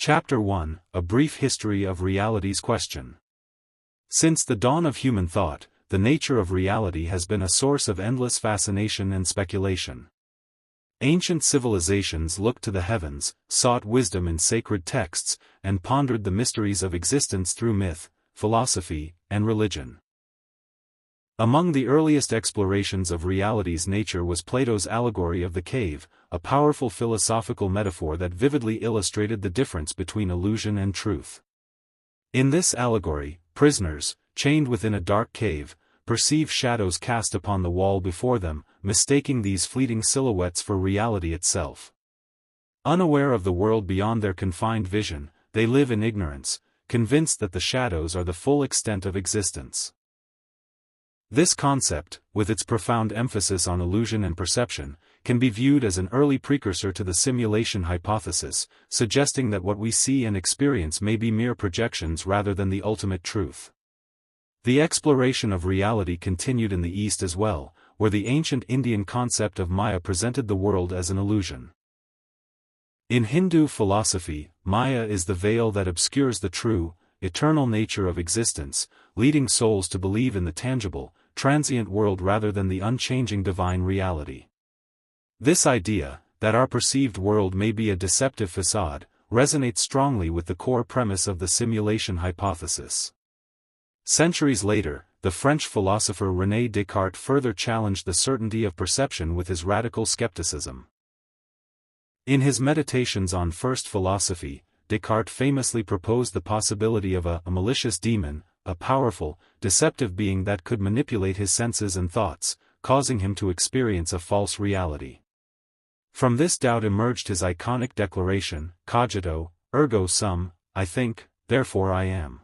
Chapter 1, A Brief History of Reality's Question. Since the dawn of human thought, the nature of reality has been a source of endless fascination and speculation. Ancient civilizations looked to the heavens, sought wisdom in sacred texts, and pondered the mysteries of existence through myth, philosophy, and religion. Among the earliest explorations of reality's nature was Plato's allegory of the cave, a powerful philosophical metaphor that vividly illustrated the difference between illusion and truth. In this allegory, prisoners, chained within a dark cave, perceive shadows cast upon the wall before them, mistaking these fleeting silhouettes for reality itself. Unaware of the world beyond their confined vision, they live in ignorance, convinced that the shadows are the full extent of existence. This concept, with its profound emphasis on illusion and perception, can be viewed as an early precursor to the simulation hypothesis, suggesting that what we see and experience may be mere projections rather than the ultimate truth. The exploration of reality continued in the East as well, where the ancient Indian concept of Maya presented the world as an illusion. In Hindu philosophy, Maya is the veil that obscures the true, eternal nature of existence, leading souls to believe in the tangible, transient world rather than the unchanging divine reality. This idea, that our perceived world may be a deceptive facade, resonates strongly with the core premise of the simulation hypothesis. Centuries later, the French philosopher René Descartes further challenged the certainty of perception with his radical skepticism. In his Meditations on First Philosophy, Descartes famously proposed the possibility of a malicious demon, a powerful, deceptive being that could manipulate his senses and thoughts, causing him to experience a false reality. From this doubt emerged his iconic declaration, cogito, ergo sum, I think, therefore I am.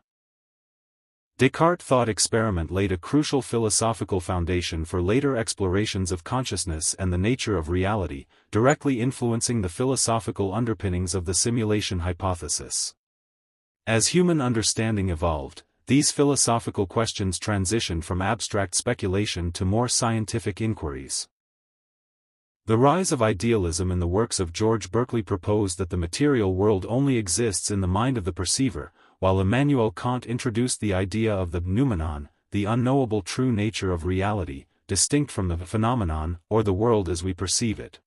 Descartes' thought experiment laid a crucial philosophical foundation for later explorations of consciousness and the nature of reality, directly influencing the philosophical underpinnings of the simulation hypothesis. As human understanding evolved, these philosophical questions transitioned from abstract speculation to more scientific inquiries. The rise of idealism in the works of George Berkeley proposed that the material world only exists in the mind of the perceiver, while Immanuel Kant introduced the idea of the noumenon, the unknowable true nature of reality, distinct from the phenomenon or the world as we perceive it.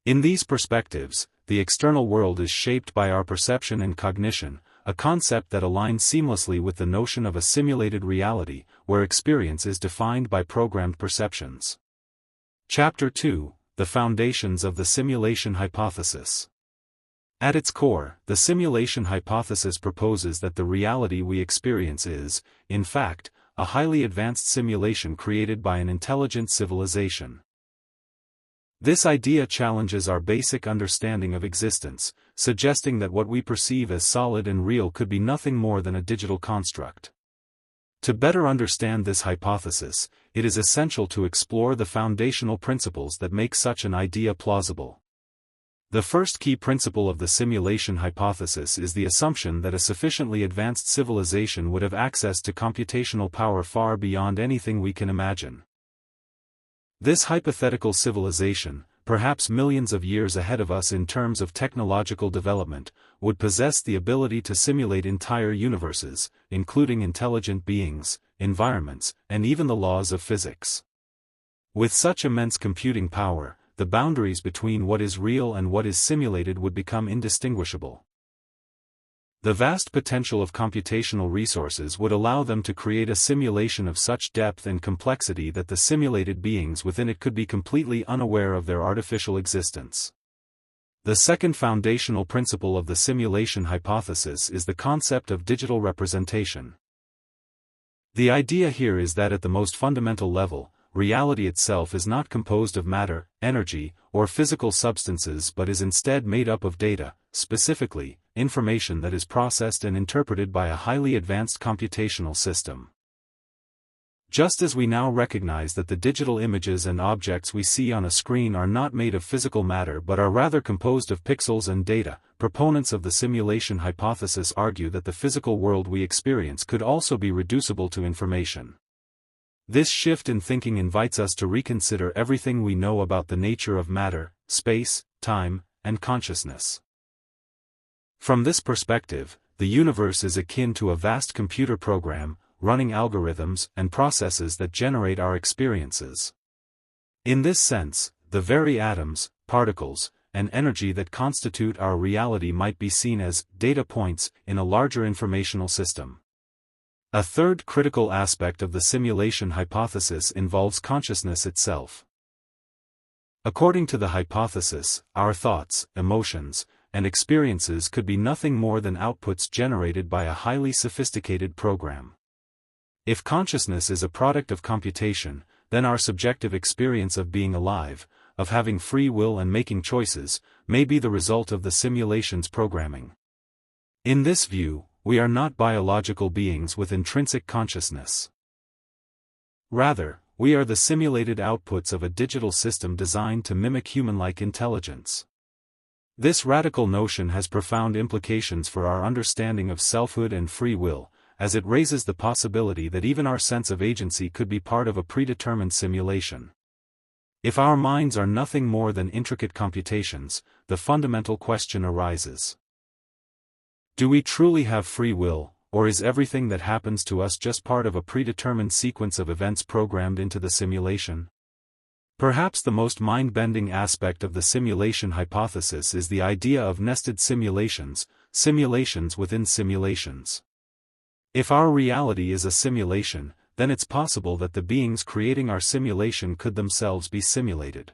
In these perspectives, the external world is shaped by our perception and cognition, a concept that aligns seamlessly with the notion of a simulated reality, where experience is defined by programmed perceptions. Chapter 2, The Foundations of the Simulation Hypothesis. At its core, the simulation hypothesis proposes that the reality we experience is, in fact, a highly advanced simulation created by an intelligent civilization. This idea challenges our basic understanding of existence, suggesting that what we perceive as solid and real could be nothing more than a digital construct. To better understand this hypothesis, it is essential to explore the foundational principles that make such an idea plausible. The first key principle of the simulation hypothesis is the assumption that a sufficiently advanced civilization would have access to computational power far beyond anything we can imagine. This hypothetical civilization, perhaps millions of years ahead of us in terms of technological development, would possess the ability to simulate entire universes, including intelligent beings, environments, and even the laws of physics. With such immense computing power, the boundaries between what is real and what is simulated would become indistinguishable. The vast potential of computational resources would allow them to create a simulation of such depth and complexity that the simulated beings within it could be completely unaware of their artificial existence. The second foundational principle of the simulation hypothesis is the concept of digital representation. The idea here is that at the most fundamental level, reality itself is not composed of matter, energy, or physical substances but is instead made up of data, specifically, information that is processed and interpreted by a highly advanced computational system. Just as we now recognize that the digital images and objects we see on a screen are not made of physical matter but are rather composed of pixels and data, proponents of the simulation hypothesis argue that the physical world we experience could also be reducible to information. This shift in thinking invites us to reconsider everything we know about the nature of matter, space, time, and consciousness. From this perspective, the universe is akin to a vast computer program, running algorithms and processes that generate our experiences. In this sense, the very atoms, particles, and energy that constitute our reality might be seen as data points in a larger informational system. A third critical aspect of the simulation hypothesis involves consciousness itself. According to the hypothesis, our thoughts, emotions, and experiences could be nothing more than outputs generated by a highly sophisticated program. If consciousness is a product of computation, then our subjective experience of being alive, of having free will and making choices, may be the result of the simulation's programming. In this view, we are not biological beings with intrinsic consciousness. Rather, we are the simulated outputs of a digital system designed to mimic human-like intelligence. This radical notion has profound implications for our understanding of selfhood and free will, as it raises the possibility that even our sense of agency could be part of a predetermined simulation. If our minds are nothing more than intricate computations, the fundamental question arises. Do we truly have free will, or is everything that happens to us just part of a predetermined sequence of events programmed into the simulation? Perhaps the most mind-bending aspect of the simulation hypothesis is the idea of nested simulations, simulations within simulations. If our reality is a simulation, then it's possible that the beings creating our simulation could themselves be simulated.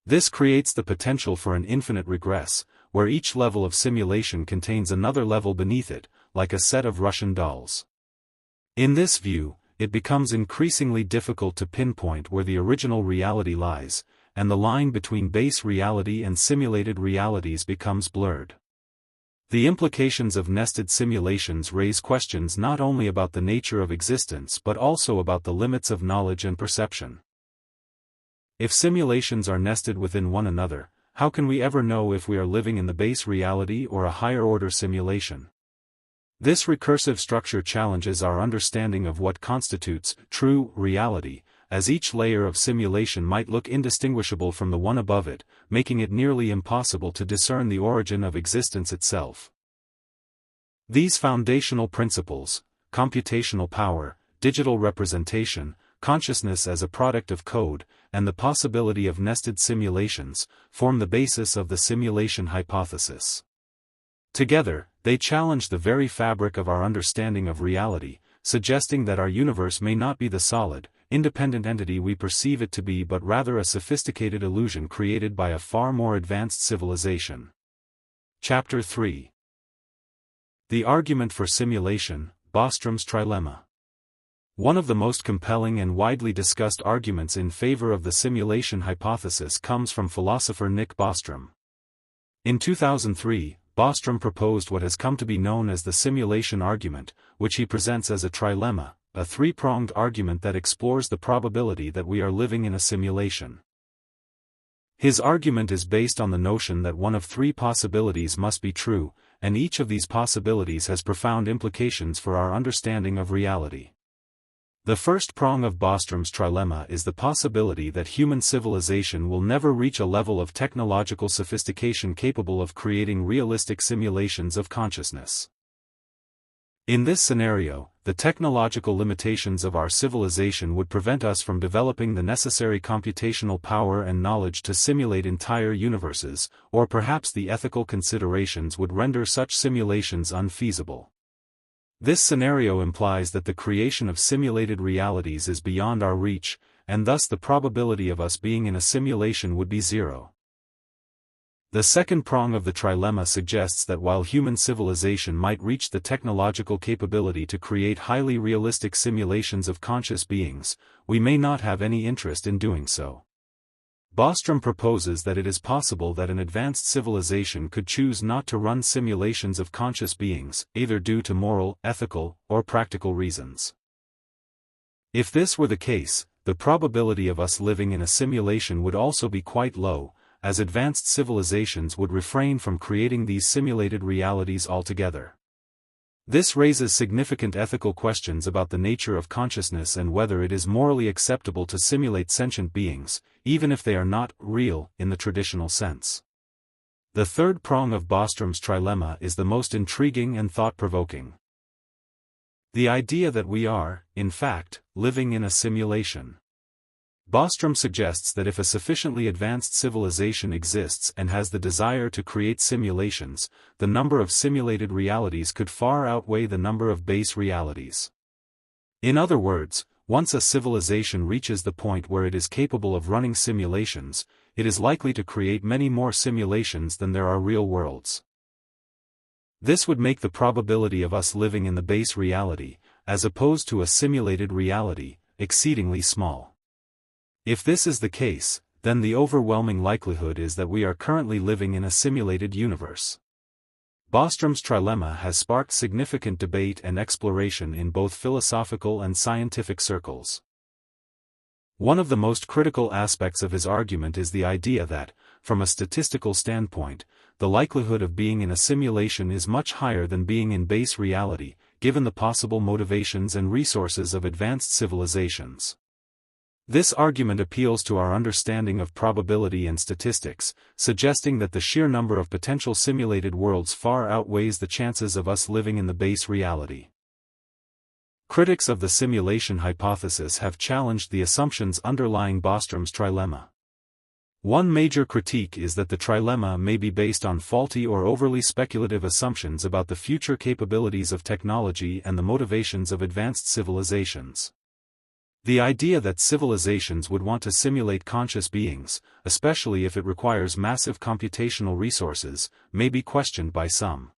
This creates the potential for an infinite regress, where each level of simulation contains another level beneath it, like a set of Russian dolls. In this view, it becomes increasingly difficult to pinpoint where the original reality lies, and the line between base reality and simulated realities becomes blurred. The implications of nested simulations raise questions not only about the nature of existence but also about the limits of knowledge and perception. If simulations are nested within one another, how can we ever know if we are living in the base reality or a higher-order simulation? This recursive structure challenges our understanding of what constitutes true reality, as each layer of simulation might look indistinguishable from the one above it, making it nearly impossible to discern the origin of existence itself. These foundational principles, computational power, digital representation, consciousness as a product of code, and the possibility of nested simulations, form the basis of the simulation hypothesis. Together, they challenge the very fabric of our understanding of reality, suggesting that our universe may not be the solid, independent entity we perceive it to be but rather a sophisticated illusion created by a far more advanced civilization. Chapter 3. The Argument for Simulation, Bostrom's Trilemma. One of the most compelling and widely discussed arguments in favor of the simulation hypothesis comes from philosopher Nick Bostrom. In 2003, Bostrom proposed what has come to be known as the simulation argument, which he presents as a trilemma, a three-pronged argument that explores the probability that we are living in a simulation. His argument is based on the notion that one of three possibilities must be true, and each of these possibilities has profound implications for our understanding of reality. The first prong of Bostrom's trilemma is the possibility that human civilization will never reach a level of technological sophistication capable of creating realistic simulations of consciousness. In this scenario, the technological limitations of our civilization would prevent us from developing the necessary computational power and knowledge to simulate entire universes, or perhaps the ethical considerations would render such simulations unfeasible. This scenario implies that the creation of simulated realities is beyond our reach, and thus the probability of us being in a simulation would be zero. The second prong of the trilemma suggests that while human civilization might reach the technological capability to create highly realistic simulations of conscious beings, we may not have any interest in doing so. Bostrom proposes that it is possible that an advanced civilization could choose not to run simulations of conscious beings, either due to moral, ethical, or practical reasons. If this were the case, the probability of us living in a simulation would also be quite low, as advanced civilizations would refrain from creating these simulated realities altogether. This raises significant ethical questions about the nature of consciousness and whether it is morally acceptable to simulate sentient beings, even if they are not real in the traditional sense. The third prong of Bostrom's trilemma is the most intriguing and thought-provoking. The idea that we are, in fact, living in a simulation. Bostrom suggests that if a sufficiently advanced civilization exists and has the desire to create simulations, the number of simulated realities could far outweigh the number of base realities. In other words, once a civilization reaches the point where it is capable of running simulations, it is likely to create many more simulations than there are real worlds. This would make the probability of us living in the base reality, as opposed to a simulated reality, exceedingly small. If this is the case, then the overwhelming likelihood is that we are currently living in a simulated universe. Bostrom's trilemma has sparked significant debate and exploration in both philosophical and scientific circles. One of the most critical aspects of his argument is the idea that, from a statistical standpoint, the likelihood of being in a simulation is much higher than being in base reality, given the possible motivations and resources of advanced civilizations. This argument appeals to our understanding of probability and statistics, suggesting that the sheer number of potential simulated worlds far outweighs the chances of us living in the base reality. Critics of the simulation hypothesis have challenged the assumptions underlying Bostrom's trilemma. One major critique is that the trilemma may be based on faulty or overly speculative assumptions about the future capabilities of technology and the motivations of advanced civilizations. The idea that civilizations would want to simulate conscious beings, especially if it requires massive computational resources, may be questioned by some.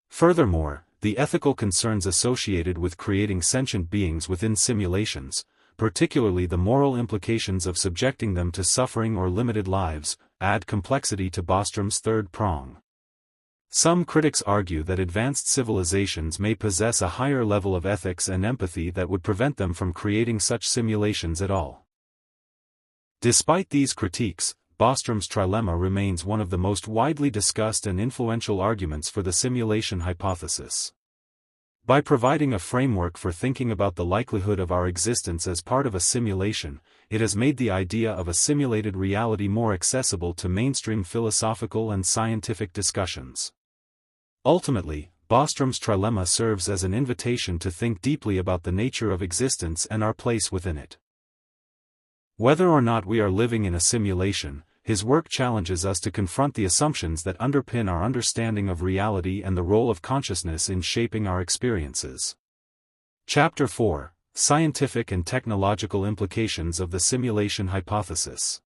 Furthermore, the ethical concerns associated with creating sentient beings within simulations, particularly the moral implications of subjecting them to suffering or limited lives, add complexity to Bostrom's third prong. Some critics argue that advanced civilizations may possess a higher level of ethics and empathy that would prevent them from creating such simulations at all. Despite these critiques, Bostrom's trilemma remains one of the most widely discussed and influential arguments for the simulation hypothesis. By providing a framework for thinking about the likelihood of our existence as part of a simulation, it has made the idea of a simulated reality more accessible to mainstream philosophical and scientific discussions. Ultimately, Bostrom's trilemma serves as an invitation to think deeply about the nature of existence and our place within it. Whether or not we are living in a simulation, his work challenges us to confront the assumptions that underpin our understanding of reality and the role of consciousness in shaping our experiences. Chapter 4: Scientific and Technological Implications of the Simulation Hypothesis.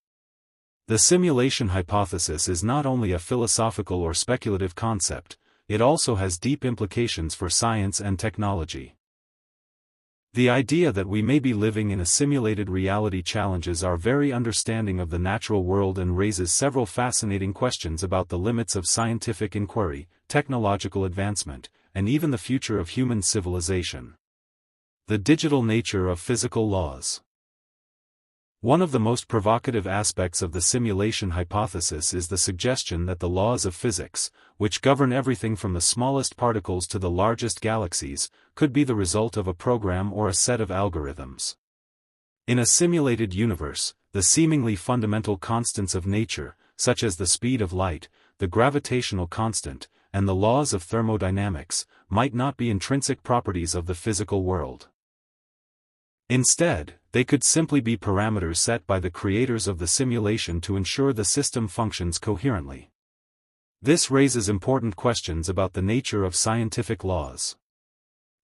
The simulation hypothesis is not only a philosophical or speculative concept, it also has deep implications for science and technology. The idea that we may be living in a simulated reality challenges our very understanding of the natural world and raises several fascinating questions about the limits of scientific inquiry, technological advancement, and even the future of human civilization. The digital nature of physical laws. One of the most provocative aspects of the simulation hypothesis is the suggestion that the laws of physics, which govern everything from the smallest particles to the largest galaxies, could be the result of a program or a set of algorithms. In a simulated universe, the seemingly fundamental constants of nature, such as the speed of light, the gravitational constant, and the laws of thermodynamics, might not be intrinsic properties of the physical world. Instead, they could simply be parameters set by the creators of the simulation to ensure the system functions coherently. This raises important questions about the nature of scientific laws.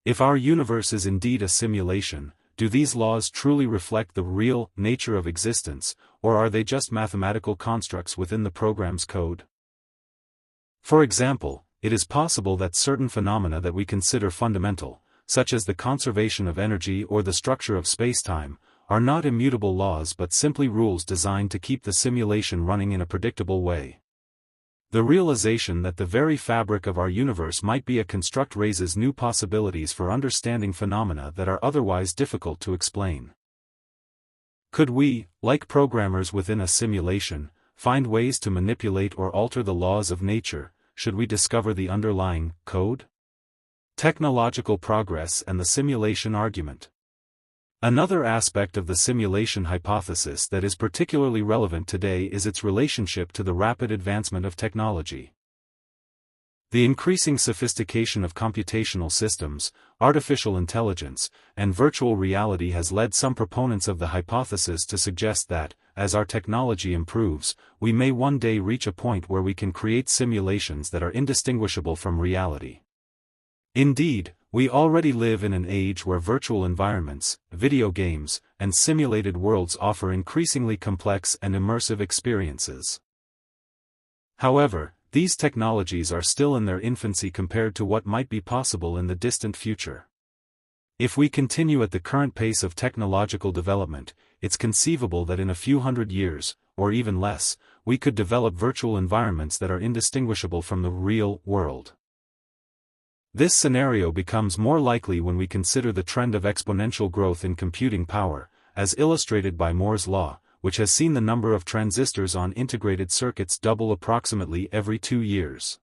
If our universe is indeed a simulation, do these laws truly reflect the real nature of existence, or are they just mathematical constructs within the program's code? For example, it is possible that certain phenomena that we consider fundamental, such as the conservation of energy or the structure of spacetime, are not immutable laws but simply rules designed to keep the simulation running in a predictable way. The realization that the very fabric of our universe might be a construct raises new possibilities for understanding phenomena that are otherwise difficult to explain. Could we, like programmers within a simulation, find ways to manipulate or alter the laws of nature, should we discover the underlying code? Technological progress and the simulation argument. Another aspect of the simulation hypothesis that is particularly relevant today is its relationship to the rapid advancement of technology. The increasing sophistication of computational systems, artificial intelligence, and virtual reality has led some proponents of the hypothesis to suggest that, as our technology improves, we may one day reach a point where we can create simulations that are indistinguishable from reality. Indeed, we already live in an age where virtual environments, video games, and simulated worlds offer increasingly complex and immersive experiences. However, these technologies are still in their infancy compared to what might be possible in the distant future. If we continue at the current pace of technological development, it's conceivable that in a few hundred years, or even less, we could develop virtual environments that are indistinguishable from the real world. This scenario becomes more likely when we consider the trend of exponential growth in computing power, as illustrated by Moore's law, which has seen the number of transistors on integrated circuits double approximately every 2 years.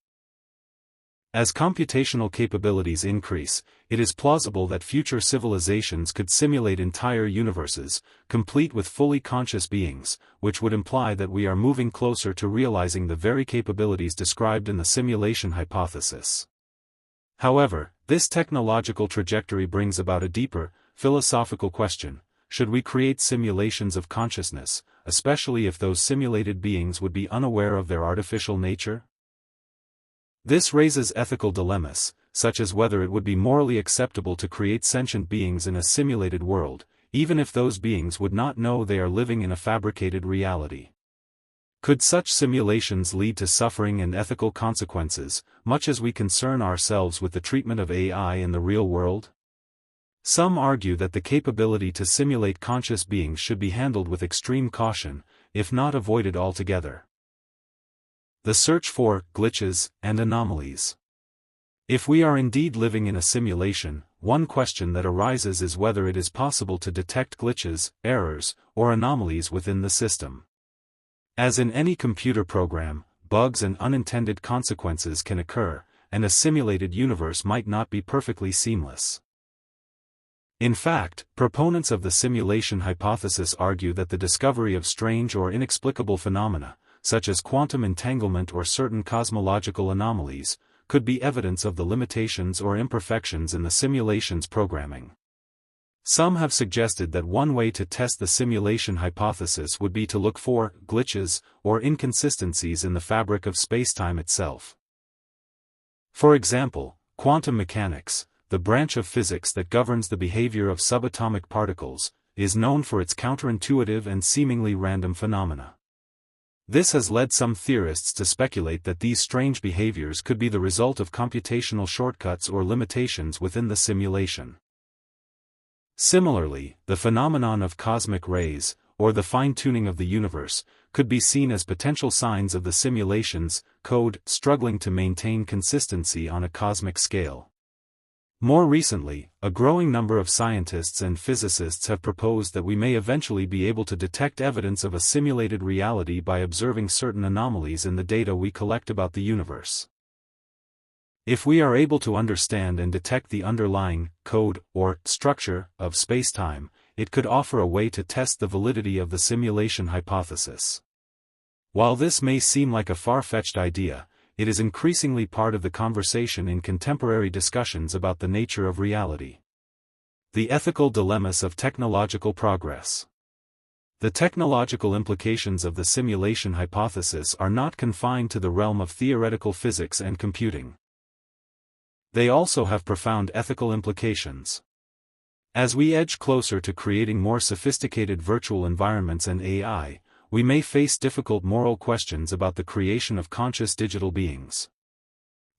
As computational capabilities increase, it is plausible that future civilizations could simulate entire universes, complete with fully conscious beings, which would imply that we are moving closer to realizing the very capabilities described in the simulation hypothesis. However, this technological trajectory brings about a deeper, philosophical question: should we create simulations of consciousness, especially if those simulated beings would be unaware of their artificial nature? This raises ethical dilemmas, such as whether it would be morally acceptable to create sentient beings in a simulated world, even if those beings would not know they are living in a fabricated reality. Could such simulations lead to suffering and ethical consequences, much as we concern ourselves with the treatment of AI in the real world? Some argue that the capability to simulate conscious beings should be handled with extreme caution, if not avoided altogether. The search for glitches and anomalies. If we are indeed living in a simulation, one question that arises is whether it is possible to detect glitches, errors, or anomalies within the system. As in any computer program, bugs and unintended consequences can occur, and a simulated universe might not be perfectly seamless. In fact, proponents of the simulation hypothesis argue that the discovery of strange or inexplicable phenomena, such as quantum entanglement or certain cosmological anomalies, could be evidence of the limitations or imperfections in the simulation's programming. Some have suggested that one way to test the simulation hypothesis would be to look for glitches or inconsistencies in the fabric of spacetime itself. For example, quantum mechanics, the branch of physics that governs the behavior of subatomic particles, is known for its counterintuitive and seemingly random phenomena. This has led some theorists to speculate that these strange behaviors could be the result of computational shortcuts or limitations within the simulation. Similarly, the phenomenon of cosmic rays, or the fine-tuning of the universe, could be seen as potential signs of the simulation's code struggling to maintain consistency on a cosmic scale. More recently, a growing number of scientists and physicists have proposed that we may eventually be able to detect evidence of a simulated reality by observing certain anomalies in the data we collect about the universe. If we are able to understand and detect the underlying code or structure of spacetime, it could offer a way to test the validity of the simulation hypothesis. While this may seem like a far-fetched idea, it is increasingly part of the conversation in contemporary discussions about the nature of reality. The ethical dilemmas of technological progress. The technological implications of the simulation hypothesis are not confined to the realm of theoretical physics and computing. They also have profound ethical implications. As we edge closer to creating more sophisticated virtual environments and AI, we may face difficult moral questions about the creation of conscious digital beings.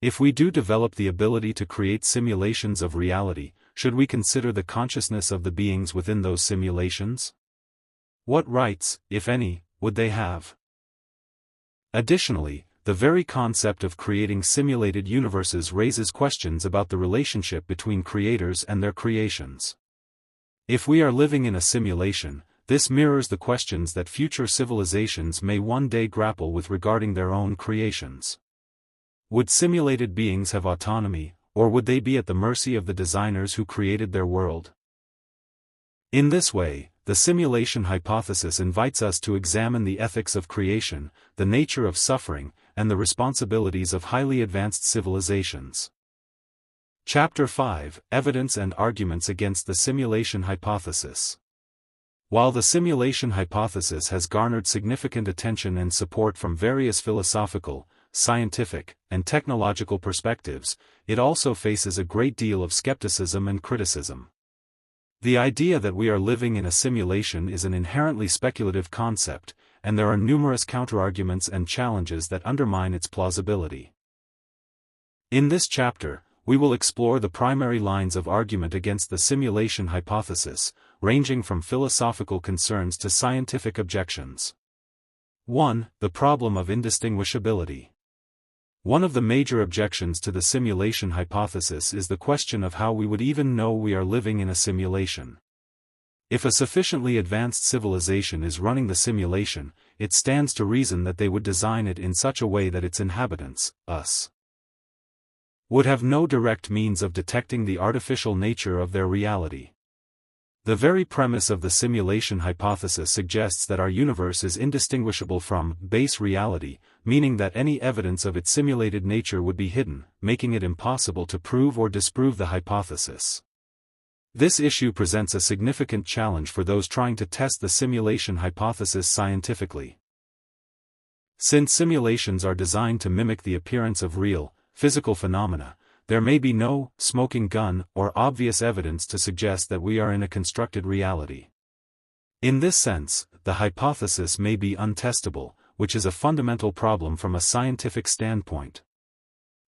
If we do develop the ability to create simulations of reality, should we consider the consciousness of the beings within those simulations? What rights, if any, would they have? Additionally, the very concept of creating simulated universes raises questions about the relationship between creators and their creations. If we are living in a simulation, this mirrors the questions that future civilizations may one day grapple with regarding their own creations. Would simulated beings have autonomy, or would they be at the mercy of the designers who created their world? In this way, the simulation hypothesis invites us to examine the ethics of creation, the nature of suffering, and the responsibilities of highly advanced civilizations. Chapter 5: Evidence and Arguments Against the Simulation Hypothesis. While the simulation hypothesis has garnered significant attention and support from various philosophical, scientific, and technological perspectives, it also faces a great deal of skepticism and criticism. The idea that we are living in a simulation is an inherently speculative concept, and there are numerous counterarguments and challenges that undermine its plausibility. In this chapter, we will explore the primary lines of argument against the simulation hypothesis, ranging from philosophical concerns to scientific objections. 1. The problem of indistinguishability. One of the major objections to the simulation hypothesis is the question of how we would even know we are living in a simulation. If a sufficiently advanced civilization is running the simulation, it stands to reason that they would design it in such a way that its inhabitants, us, would have no direct means of detecting the artificial nature of their reality. The very premise of the simulation hypothesis suggests that our universe is indistinguishable from base reality, meaning that any evidence of its simulated nature would be hidden, making it impossible to prove or disprove the hypothesis. This issue presents a significant challenge for those trying to test the simulation hypothesis scientifically. Since simulations are designed to mimic the appearance of real, physical phenomena, there may be no smoking gun or obvious evidence to suggest that we are in a constructed reality. In this sense, the hypothesis may be untestable, which is a fundamental problem from a scientific standpoint.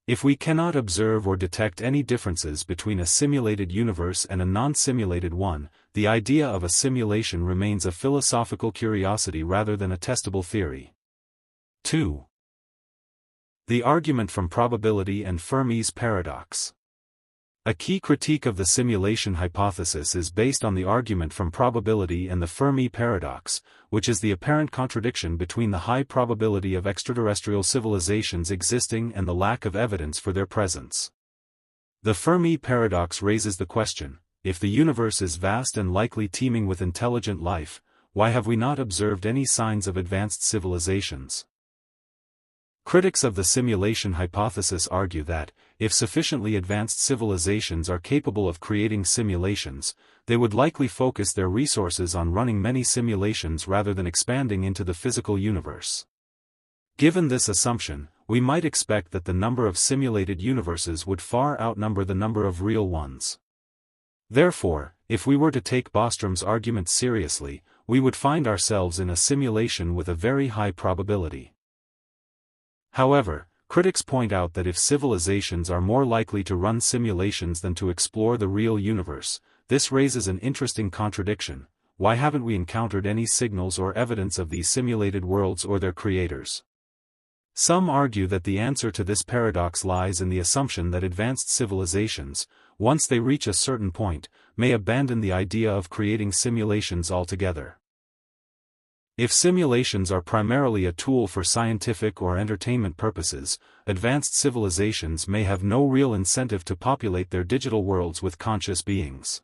If we cannot observe or detect any differences between a simulated universe and a non-simulated one, the idea of a simulation remains a philosophical curiosity rather than a testable theory. 2. The argument from probability and Fermi's paradox. A key critique of the simulation hypothesis is based on the argument from probability and the Fermi paradox, which is the apparent contradiction between the high probability of extraterrestrial civilizations existing and the lack of evidence for their presence. The Fermi paradox raises the question, if the universe is vast and likely teeming with intelligent life, why have we not observed any signs of advanced civilizations? Critics of the simulation hypothesis argue that, if sufficiently advanced civilizations are capable of creating simulations, they would likely focus their resources on running many simulations rather than expanding into the physical universe. Given this assumption, we might expect that the number of simulated universes would far outnumber the number of real ones. Therefore, if we were to take Bostrom's argument seriously, we would find ourselves in a simulation with a very high probability. However, critics point out that if civilizations are more likely to run simulations than to explore the real universe, this raises an interesting contradiction. Why haven't we encountered any signals or evidence of these simulated worlds or their creators? Some argue that the answer to this paradox lies in the assumption that advanced civilizations, once they reach a certain point, may abandon the idea of creating simulations altogether. If simulations are primarily a tool for scientific or entertainment purposes, advanced civilizations may have no real incentive to populate their digital worlds with conscious beings.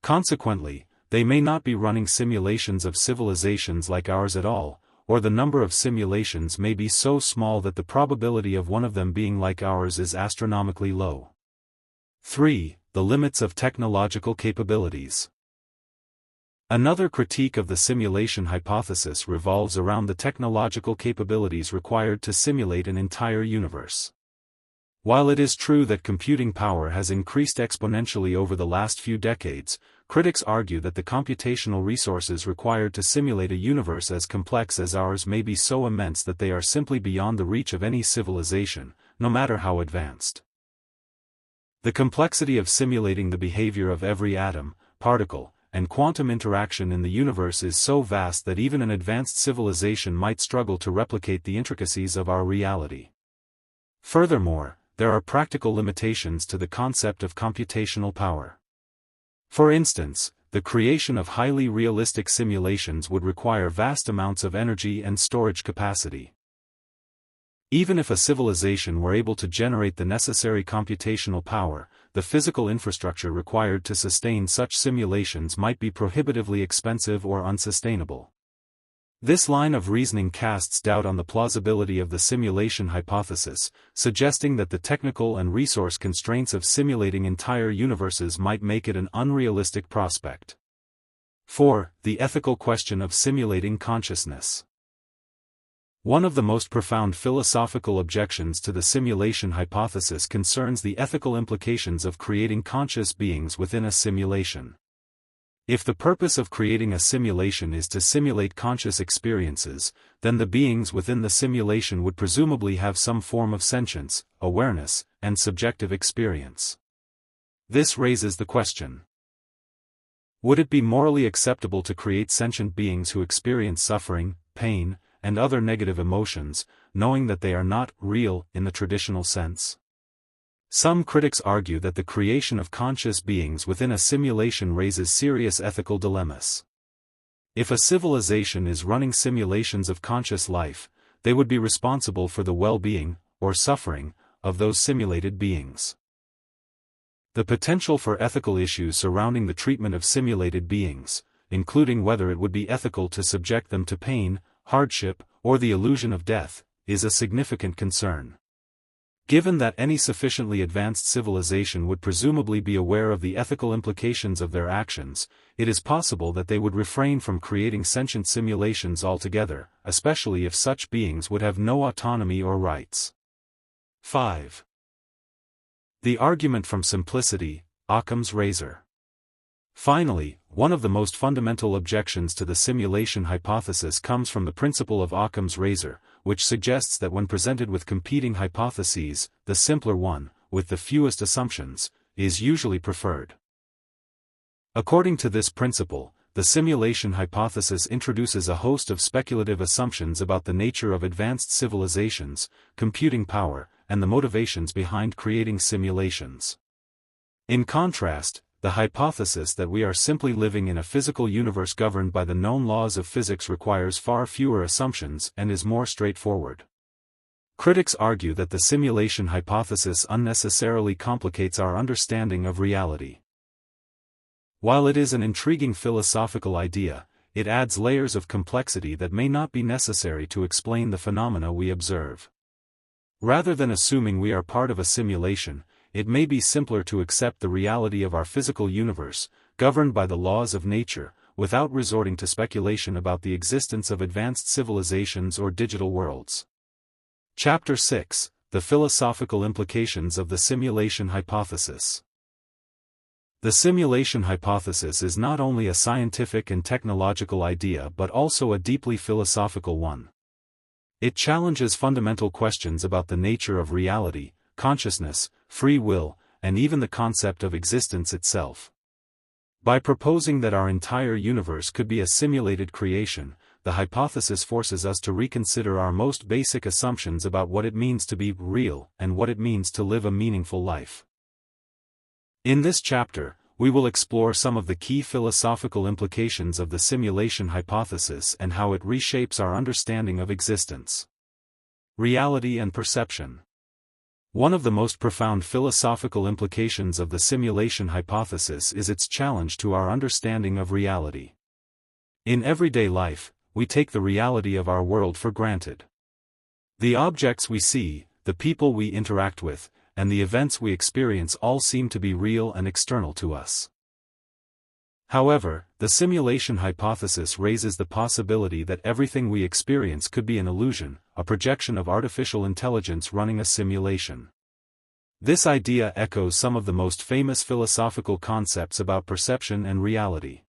Consequently, they may not be running simulations of civilizations like ours at all, or the number of simulations may be so small that the probability of one of them being like ours is astronomically low. 3. The limits of technological capabilities. Another critique of the simulation hypothesis revolves around the technological capabilities required to simulate an entire universe. While it is true that computing power has increased exponentially over the last few decades, critics argue that the computational resources required to simulate a universe as complex as ours may be so immense that they are simply beyond the reach of any civilization, no matter how advanced. The complexity of simulating the behavior of every atom, particle, and quantum interaction in the universe is so vast that even an advanced civilization might struggle to replicate the intricacies of our reality. Furthermore, there are practical limitations to the concept of computational power. For instance, the creation of highly realistic simulations would require vast amounts of energy and storage capacity. Even if a civilization were able to generate the necessary computational power, the physical infrastructure required to sustain such simulations might be prohibitively expensive or unsustainable. This line of reasoning casts doubt on the plausibility of the simulation hypothesis, suggesting that the technical and resource constraints of simulating entire universes might make it an unrealistic prospect. 4. The ethical question of simulating consciousness. One of the most profound philosophical objections to the simulation hypothesis concerns the ethical implications of creating conscious beings within a simulation. If the purpose of creating a simulation is to simulate conscious experiences, then the beings within the simulation would presumably have some form of sentience, awareness, and subjective experience. This raises the question: would it be morally acceptable to create sentient beings who experience suffering, pain, and other negative emotions, knowing that they are not real in the traditional sense? Some critics argue that the creation of conscious beings within a simulation raises serious ethical dilemmas. If a civilization is running simulations of conscious life, they would be responsible for the well-being, or suffering, of those simulated beings. The potential for ethical issues surrounding the treatment of simulated beings, including whether it would be ethical to subject them to pain, hardship, or the illusion of death, is a significant concern. Given that any sufficiently advanced civilization would presumably be aware of the ethical implications of their actions, it is possible that they would refrain from creating sentient simulations altogether, especially if such beings would have no autonomy or rights. 5. The argument from simplicity, Occam's razor. Finally, one of the most fundamental objections to the simulation hypothesis comes from the principle of Occam's razor, which suggests that when presented with competing hypotheses, the simpler one, with the fewest assumptions, is usually preferred. According to this principle, the simulation hypothesis introduces a host of speculative assumptions about the nature of advanced civilizations, computing power, and the motivations behind creating simulations. In contrast, the hypothesis that we are simply living in a physical universe governed by the known laws of physics requires far fewer assumptions and is more straightforward. Critics argue that the simulation hypothesis unnecessarily complicates our understanding of reality. While it is an intriguing philosophical idea, it adds layers of complexity that may not be necessary to explain the phenomena we observe. Rather than assuming we are part of a simulation, it may be simpler to accept the reality of our physical universe, governed by the laws of nature, without resorting to speculation about the existence of advanced civilizations or digital worlds. Chapter 6: The Philosophical Implications of the Simulation Hypothesis. The simulation hypothesis is not only a scientific and technological idea but also a deeply philosophical one. It challenges fundamental questions about the nature of reality, consciousness, free will, and even the concept of existence itself. By proposing that our entire universe could be a simulated creation, the hypothesis forces us to reconsider our most basic assumptions about what it means to be real and what it means to live a meaningful life. In this chapter, we will explore some of the key philosophical implications of the simulation hypothesis and how it reshapes our understanding of existence. Reality and perception. One of the most profound philosophical implications of the simulation hypothesis is its challenge to our understanding of reality. In everyday life, we take the reality of our world for granted. The objects we see, the people we interact with, and the events we experience all seem to be real and external to us. However, the simulation hypothesis raises the possibility that everything we experience could be an illusion, a projection of artificial intelligence running a simulation. This idea echoes some of the most famous philosophical concepts about perception and reality.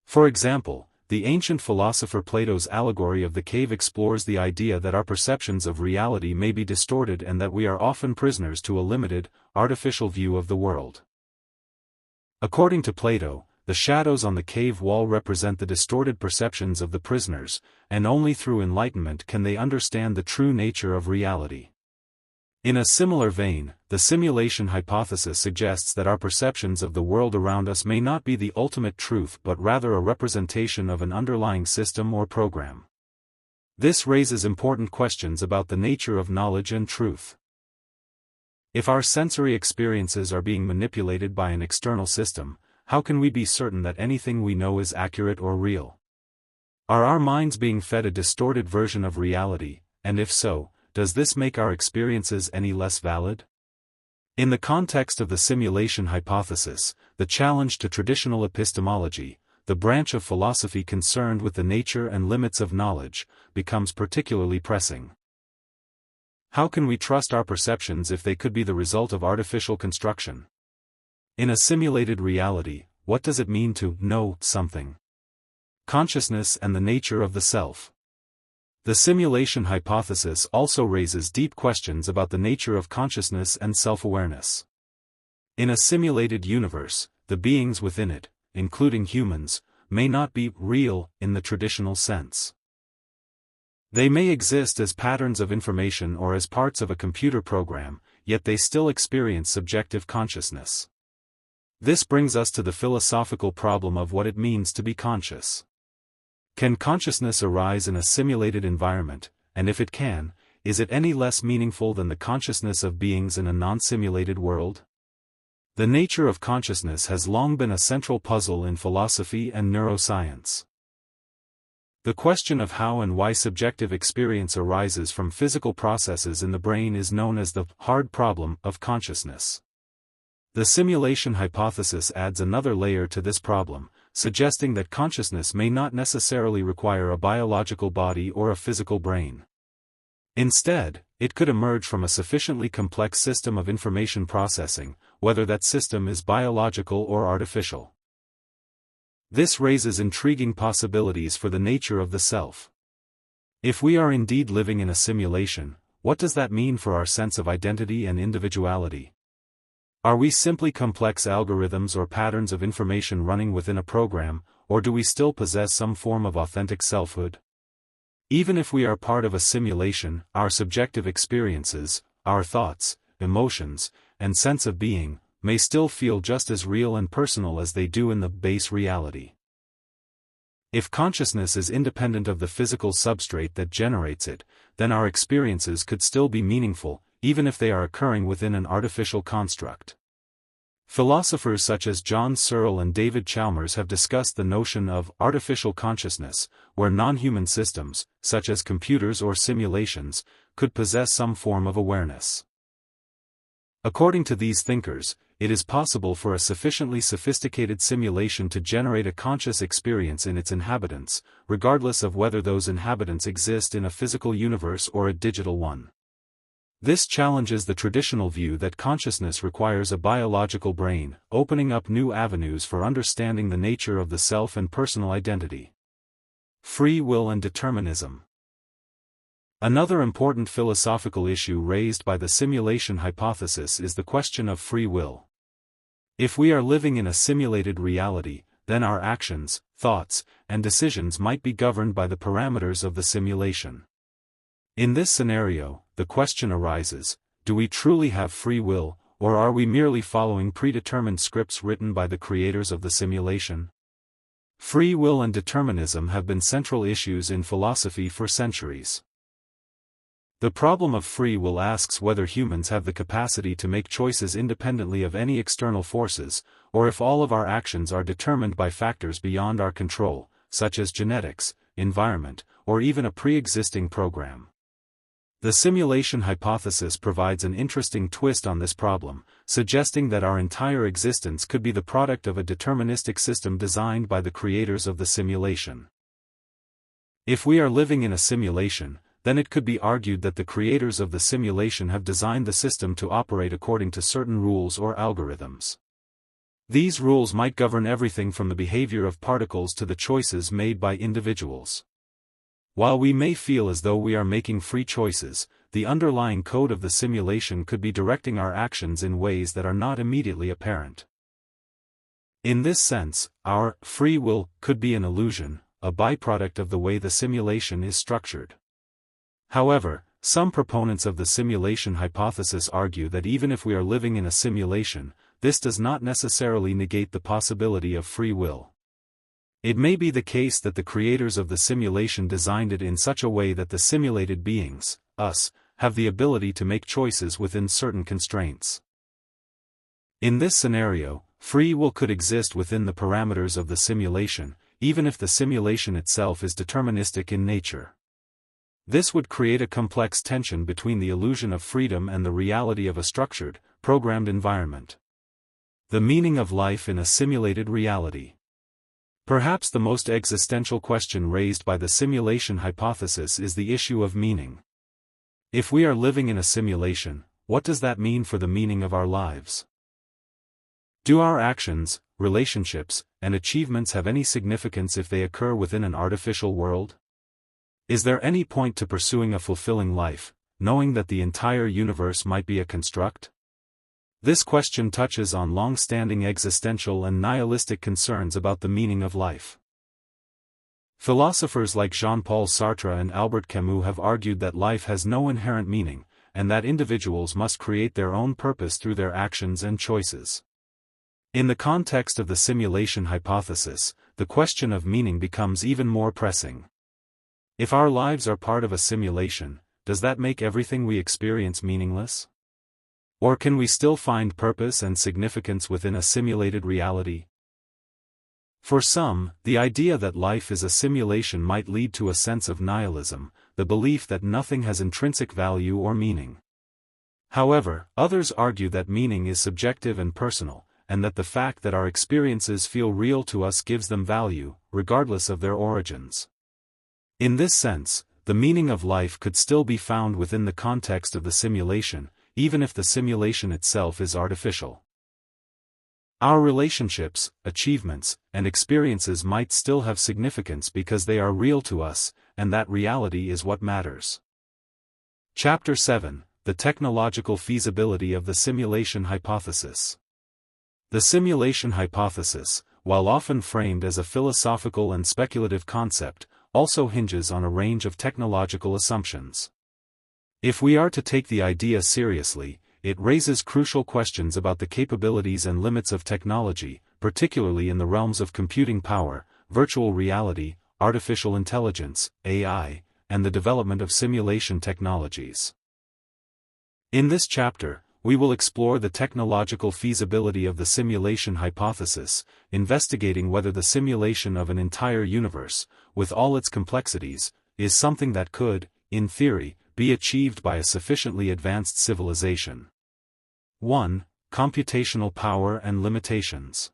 For example, the ancient philosopher Plato's allegory of the cave explores the idea that our perceptions of reality may be distorted and that we are often prisoners to a limited, artificial view of the world. According to Plato, the shadows on the cave wall represent the distorted perceptions of the prisoners, and only through enlightenment can they understand the true nature of reality. In a similar vein, the simulation hypothesis suggests that our perceptions of the world around us may not be the ultimate truth but rather a representation of an underlying system or program. This raises important questions about the nature of knowledge and truth. If our sensory experiences are being manipulated by an external system, how can we be certain that anything we know is accurate or real? Are our minds being fed a distorted version of reality, and if so, does this make our experiences any less valid? In the context of the simulation hypothesis, the challenge to traditional epistemology, the branch of philosophy concerned with the nature and limits of knowledge, becomes particularly pressing. How can we trust our perceptions if they could be the result of artificial construction? In a simulated reality, what does it mean to know something? Consciousness and the nature of the self. The simulation hypothesis also raises deep questions about the nature of consciousness and self-awareness. In a simulated universe, the beings within it, including humans, may not be real in the traditional sense. They may exist as patterns of information or as parts of a computer program, yet they still experience subjective consciousness. This brings us to the philosophical problem of what it means to be conscious. Can consciousness arise in a simulated environment, and if it can, is it any less meaningful than the consciousness of beings in a non-simulated world? The nature of consciousness has long been a central puzzle in philosophy and neuroscience. The question of how and why subjective experience arises from physical processes in the brain is known as the hard problem of consciousness. The simulation hypothesis adds another layer to this problem, suggesting that consciousness may not necessarily require a biological body or a physical brain. Instead, it could emerge from a sufficiently complex system of information processing, whether that system is biological or artificial. This raises intriguing possibilities for the nature of the self. If we are indeed living in a simulation, what does that mean for our sense of identity and individuality? Are we simply complex algorithms or patterns of information running within a program, or do we still possess some form of authentic selfhood? Even if we are part of a simulation, our subjective experiences, our thoughts, emotions, and sense of being, may still feel just as real and personal as they do in the base reality. If consciousness is independent of the physical substrate that generates it, then our experiences could still be meaningful, even if they are occurring within an artificial construct. Philosophers such as John Searle and David Chalmers have discussed the notion of artificial consciousness, where non-human systems, such as computers or simulations, could possess some form of awareness. According to these thinkers, it is possible for a sufficiently sophisticated simulation to generate a conscious experience in its inhabitants, regardless of whether those inhabitants exist in a physical universe or a digital one. This challenges the traditional view that consciousness requires a biological brain, opening up new avenues for understanding the nature of the self and personal identity. Free will and determinism. Another important philosophical issue raised by the simulation hypothesis is the question of free will. If we are living in a simulated reality, then our actions, thoughts, and decisions might be governed by the parameters of the simulation. In this scenario, the question arises, do we truly have free will, or are we merely following predetermined scripts written by the creators of the simulation? Free will and determinism have been central issues in philosophy for centuries. The problem of free will asks whether humans have the capacity to make choices independently of any external forces, or if all of our actions are determined by factors beyond our control, such as genetics, environment, or even a pre-existing program. The simulation hypothesis provides an interesting twist on this problem, suggesting that our entire existence could be the product of a deterministic system designed by the creators of the simulation. If we are living in a simulation, then it could be argued that the creators of the simulation have designed the system to operate according to certain rules or algorithms. These rules might govern everything from the behavior of particles to the choices made by individuals. While we may feel as though we are making free choices, the underlying code of the simulation could be directing our actions in ways that are not immediately apparent. In this sense, our free will could be an illusion, a byproduct of the way the simulation is structured. However, some proponents of the simulation hypothesis argue that even if we are living in a simulation, this does not necessarily negate the possibility of free will. It may be the case that the creators of the simulation designed it in such a way that the simulated beings, us, have the ability to make choices within certain constraints. In this scenario, free will could exist within the parameters of the simulation, even if the simulation itself is deterministic in nature. This would create a complex tension between the illusion of freedom and the reality of a structured, programmed environment. The meaning of life in a simulated reality. Perhaps the most existential question raised by the simulation hypothesis is the issue of meaning. If we are living in a simulation, what does that mean for the meaning of our lives? Do our actions, relationships, and achievements have any significance if they occur within an artificial world? Is there any point to pursuing a fulfilling life, knowing that the entire universe might be a construct? This question touches on long-standing existential and nihilistic concerns about the meaning of life. Philosophers like Jean-Paul Sartre and Albert Camus have argued that life has no inherent meaning, and that individuals must create their own purpose through their actions and choices. In the context of the simulation hypothesis, the question of meaning becomes even more pressing. If our lives are part of a simulation, does that make everything we experience meaningless? Or can we still find purpose and significance within a simulated reality? For some, the idea that life is a simulation might lead to a sense of nihilism, the belief that nothing has intrinsic value or meaning. However, others argue that meaning is subjective and personal, and that the fact that our experiences feel real to us gives them value, regardless of their origins. In this sense, the meaning of life could still be found within the context of the simulation, even if the simulation itself is artificial. Our relationships, achievements, and experiences might still have significance because they are real to us, and that reality is what matters. Chapter 7: The Technological Feasibility of the Simulation Hypothesis. The simulation hypothesis, while often framed as a philosophical and speculative concept, also hinges on a range of technological assumptions. If we are to take the idea seriously, it raises crucial questions about the capabilities and limits of technology, particularly in the realms of computing power, virtual reality, artificial intelligence, AI, and the development of simulation technologies. In this chapter, we will explore the technological feasibility of the simulation hypothesis, investigating whether the simulation of an entire universe, with all its complexities, is something that could, in theory, be achieved by a sufficiently advanced civilization. 1. Computational power and limitations.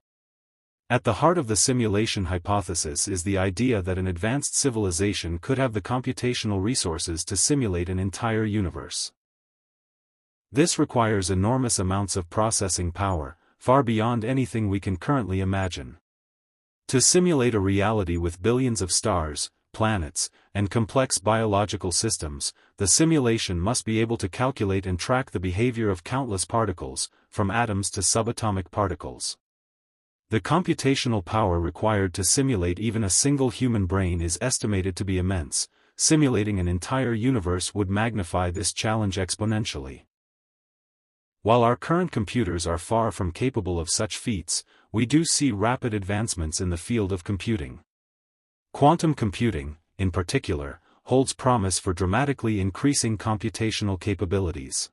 At the heart of the simulation hypothesis is the idea that an advanced civilization could have the computational resources to simulate an entire universe. This requires enormous amounts of processing power, far beyond anything we can currently imagine. To simulate a reality with billions of stars, planets, and complex biological systems, the simulation must be able to calculate and track the behavior of countless particles, from atoms to subatomic particles. The computational power required to simulate even a single human brain is estimated to be immense. Simulating an entire universe would magnify this challenge exponentially. While our current computers are far from capable of such feats, we do see rapid advancements in the field of computing. Quantum computing, in particular, holds promise for dramatically increasing computational capabilities.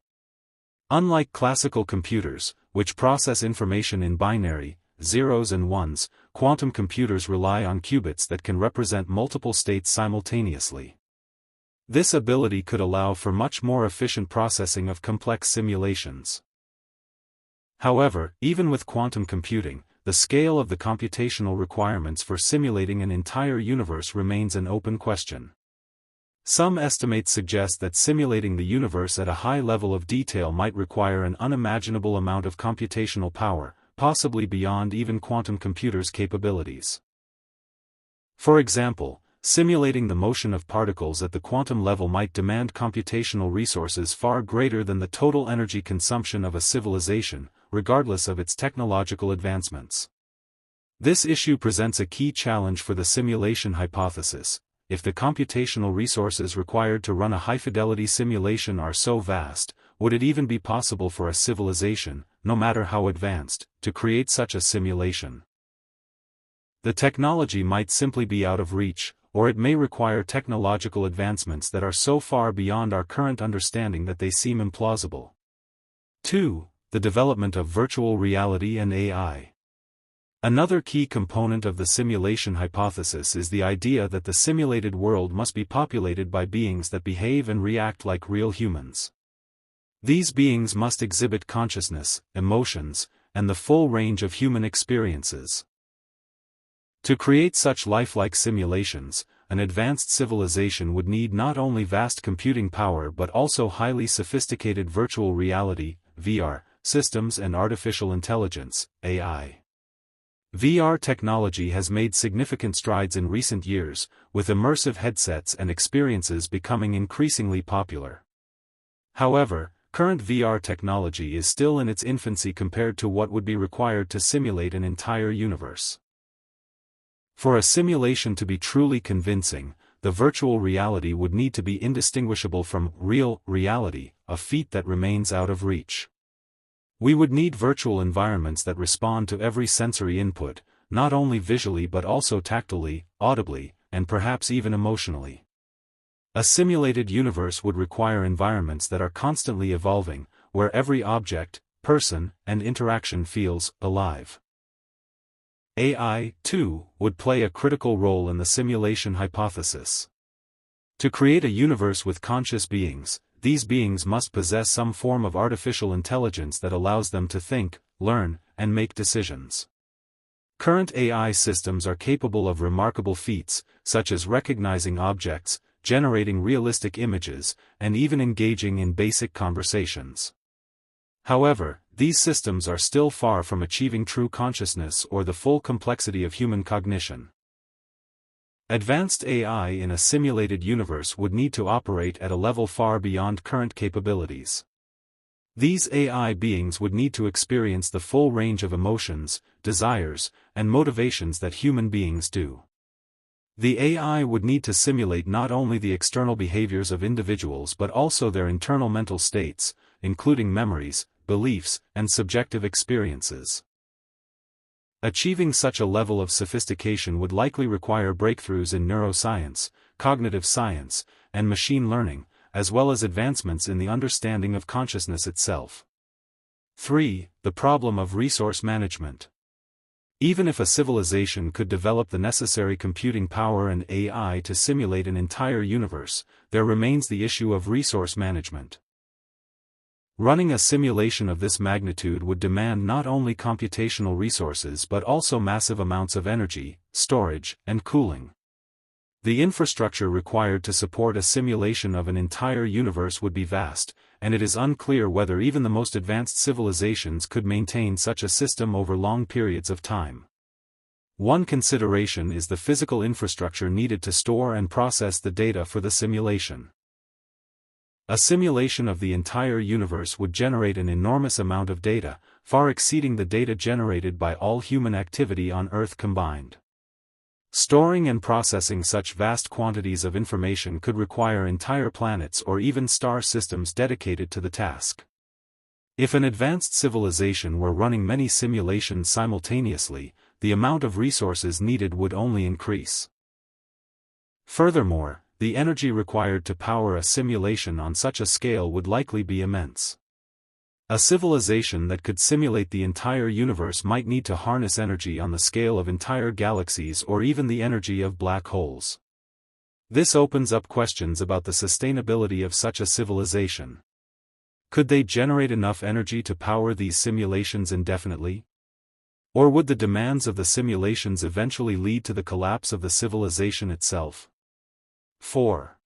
Unlike classical computers, which process information in binary, zeros and ones, quantum computers rely on qubits that can represent multiple states simultaneously. This ability could allow for much more efficient processing of complex simulations. However, even with quantum computing, the scale of the computational requirements for simulating an entire universe remains an open question. Some estimates suggest that simulating the universe at a high level of detail might require an unimaginable amount of computational power, possibly beyond even quantum computers' capabilities. For example, simulating the motion of particles at the quantum level might demand computational resources far greater than the total energy consumption of a civilization, regardless of its technological advancements. This issue presents a key challenge for the simulation hypothesis. If the computational resources required to run a high-fidelity simulation are so vast, would it even be possible for a civilization, no matter how advanced, to create such a simulation? The technology might simply be out of reach, or it may require technological advancements that are so far beyond our current understanding that they seem implausible. 2. The development of virtual reality and AI. Another key component of the simulation hypothesis is the idea that the simulated world must be populated by beings that behave and react like real humans. These beings must exhibit consciousness, emotions, and the full range of human experiences. To create such lifelike simulations, an advanced civilization would need not only vast computing power but also highly sophisticated virtual reality, VR, systems and artificial intelligence, AI. VR technology has made significant strides in recent years, with immersive headsets and experiences becoming increasingly popular. However, current VR technology is still in its infancy compared to what would be required to simulate an entire universe. For a simulation to be truly convincing, the virtual reality would need to be indistinguishable from real reality, a feat that remains out of reach. We would need virtual environments that respond to every sensory input, not only visually but also tactilely, audibly, and perhaps even emotionally. A simulated universe would require environments that are constantly evolving, where every object, person, and interaction feels alive. AI, too, would play a critical role in the simulation hypothesis. To create a universe with conscious beings, these beings must possess some form of artificial intelligence that allows them to think, learn, and make decisions. Current AI systems are capable of remarkable feats, such as recognizing objects, generating realistic images, and even engaging in basic conversations. However, these systems are still far from achieving true consciousness or the full complexity of human cognition. Advanced AI in a simulated universe would need to operate at a level far beyond current capabilities. These AI beings would need to experience the full range of emotions, desires, and motivations that human beings do. The AI would need to simulate not only the external behaviors of individuals but also their internal mental states, including memories, beliefs, and subjective experiences. Achieving such a level of sophistication would likely require breakthroughs in neuroscience, cognitive science, and machine learning, as well as advancements in the understanding of consciousness itself. 3. The problem of resource management. Even if a civilization could develop the necessary computing power and AI to simulate an entire universe, there remains the issue of resource management. Running a simulation of this magnitude would demand not only computational resources but also massive amounts of energy, storage, and cooling. The infrastructure required to support a simulation of an entire universe would be vast, and it is unclear whether even the most advanced civilizations could maintain such a system over long periods of time. One consideration is the physical infrastructure needed to store and process the data for the simulation. A simulation of the entire universe would generate an enormous amount of data, far exceeding the data generated by all human activity on Earth combined. Storing and processing such vast quantities of information could require entire planets or even star systems dedicated to the task. If an advanced civilization were running many simulations simultaneously, the amount of resources needed would only increase. Furthermore, the energy required to power a simulation on such a scale would likely be immense. A civilization that could simulate the entire universe might need to harness energy on the scale of entire galaxies or even the energy of black holes. This opens up questions about the sustainability of such a civilization. Could they generate enough energy to power these simulations indefinitely? Or would the demands of the simulations eventually lead to the collapse of the civilization itself? 4.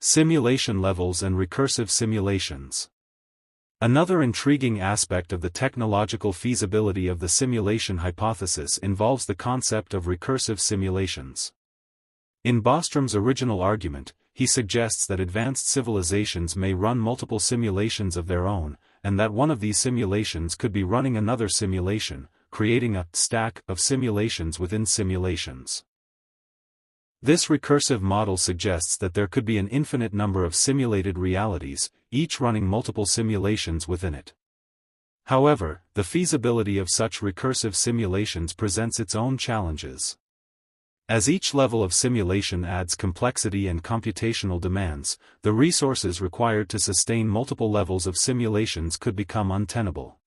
Simulation levels and recursive simulations. Another intriguing aspect of the technological feasibility of the simulation hypothesis involves the concept of recursive simulations. In Bostrom's original argument, he suggests that advanced civilizations may run multiple simulations of their own, and that one of these simulations could be running another simulation, creating a stack of simulations within simulations. This recursive model suggests that there could be an infinite number of simulated realities, each running multiple simulations within it. However, the feasibility of such recursive simulations presents its own challenges. As each level of simulation adds complexity and computational demands, the resources required to sustain multiple levels of simulations could become untenable.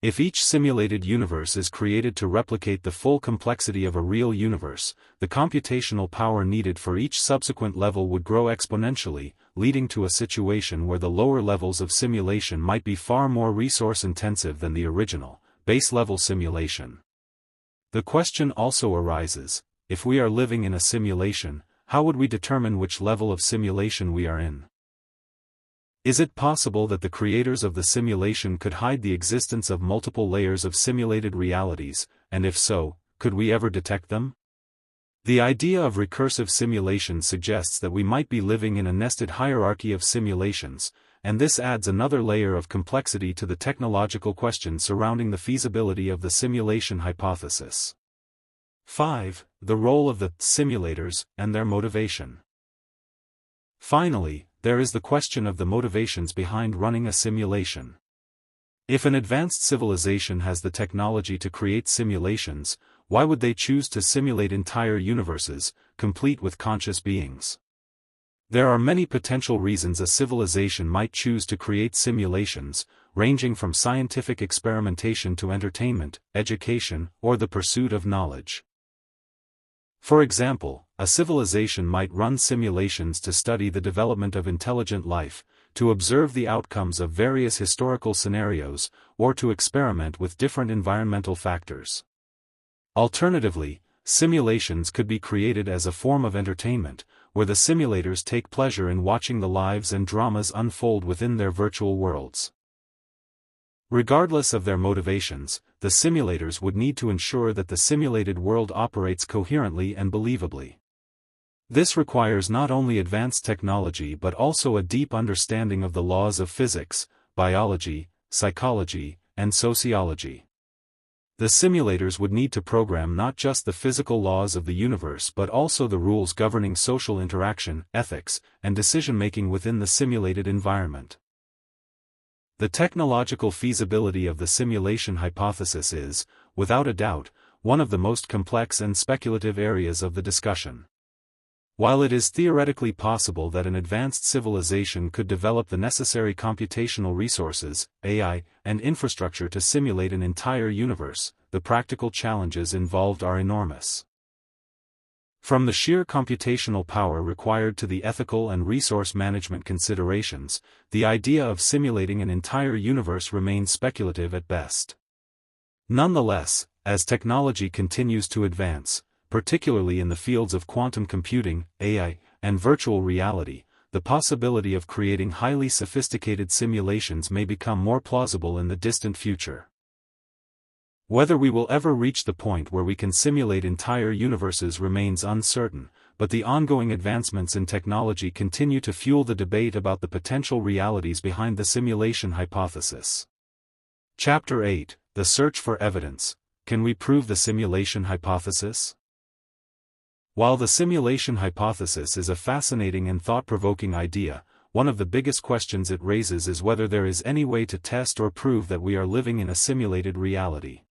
If each simulated universe is created to replicate the full complexity of a real universe, the computational power needed for each subsequent level would grow exponentially, leading to a situation where the lower levels of simulation might be far more resource-intensive than the original, base-level simulation. The question also arises, if we are living in a simulation, how would we determine which level of simulation we are in? Is it possible that the creators of the simulation could hide the existence of multiple layers of simulated realities, and if so, could we ever detect them? The idea of recursive simulation suggests that we might be living in a nested hierarchy of simulations, and this adds another layer of complexity to the technological question surrounding the feasibility of the simulation hypothesis. 5. The role of the simulators and their motivation. Finally, there is the question of the motivations behind running a simulation. If an advanced civilization has the technology to create simulations, why would they choose to simulate entire universes, complete with conscious beings? There are many potential reasons a civilization might choose to create simulations, ranging from scientific experimentation to entertainment, education, or the pursuit of knowledge. For example, a civilization might run simulations to study the development of intelligent life, to observe the outcomes of various historical scenarios, or to experiment with different environmental factors. Alternatively, simulations could be created as a form of entertainment, where the simulators take pleasure in watching the lives and dramas unfold within their virtual worlds. Regardless of their motivations, the simulators would need to ensure that the simulated world operates coherently and believably. This requires not only advanced technology but also a deep understanding of the laws of physics, biology, psychology, and sociology. The simulators would need to program not just the physical laws of the universe but also the rules governing social interaction, ethics, and decision-making within the simulated environment. The technological feasibility of the simulation hypothesis is, without a doubt, one of the most complex and speculative areas of the discussion. While it is theoretically possible that an advanced civilization could develop the necessary computational resources, AI, and infrastructure to simulate an entire universe, the practical challenges involved are enormous. From the sheer computational power required to the ethical and resource management considerations, the idea of simulating an entire universe remains speculative at best. Nonetheless, as technology continues to advance, particularly in the fields of quantum computing, AI, and virtual reality, the possibility of creating highly sophisticated simulations may become more plausible in the distant future. Whether we will ever reach the point where we can simulate entire universes remains uncertain, but the ongoing advancements in technology continue to fuel the debate about the potential realities behind the simulation hypothesis. Chapter 8: The Search for Evidence. Can we prove the simulation hypothesis? While the simulation hypothesis is a fascinating and thought-provoking idea, one of the biggest questions it raises is whether there is any way to test or prove that we are living in a simulated reality.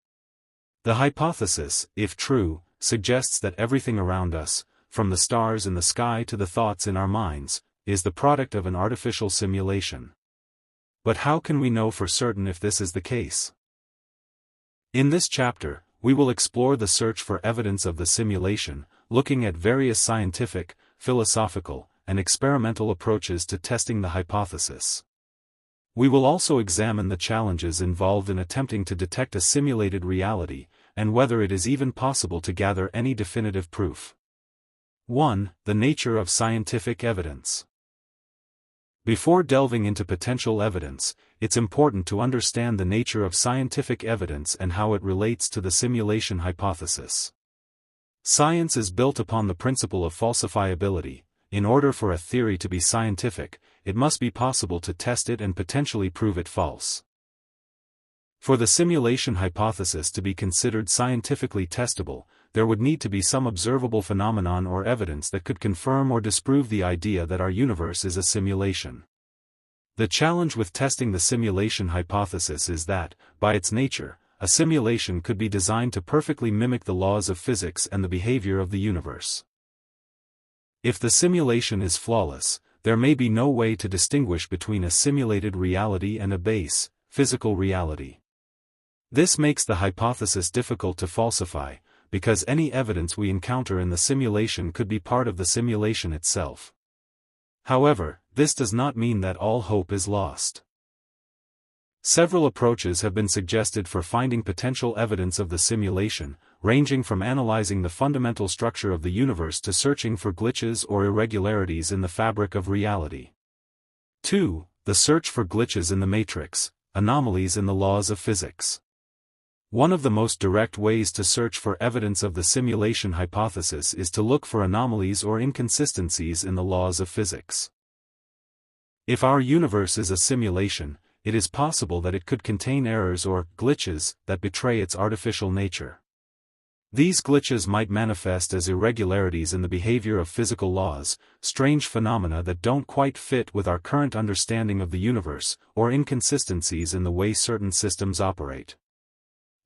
The hypothesis, if true, suggests that everything around us, from the stars in the sky to the thoughts in our minds, is the product of an artificial simulation. But how can we know for certain if this is the case? In this chapter, we will explore the search for evidence of the simulation, looking at various scientific, philosophical, and experimental approaches to testing the hypothesis. We will also examine the challenges involved in attempting to detect a simulated reality, and whether it is even possible to gather any definitive proof. 1. The nature of scientific evidence. Before delving into potential evidence, it's important to understand the nature of scientific evidence and how it relates to the simulation hypothesis. Science is built upon the principle of falsifiability. In order for a theory to be scientific, it must be possible to test it and potentially prove it false. For the simulation hypothesis to be considered scientifically testable, there would need to be some observable phenomenon or evidence that could confirm or disprove the idea that our universe is a simulation. The challenge with testing the simulation hypothesis is that, by its nature, a simulation could be designed to perfectly mimic the laws of physics and the behavior of the universe. If the simulation is flawless, there may be no way to distinguish between a simulated reality and a base, physical reality. This makes the hypothesis difficult to falsify, because any evidence we encounter in the simulation could be part of the simulation itself. However, this does not mean that all hope is lost. Several approaches have been suggested for finding potential evidence of the simulation, ranging from analyzing the fundamental structure of the universe to searching for glitches or irregularities in the fabric of reality. 2. The search for glitches in the matrix, anomalies in the laws of physics. One of the most direct ways to search for evidence of the simulation hypothesis is to look for anomalies or inconsistencies in the laws of physics. If our universe is a simulation, it is possible that it could contain errors or glitches that betray its artificial nature. These glitches might manifest as irregularities in the behavior of physical laws, strange phenomena that don't quite fit with our current understanding of the universe, or inconsistencies in the way certain systems operate.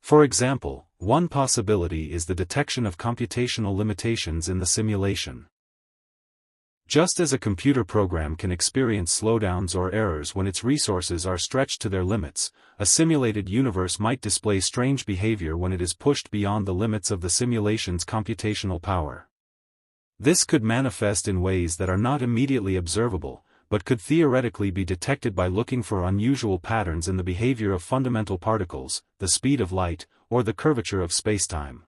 For example, one possibility is the detection of computational limitations in the simulation. Just as a computer program can experience slowdowns or errors when its resources are stretched to their limits, a simulated universe might display strange behavior when it is pushed beyond the limits of the simulation's computational power. This could manifest in ways that are not immediately observable, but could theoretically be detected by looking for unusual patterns in the behavior of fundamental particles, the speed of light, or the curvature of spacetime.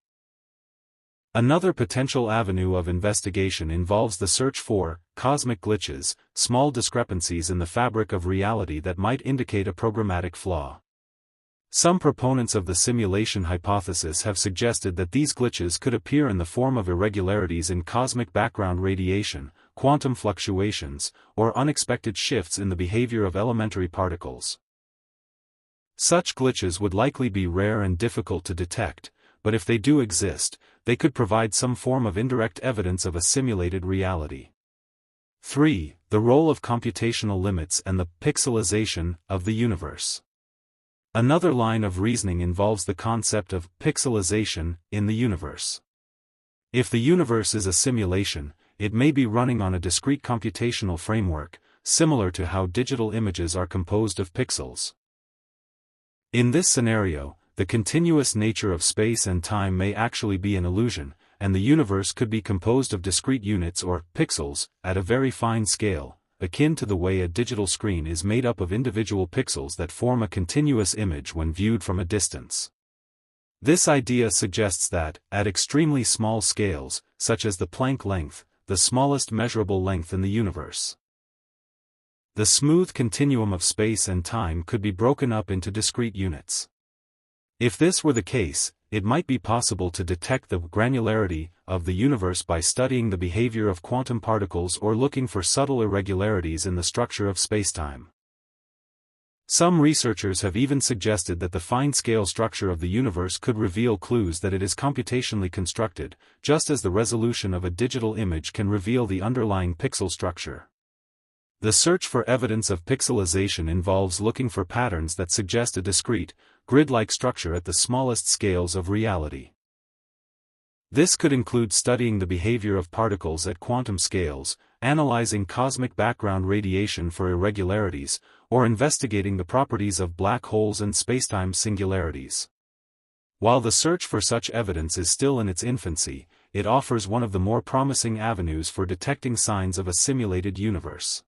Another potential avenue of investigation involves the search for cosmic glitches, small discrepancies in the fabric of reality that might indicate a programmatic flaw. Some proponents of the simulation hypothesis have suggested that these glitches could appear in the form of irregularities in cosmic background radiation, quantum fluctuations, or unexpected shifts in the behavior of elementary particles. Such glitches would likely be rare and difficult to detect, but if they do exist, they could provide some form of indirect evidence of a simulated reality. 3. The role of computational limits and the pixelization of the universe. Another line of reasoning involves the concept of pixelization in the universe. If the universe is a simulation, it may be running on a discrete computational framework, similar to how digital images are composed of pixels. In this scenario, the continuous nature of space and time may actually be an illusion, and the universe could be composed of discrete units or pixels at a very fine scale, akin to the way a digital screen is made up of individual pixels that form a continuous image when viewed from a distance. This idea suggests that, at extremely small scales, such as the Planck length, the smallest measurable length in the universe, the smooth continuum of space and time could be broken up into discrete units. If this were the case, it might be possible to detect the granularity of the universe by studying the behavior of quantum particles or looking for subtle irregularities in the structure of spacetime. Some researchers have even suggested that the fine-scale structure of the universe could reveal clues that it is computationally constructed, just as the resolution of a digital image can reveal the underlying pixel structure. The search for evidence of pixelization involves looking for patterns that suggest a discrete, grid-like structure at the smallest scales of reality. This could include studying the behavior of particles at quantum scales, analyzing cosmic background radiation for irregularities, or investigating the properties of black holes and spacetime singularities. While the search for such evidence is still in its infancy, it offers one of the more promising avenues for detecting signs of a simulated universe.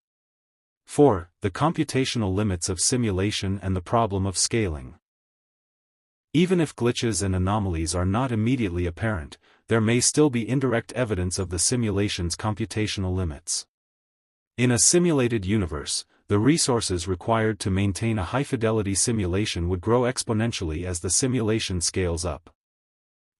4. The computational limits of simulation and the problem of scaling. Even if glitches and anomalies are not immediately apparent, there may still be indirect evidence of the simulation's computational limits. In a simulated universe, the resources required to maintain a high-fidelity simulation would grow exponentially as the simulation scales up.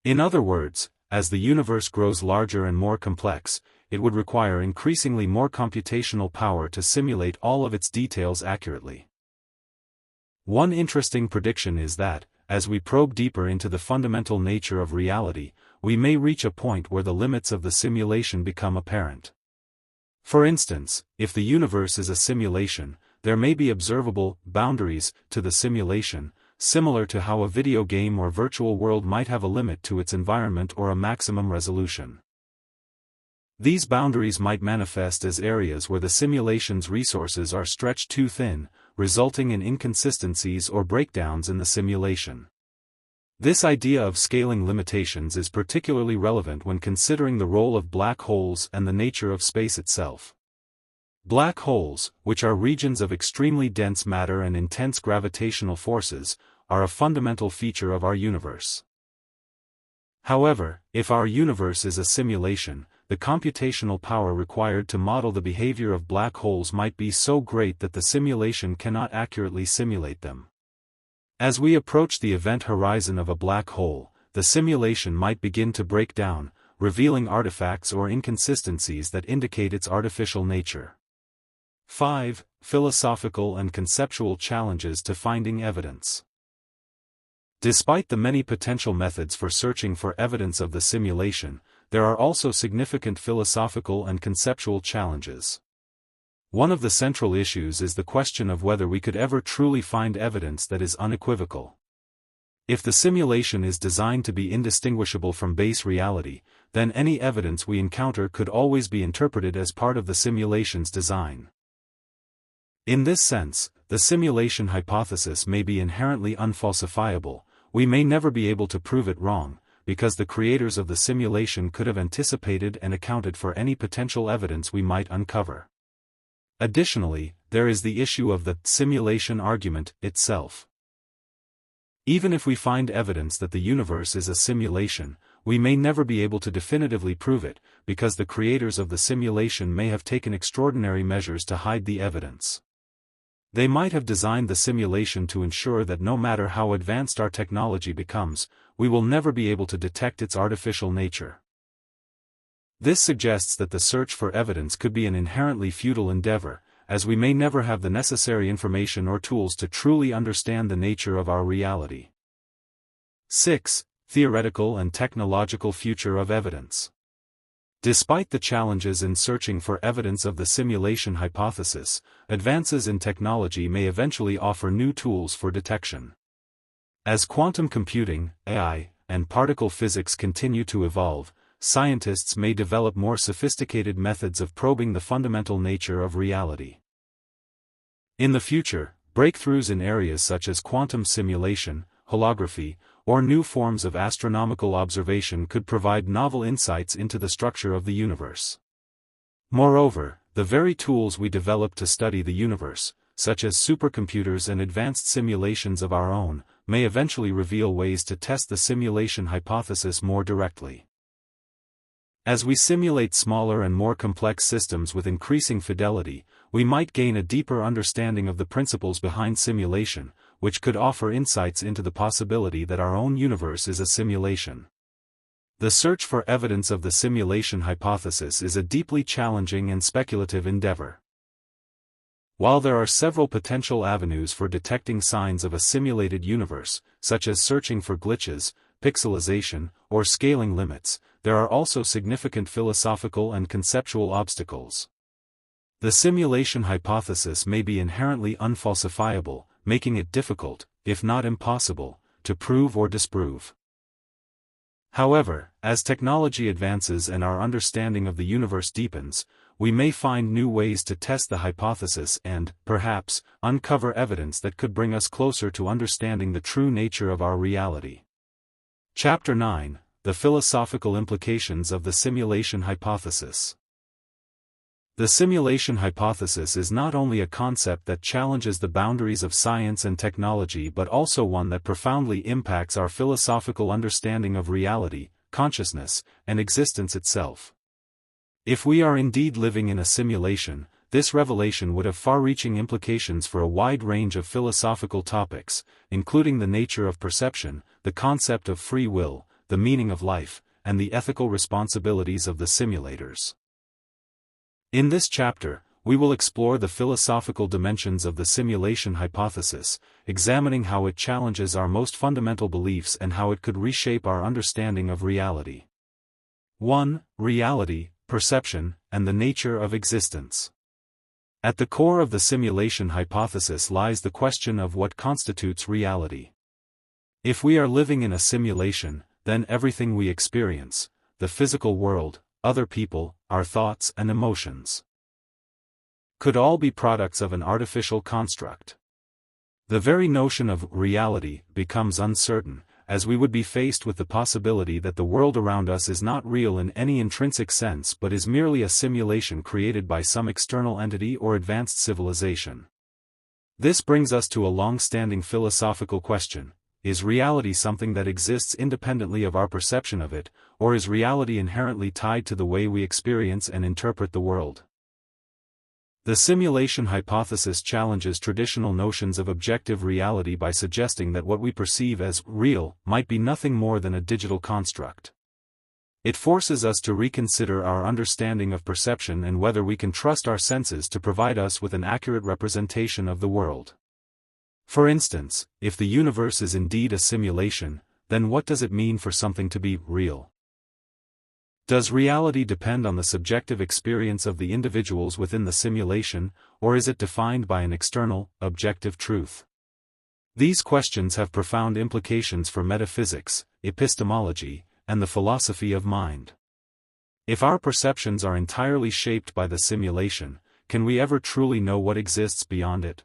In other words, as the universe grows larger and more complex, it would require increasingly more computational power to simulate all of its details accurately. One interesting prediction is that, as we probe deeper into the fundamental nature of reality, we may reach a point where the limits of the simulation become apparent. For instance, if the universe is a simulation, there may be observable boundaries to the simulation, similar to how a video game or virtual world might have a limit to its environment or a maximum resolution. These boundaries might manifest as areas where the simulation's resources are stretched too thin, resulting in inconsistencies or breakdowns in the simulation. This idea of scaling limitations is particularly relevant when considering the role of black holes and the nature of space itself. Black holes, which are regions of extremely dense matter and intense gravitational forces, are a fundamental feature of our universe. However, if our universe is a simulation, the computational power required to model the behavior of black holes might be so great that the simulation cannot accurately simulate them. As we approach the event horizon of a black hole, the simulation might begin to break down, revealing artifacts or inconsistencies that indicate its artificial nature. 5. Philosophical and conceptual challenges to finding evidence. Despite the many potential methods for searching for evidence of the simulation, there are also significant philosophical and conceptual challenges. One of the central issues is the question of whether we could ever truly find evidence that is unequivocal. If the simulation is designed to be indistinguishable from base reality, then any evidence we encounter could always be interpreted as part of the simulation's design. In this sense, the simulation hypothesis may be inherently unfalsifiable. We may never be able to prove it wrong, because the creators of the simulation could have anticipated and accounted for any potential evidence we might uncover. Additionally, there is the issue of the simulation argument itself. Even if we find evidence that the universe is a simulation, we may never be able to definitively prove it, because the creators of the simulation may have taken extraordinary measures to hide the evidence. They might have designed the simulation to ensure that no matter how advanced our technology becomes, we will never be able to detect its artificial nature. This suggests that the search for evidence could be an inherently futile endeavor, as we may never have the necessary information or tools to truly understand the nature of our reality. 6. Theoretical and technological future of evidence. Despite the challenges in searching for evidence of the simulation hypothesis, advances in technology may eventually offer new tools for detection. As quantum computing, AI, and particle physics continue to evolve, scientists may develop more sophisticated methods of probing the fundamental nature of reality. In the future, breakthroughs in areas such as quantum simulation, holography, or new forms of astronomical observation could provide novel insights into the structure of the universe. Moreover, the very tools we develop to study the universe, such as supercomputers and advanced simulations of our own, may eventually reveal ways to test the simulation hypothesis more directly. As we simulate smaller and more complex systems with increasing fidelity, we might gain a deeper understanding of the principles behind simulation, which could offer insights into the possibility that our own universe is a simulation. The search for evidence of the simulation hypothesis is a deeply challenging and speculative endeavor. While there are several potential avenues for detecting signs of a simulated universe, such as searching for glitches, pixelization, or scaling limits, there are also significant philosophical and conceptual obstacles. The simulation hypothesis may be inherently unfalsifiable, making it difficult, if not impossible, to prove or disprove. However, as technology advances and our understanding of the universe deepens, we may find new ways to test the hypothesis and, perhaps, uncover evidence that could bring us closer to understanding the true nature of our reality. Chapter 9: The Philosophical Implications of the Simulation Hypothesis. The simulation hypothesis is not only a concept that challenges the boundaries of science and technology but also one that profoundly impacts our philosophical understanding of reality, consciousness, and existence itself. If we are indeed living in a simulation, this revelation would have far-reaching implications for a wide range of philosophical topics, including the nature of perception, the concept of free will, the meaning of life, and the ethical responsibilities of the simulators. In this chapter, we will explore the philosophical dimensions of the simulation hypothesis, examining how it challenges our most fundamental beliefs and how it could reshape our understanding of reality. 1. Reality, perception, and the nature of existence. At the core of the simulation hypothesis lies the question of what constitutes reality. If we are living in a simulation, then everything we experience, the physical world, other people, our thoughts and emotions, could all be products of an artificial construct. The very notion of reality becomes uncertain, as we would be faced with the possibility that the world around us is not real in any intrinsic sense but is merely a simulation created by some external entity or advanced civilization. This brings us to a long-standing philosophical question: is reality something that exists independently of our perception of it, or is reality inherently tied to the way we experience and interpret the world? The simulation hypothesis challenges traditional notions of objective reality by suggesting that what we perceive as real might be nothing more than a digital construct. It forces us to reconsider our understanding of perception and whether we can trust our senses to provide us with an accurate representation of the world. For instance, if the universe is indeed a simulation, then what does it mean for something to be real? Does reality depend on the subjective experience of the individuals within the simulation, or is it defined by an external, objective truth? These questions have profound implications for metaphysics, epistemology, and the philosophy of mind. If our perceptions are entirely shaped by the simulation, can we ever truly know what exists beyond it?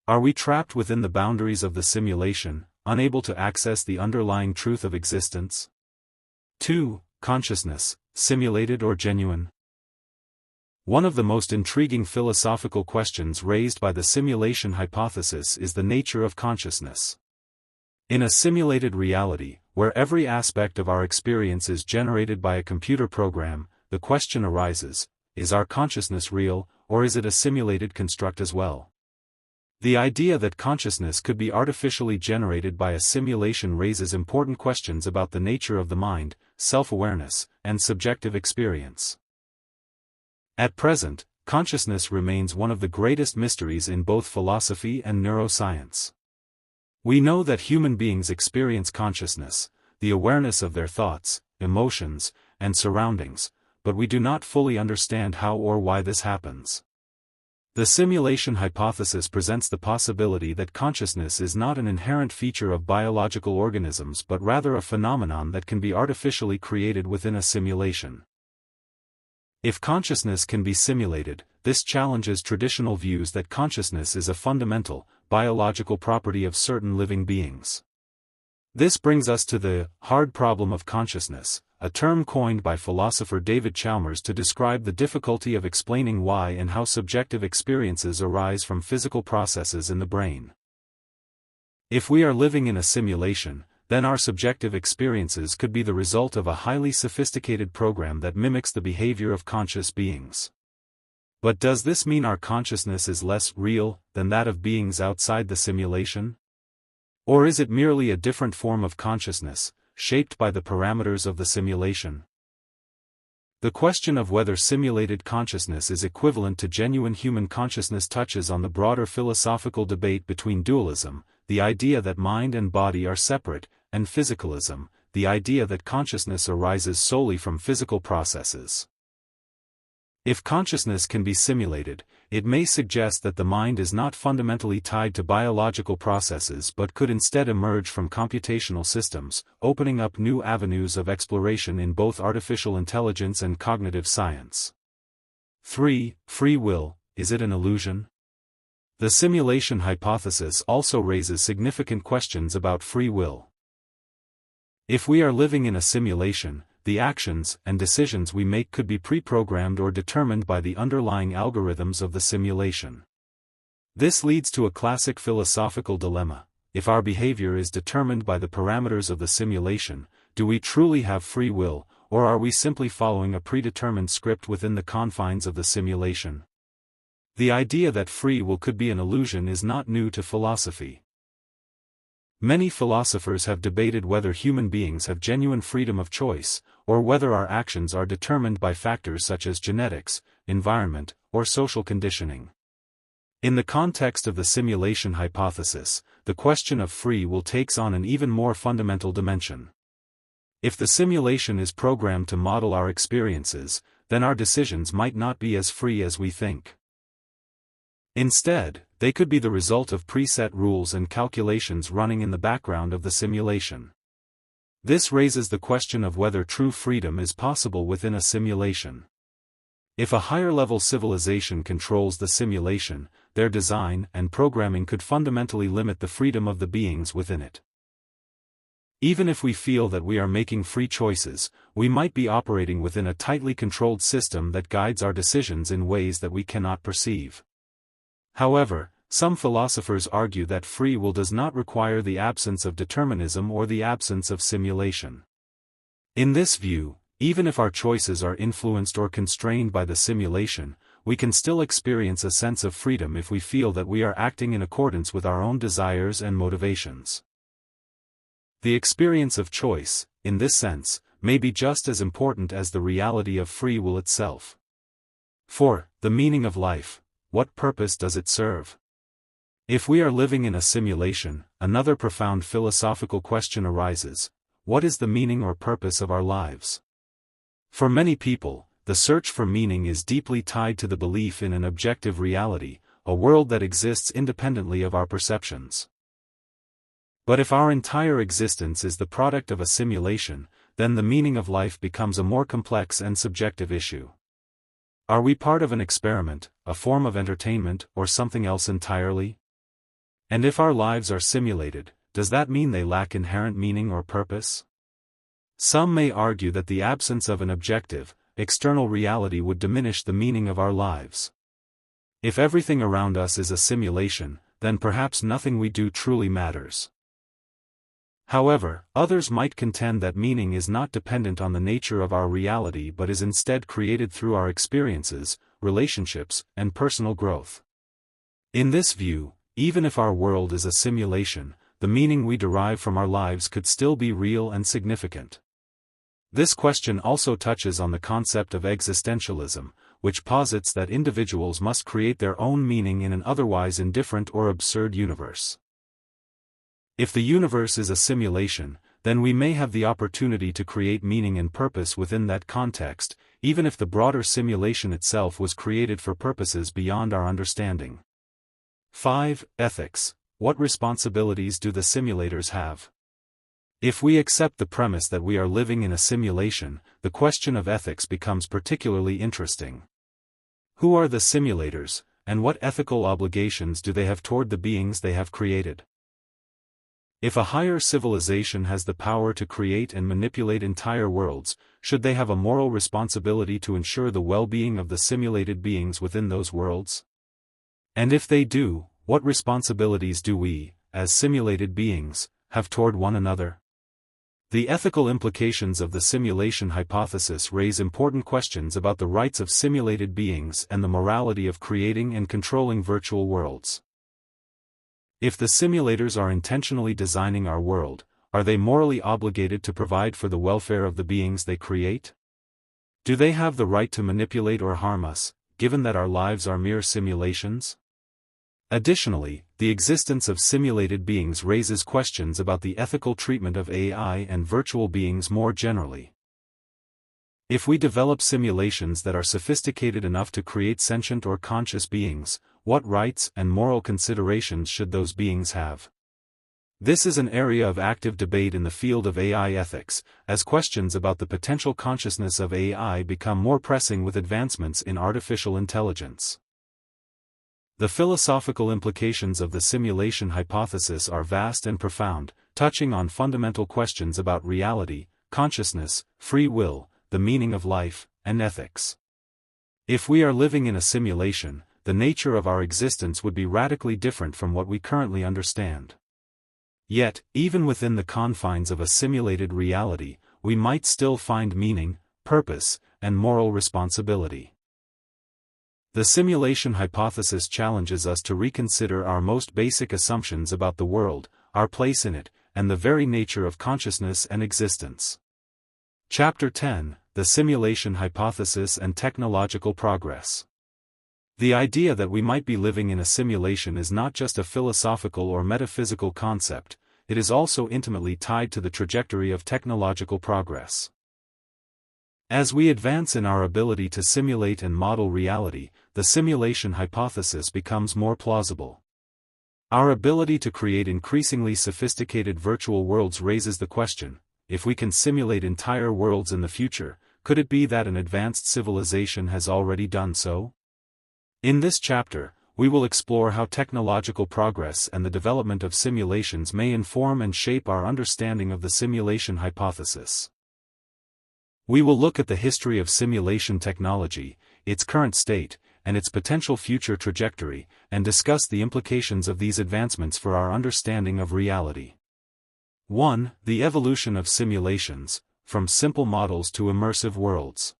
Are we trapped within the boundaries of the simulation, unable to access the underlying truth of existence? 2. Consciousness, simulated or genuine? One of the most intriguing philosophical questions raised by the simulation hypothesis is the nature of consciousness. In a simulated reality, where every aspect of our experience is generated by a computer program, the question arises: is our consciousness real, or is it a simulated construct as well? The idea that consciousness could be artificially generated by a simulation raises important questions about the nature of the mind, self-awareness, and subjective experience. At present, consciousness remains one of the greatest mysteries in both philosophy and neuroscience. We know that human beings experience consciousness, the awareness of their thoughts, emotions, and surroundings, but we do not fully understand how or why this happens. The simulation hypothesis presents the possibility that consciousness is not an inherent feature of biological organisms but rather a phenomenon that can be artificially created within a simulation. If consciousness can be simulated, this challenges traditional views that consciousness is a fundamental, biological property of certain living beings. This brings us to the hard problem of consciousness, a term coined by philosopher David Chalmers to describe the difficulty of explaining why and how subjective experiences arise from physical processes in the brain. If we are living in a simulation, then our subjective experiences could be the result of a highly sophisticated program that mimics the behavior of conscious beings. But does this mean our consciousness is less real than that of beings outside the simulation? Or is it merely a different form of consciousness, shaped by the parameters of the simulation? The question of whether simulated consciousness is equivalent to genuine human consciousness touches on the broader philosophical debate between dualism, the idea that mind and body are separate, and physicalism, the idea that consciousness arises solely from physical processes. If consciousness can be simulated, it may suggest that the mind is not fundamentally tied to biological processes but could instead emerge from computational systems, opening up new avenues of exploration in both artificial intelligence and cognitive science. 3. Free will, is it an illusion? The simulation hypothesis also raises significant questions about free will. If we are living in a simulation, the actions and decisions we make could be pre-programmed or determined by the underlying algorithms of the simulation. This leads to a classic philosophical dilemma: if our behavior is determined by the parameters of the simulation, do we truly have free will, or are we simply following a predetermined script within the confines of the simulation? The idea that free will could be an illusion is not new to philosophy. Many philosophers have debated whether human beings have genuine freedom of choice, or whether our actions are determined by factors such as genetics, environment, or social conditioning. In the context of the simulation hypothesis, the question of free will takes on an even more fundamental dimension. If the simulation is programmed to model our experiences, then our decisions might not be as free as we think. Instead, they could be the result of preset rules and calculations running in the background of the simulation. This raises the question of whether true freedom is possible within a simulation. If a higher-level civilization controls the simulation, their design and programming could fundamentally limit the freedom of the beings within it. Even if we feel that we are making free choices, we might be operating within a tightly controlled system that guides our decisions in ways that we cannot perceive. However, some philosophers argue that free will does not require the absence of determinism or the absence of simulation. In this view, even if our choices are influenced or constrained by the simulation, we can still experience a sense of freedom if we feel that we are acting in accordance with our own desires and motivations. The experience of choice, in this sense, may be just as important as the reality of free will itself. 4. The meaning of life. What purpose does it serve? If we are living in a simulation, another profound philosophical question arises: what is the meaning or purpose of our lives? For many people, the search for meaning is deeply tied to the belief in an objective reality, a world that exists independently of our perceptions. But if our entire existence is the product of a simulation, then the meaning of life becomes a more complex and subjective issue. Are we part of an experiment, a form of entertainment, or something else entirely? And if our lives are simulated, does that mean they lack inherent meaning or purpose? Some may argue that the absence of an objective, external reality would diminish the meaning of our lives. If everything around us is a simulation, then perhaps nothing we do truly matters. However, others might contend that meaning is not dependent on the nature of our reality but is instead created through our experiences, relationships, and personal growth. In this view, even if our world is a simulation, the meaning we derive from our lives could still be real and significant. This question also touches on the concept of existentialism, which posits that individuals must create their own meaning in an otherwise indifferent or absurd universe. If the universe is a simulation, then we may have the opportunity to create meaning and purpose within that context, even if the broader simulation itself was created for purposes beyond our understanding. 5. Ethics. What responsibilities do the simulators have? If we accept the premise that we are living in a simulation, the question of ethics becomes particularly interesting. Who are the simulators, and what ethical obligations do they have toward the beings they have created? If a higher civilization has the power to create and manipulate entire worlds, should they have a moral responsibility to ensure the well-being of the simulated beings within those worlds? And if they do, what responsibilities do we, as simulated beings, have toward one another? The ethical implications of the simulation hypothesis raise important questions about the rights of simulated beings and the morality of creating and controlling virtual worlds. If the simulators are intentionally designing our world, are they morally obligated to provide for the welfare of the beings they create? Do they have the right to manipulate or harm us, given that our lives are mere simulations? Additionally, the existence of simulated beings raises questions about the ethical treatment of AI and virtual beings more generally. If we develop simulations that are sophisticated enough to create sentient or conscious beings, what rights and moral considerations should those beings have? This is an area of active debate in the field of AI ethics, as questions about the potential consciousness of AI become more pressing with advancements in artificial intelligence. The philosophical implications of the simulation hypothesis are vast and profound, touching on fundamental questions about reality, consciousness, free will, the meaning of life, and ethics. If we are living in a simulation, the nature of our existence would be radically different from what we currently understand. Yet, even within the confines of a simulated reality, we might still find meaning, purpose, and moral responsibility. The simulation hypothesis challenges us to reconsider our most basic assumptions about the world, our place in it, and the very nature of consciousness and existence. Chapter 10: The Simulation Hypothesis and Technological Progress. The idea that we might be living in a simulation is not just a philosophical or metaphysical concept, it is also intimately tied to the trajectory of technological progress. As we advance in our ability to simulate and model reality, the simulation hypothesis becomes more plausible. Our ability to create increasingly sophisticated virtual worlds raises the question, if we can simulate entire worlds in the future, could it be that an advanced civilization has already done so? In this chapter, we will explore how technological progress and the development of simulations may inform and shape our understanding of the simulation hypothesis. We will look at the history of simulation technology, its current state, and its potential future trajectory, and discuss the implications of these advancements for our understanding of reality. 1. The evolution of simulations, from simple models to immersive worlds.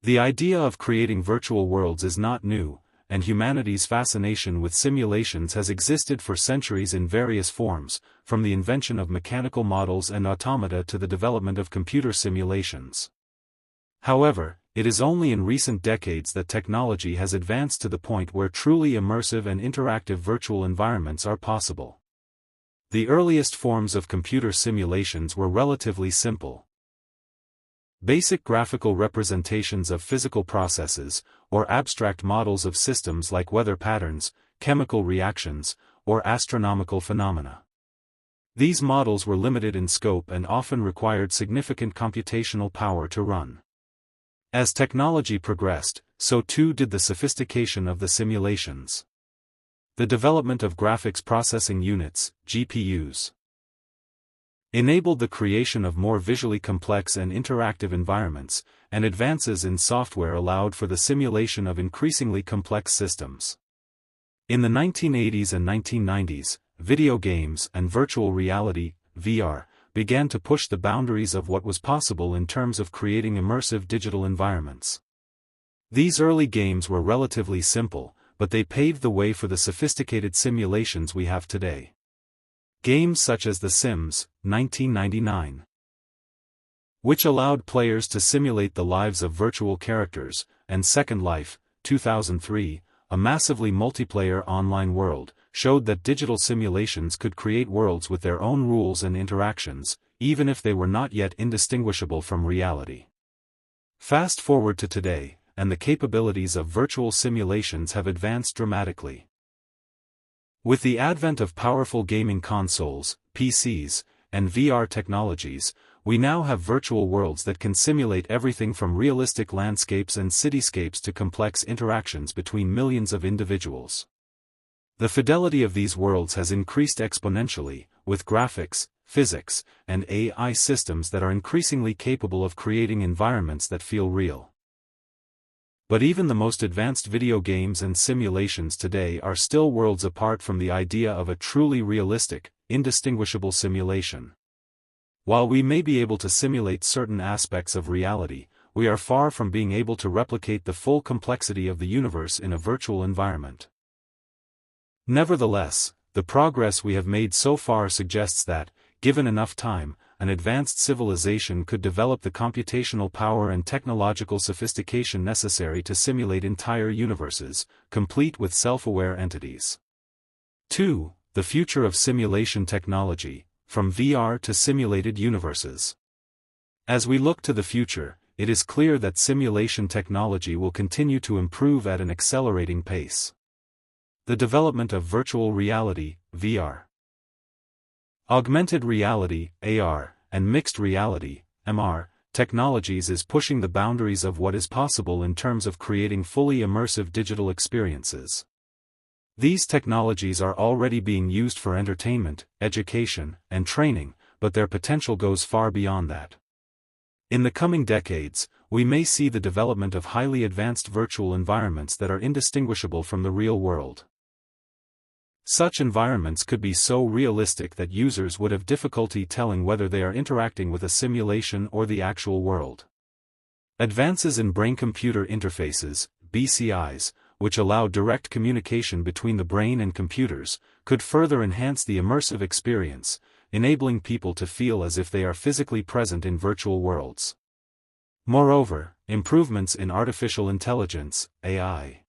The idea of creating virtual worlds is not new, and humanity's fascination with simulations has existed for centuries in various forms, from the invention of mechanical models and automata to the development of computer simulations. However, it is only in recent decades that technology has advanced to the point where truly immersive and interactive virtual environments are possible. The earliest forms of computer simulations were relatively simple. Basic graphical representations of physical processes, or abstract models of systems like weather patterns, chemical reactions, or astronomical phenomena. These models were limited in scope and often required significant computational power to run. As technology progressed, so too did the sophistication of the simulations. The development of graphics processing units, GPUs, enabled the creation of more visually complex and interactive environments, and advances in software allowed for the simulation of increasingly complex systems. In the 1980s and 1990s, video games and virtual reality, VR, began to push the boundaries of what was possible in terms of creating immersive digital environments. These early games were relatively simple, but they paved the way for the sophisticated simulations we have today. Games such as The Sims, 1999, which allowed players to simulate the lives of virtual characters, and Second Life, 2003, a massively multiplayer online world, showed that digital simulations could create worlds with their own rules and interactions, even if they were not yet indistinguishable from reality. Fast forward to today, and the capabilities of virtual simulations have advanced dramatically. With the advent of powerful gaming consoles, PCs, and VR technologies, we now have virtual worlds that can simulate everything from realistic landscapes and cityscapes to complex interactions between millions of individuals. The fidelity of these worlds has increased exponentially, with graphics, physics, and AI systems that are increasingly capable of creating environments that feel real. But even the most advanced video games and simulations today are still worlds apart from the idea of a truly realistic, indistinguishable simulation. While we may be able to simulate certain aspects of reality, we are far from being able to replicate the full complexity of the universe in a virtual environment. Nevertheless, the progress we have made so far suggests that, given enough time, an advanced civilization could develop the computational power and technological sophistication necessary to simulate entire universes, complete with self-aware entities. 2. The future of simulation technology, from VR to simulated universes. As we look to the future, it is clear that simulation technology will continue to improve at an accelerating pace. The development of virtual reality, VR, augmented reality, AR, and mixed reality, MR, technologies is pushing the boundaries of what is possible in terms of creating fully immersive digital experiences. These technologies are already being used for entertainment, education, and training, but their potential goes far beyond that. In the coming decades, we may see the development of highly advanced virtual environments that are indistinguishable from the real world. Such environments could be so realistic that users would have difficulty telling whether they are interacting with a simulation or the actual world. Advances in brain-computer interfaces, BCIs, which allow direct communication between the brain and computers, could further enhance the immersive experience, enabling people to feel as if they are physically present in virtual worlds. Moreover, improvements in artificial intelligence, AI,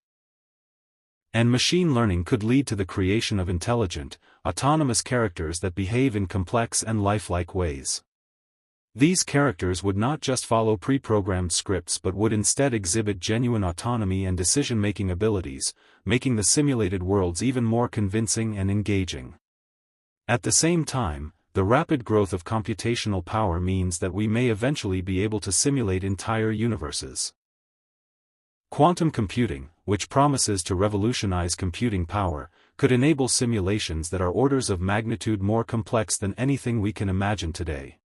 and machine learning could lead to the creation of intelligent, autonomous characters that behave in complex and lifelike ways. These characters would not just follow pre-programmed scripts but would instead exhibit genuine autonomy and decision-making abilities, making the simulated worlds even more convincing and engaging. At the same time, the rapid growth of computational power means that we may eventually be able to simulate entire universes. Quantum computing, which promises to revolutionize computing power, could enable simulations that are orders of magnitude more complex than anything we can imagine today.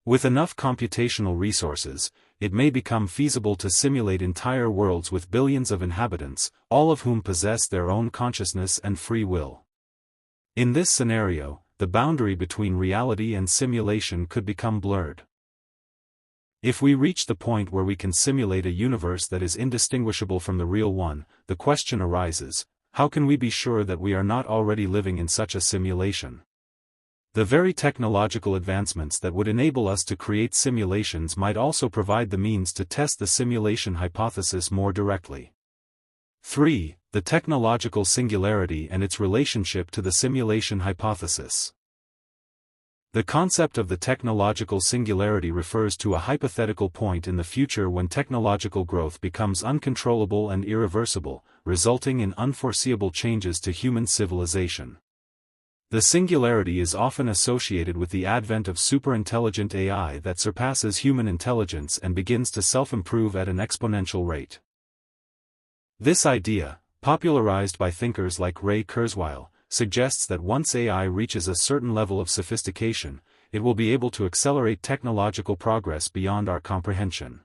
With enough computational resources, it may become feasible to simulate entire worlds with billions of inhabitants, all of whom possess their own consciousness and free will. In this scenario, the boundary between reality and simulation could become blurred. If we reach the point where we can simulate a universe that is indistinguishable from the real one, the question arises, how can we be sure that we are not already living in such a simulation? The very technological advancements that would enable us to create simulations might also provide the means to test the simulation hypothesis more directly. 3. The technological singularity and its relationship to the simulation hypothesis. The concept of the technological singularity refers to a hypothetical point in the future when technological growth becomes uncontrollable and irreversible, resulting in unforeseeable changes to human civilization. The singularity is often associated with the advent of superintelligent AI that surpasses human intelligence and begins to self-improve at an exponential rate. This idea, popularized by thinkers like Ray Kurzweil, suggests that once AI reaches a certain level of sophistication, it will be able to accelerate technological progress beyond our comprehension.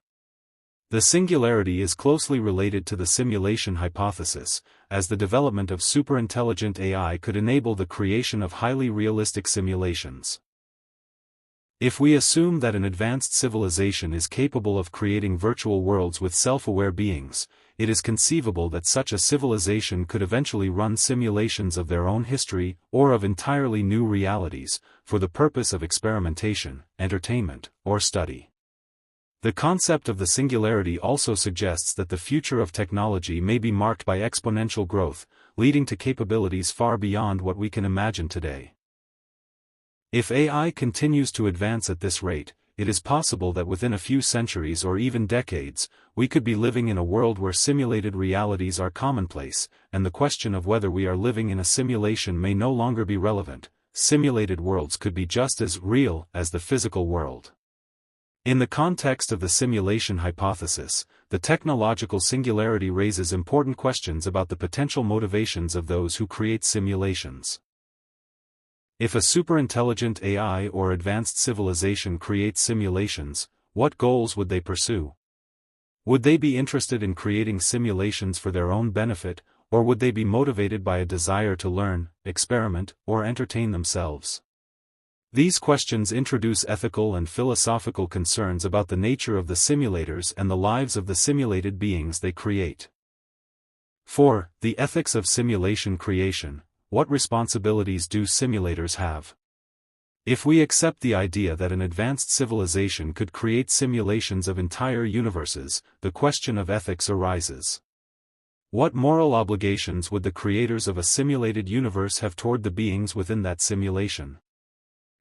The singularity is closely related to the simulation hypothesis, as the development of superintelligent AI could enable the creation of highly realistic simulations. If we assume that an advanced civilization is capable of creating virtual worlds with self-aware beings, it is conceivable that such a civilization could eventually run simulations of their own history, or of entirely new realities, for the purpose of experimentation, entertainment, or study. The concept of the singularity also suggests that the future of technology may be marked by exponential growth, leading to capabilities far beyond what we can imagine today. If AI continues to advance at this rate, it is possible that within a few centuries or even decades, we could be living in a world where simulated realities are commonplace, and the question of whether we are living in a simulation may no longer be relevant. Simulated worlds could be just as real as the physical world. In the context of the simulation hypothesis, the technological singularity raises important questions about the potential motivations of those who create simulations. If a superintelligent AI or advanced civilization creates simulations, what goals would they pursue? Would they be interested in creating simulations for their own benefit, or would they be motivated by a desire to learn, experiment, or entertain themselves? These questions introduce ethical and philosophical concerns about the nature of the simulators and the lives of the simulated beings they create. 4. The ethics of simulation creation. What responsibilities do simulators have? If we accept the idea that an advanced civilization could create simulations of entire universes, the question of ethics arises. What moral obligations would the creators of a simulated universe have toward the beings within that simulation?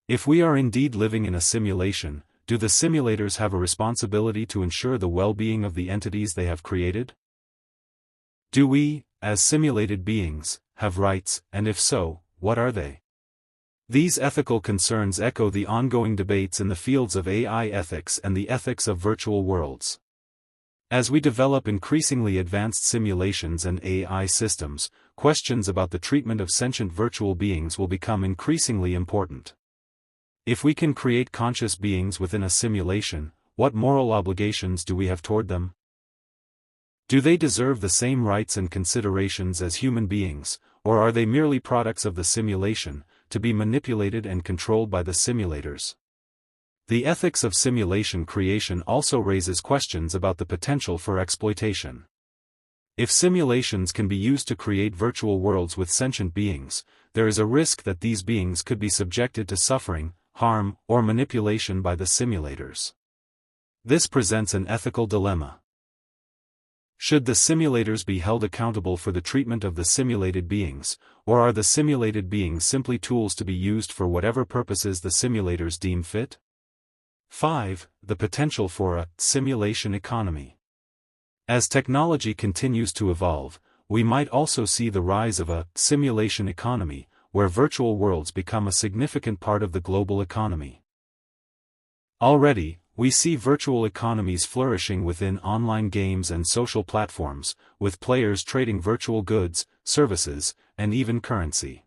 If we are indeed living in a simulation, do the simulators have a responsibility to ensure the well-being of the entities they have created? Do we, as simulated beings, have rights, and if so, what are they? These ethical concerns echo the ongoing debates in the fields of AI ethics and the ethics of virtual worlds. As we develop increasingly advanced simulations and AI systems, questions about the treatment of sentient virtual beings will become increasingly important. If we can create conscious beings within a simulation, what moral obligations do we have toward them? Do they deserve the same rights and considerations as human beings, or are they merely products of the simulation, to be manipulated and controlled by the simulators? The ethics of simulation creation also raises questions about the potential for exploitation. If simulations can be used to create virtual worlds with sentient beings, there is a risk that these beings could be subjected to suffering, harm, or manipulation by the simulators. This presents an ethical dilemma. Should the simulators be held accountable for the treatment of the simulated beings, or are the simulated beings simply tools to be used for whatever purposes the simulators deem fit? 5. The potential for a simulation economy. As technology continues to evolve, we might also see the rise of a simulation economy, where virtual worlds become a significant part of the global economy. Already, we see virtual economies flourishing within online games and social platforms, with players trading virtual goods, services, and even currency.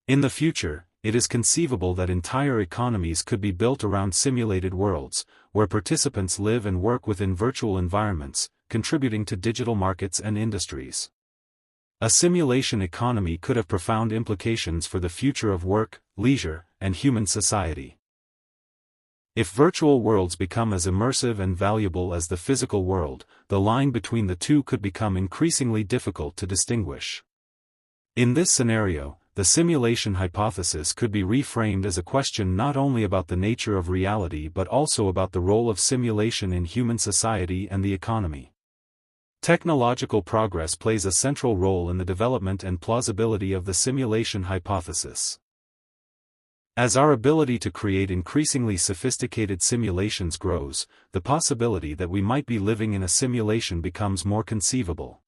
In the future, it is conceivable that entire economies could be built around simulated worlds, where participants live and work within virtual environments, contributing to digital markets and industries. A simulation economy could have profound implications for the future of work, leisure, and human society. If virtual worlds become as immersive and valuable as the physical world, the line between the two could become increasingly difficult to distinguish. In this scenario, the simulation hypothesis could be reframed as a question not only about the nature of reality but also about the role of simulation in human society and the economy. Technological progress plays a central role in the development and plausibility of the simulation hypothesis. As our ability to create increasingly sophisticated simulations grows, the possibility that we might be living in a simulation becomes more conceivable.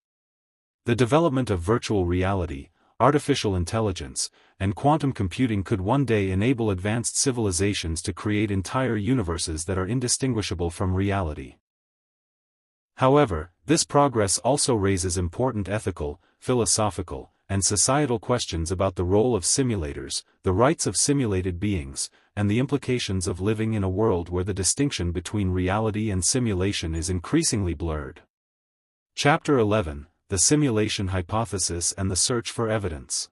The development of virtual reality, artificial intelligence, and quantum computing could one day enable advanced civilizations to create entire universes that are indistinguishable from reality. However, this progress also raises important ethical, philosophical, and societal questions about the role of simulators, the rights of simulated beings, and the implications of living in a world where the distinction between reality and simulation is increasingly blurred. Chapter 11: The Simulation Hypothesis and the Search for Evidence.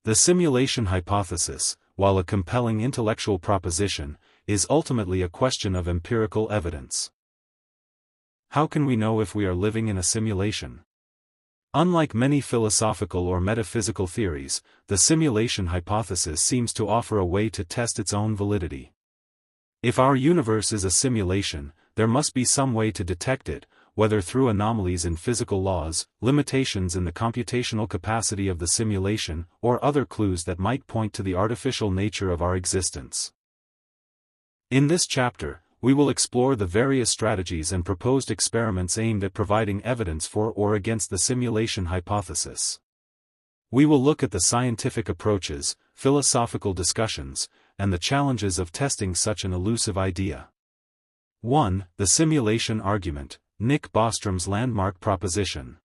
The simulation hypothesis, while a compelling intellectual proposition, is ultimately a question of empirical evidence. How can we know if we are living in a simulation? Unlike many philosophical or metaphysical theories, the simulation hypothesis seems to offer a way to test its own validity. If our universe is a simulation, there must be some way to detect it, whether through anomalies in physical laws, limitations in the computational capacity of the simulation, or other clues that might point to the artificial nature of our existence. In this chapter, we will explore the various strategies and proposed experiments aimed at providing evidence for or against the simulation hypothesis. We will look at the scientific approaches, philosophical discussions, and the challenges of testing such an elusive idea. 1. The simulation argument, Nick Bostrom's landmark proposition.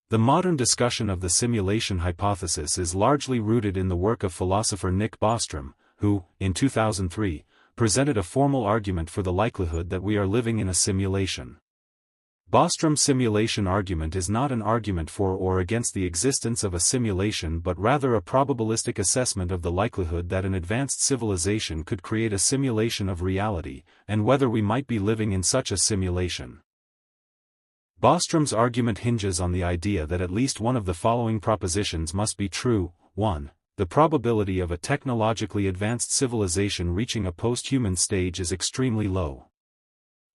The modern discussion of the simulation hypothesis is largely rooted in the work of philosopher Nick Bostrom, who, in 2003, presented a formal argument for the likelihood that we are living in a simulation. Bostrom's simulation argument is not an argument for or against the existence of a simulation but rather a probabilistic assessment of the likelihood that an advanced civilization could create a simulation of reality, and whether we might be living in such a simulation. Bostrom's argument hinges on the idea that at least one of the following propositions must be true. 1. The probability of a technologically advanced civilization reaching a post-human stage is extremely low.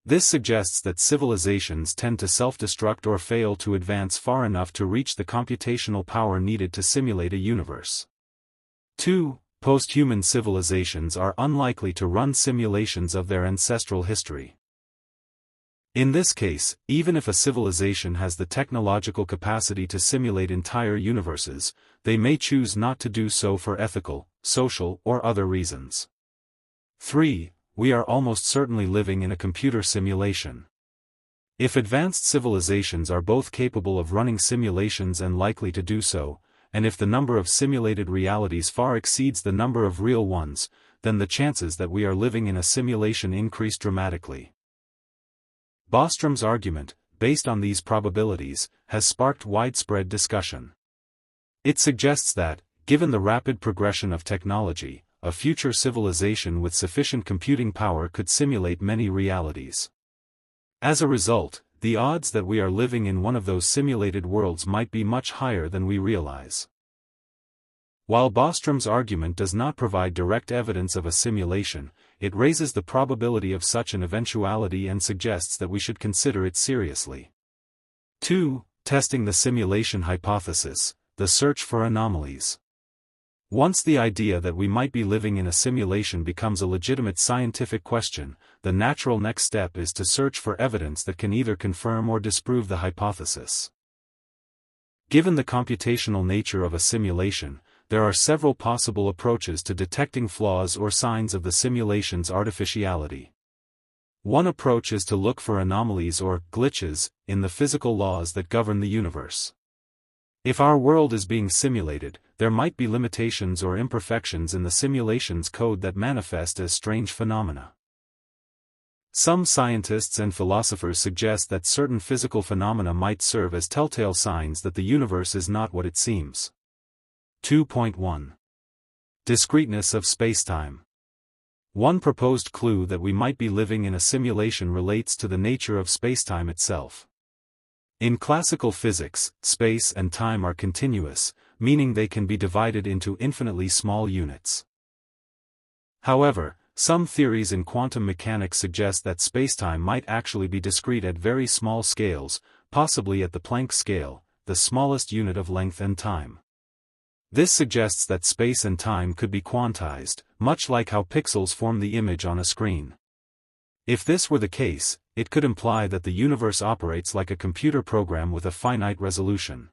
This suggests that civilizations tend to self-destruct or fail to advance far enough to reach the computational power needed to simulate a universe. 2. Post-human civilizations are unlikely to run simulations of their ancestral history. In this case, even if a civilization has the technological capacity to simulate entire universes, they may choose not to do so for ethical, social, or other reasons. 3. We are almost certainly living in a computer simulation. If advanced civilizations are both capable of running simulations and likely to do so, and if the number of simulated realities far exceeds the number of real ones, then the chances that we are living in a simulation increase dramatically. Bostrom's argument, based on these probabilities, has sparked widespread discussion. It suggests that, given the rapid progression of technology, a future civilization with sufficient computing power could simulate many realities. As a result, the odds that we are living in one of those simulated worlds might be much higher than we realize. While Bostrom's argument does not provide direct evidence of a simulation, it raises the probability of such an eventuality and suggests that we should consider it seriously. 2. Testing the simulation hypothesis, the search for anomalies. Once the idea that we might be living in a simulation becomes a legitimate scientific question, the natural next step is to search for evidence that can either confirm or disprove the hypothesis. Given the computational nature of a simulation, there are several possible approaches to detecting flaws or signs of the simulation's artificiality. One approach is to look for anomalies or glitches in the physical laws that govern the universe. If our world is being simulated, there might be limitations or imperfections in the simulation's code that manifest as strange phenomena. Some scientists and philosophers suggest that certain physical phenomena might serve as telltale signs that the universe is not what it seems. 2.1. Discreteness of spacetime. One proposed clue that we might be living in a simulation relates to the nature of spacetime itself. In classical physics, space and time are continuous, meaning they can be divided into infinitely small units. However, some theories in quantum mechanics suggest that spacetime might actually be discrete at very small scales, possibly at the Planck scale, the smallest unit of length and time. This suggests that space and time could be quantized, much like how pixels form the image on a screen. If this were the case, it could imply that the universe operates like a computer program with a finite resolution.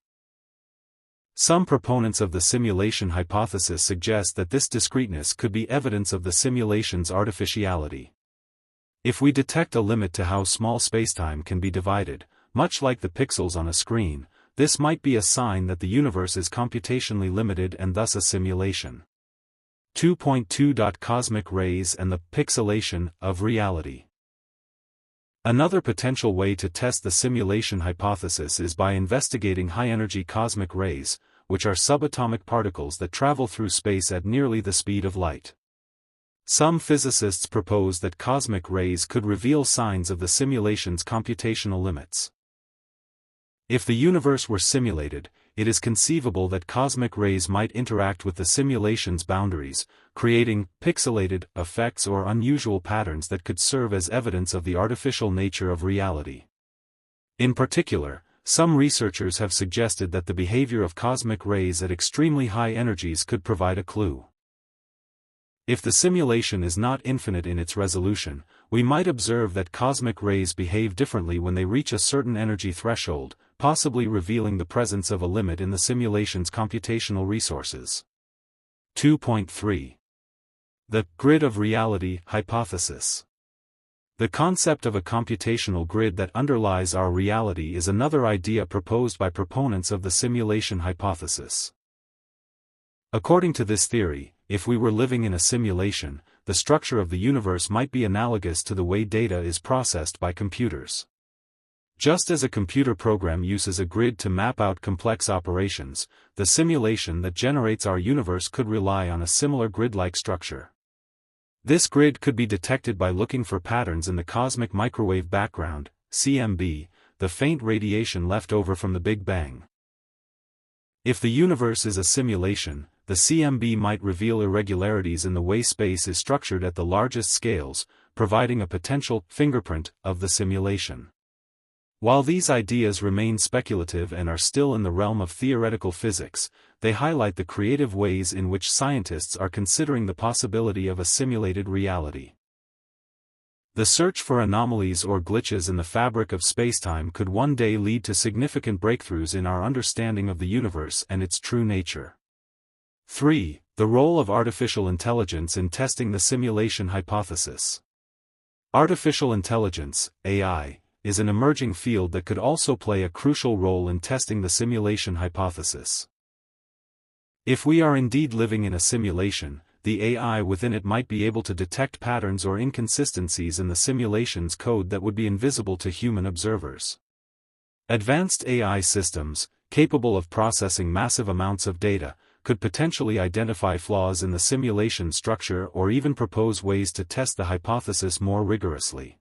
Some proponents of the simulation hypothesis suggest that this discreteness could be evidence of the simulation's artificiality. If we detect a limit to how small spacetime can be divided, much like the pixels on a screen, this might be a sign that the universe is computationally limited and thus a simulation. 2.2. Cosmic rays and the pixelation of reality. Another potential way to test the simulation hypothesis is by investigating high-energy cosmic rays, which are subatomic particles that travel through space at nearly the speed of light. Some physicists propose that cosmic rays could reveal signs of the simulation's computational limits. If the universe were simulated, it is conceivable that cosmic rays might interact with the simulation's boundaries, creating pixelated effects or unusual patterns that could serve as evidence of the artificial nature of reality. In particular, some researchers have suggested that the behavior of cosmic rays at extremely high energies could provide a clue. If the simulation is not infinite in its resolution, we might observe that cosmic rays behave differently when they reach a certain energy threshold, possibly revealing the presence of a limit in the simulation's computational resources. 2.3. The grid of reality hypothesis. The concept of a computational grid that underlies our reality is another idea proposed by proponents of the simulation hypothesis. According to this theory, if we were living in a simulation, the structure of the universe might be analogous to the way data is processed by computers. Just as a computer program uses a grid to map out complex operations, the simulation that generates our universe could rely on a similar grid-like structure. This grid could be detected by looking for patterns in the cosmic microwave background, CMB, the faint radiation left over from the Big Bang. If the universe is a simulation, the CMB might reveal irregularities in the way space is structured at the largest scales, providing a potential fingerprint of the simulation. While these ideas remain speculative and are still in the realm of theoretical physics, they highlight the creative ways in which scientists are considering the possibility of a simulated reality. The search for anomalies or glitches in the fabric of spacetime could one day lead to significant breakthroughs in our understanding of the universe and its true nature. 3. The role of artificial intelligence in testing the simulation hypothesis. Artificial intelligence, AI, is an emerging field that could also play a crucial role in testing the simulation hypothesis. If we are indeed living in a simulation, the AI within it might be able to detect patterns or inconsistencies in the simulation's code that would be invisible to human observers. Advanced AI systems, capable of processing massive amounts of data, could potentially identify flaws in the simulation structure or even propose ways to test the hypothesis more rigorously.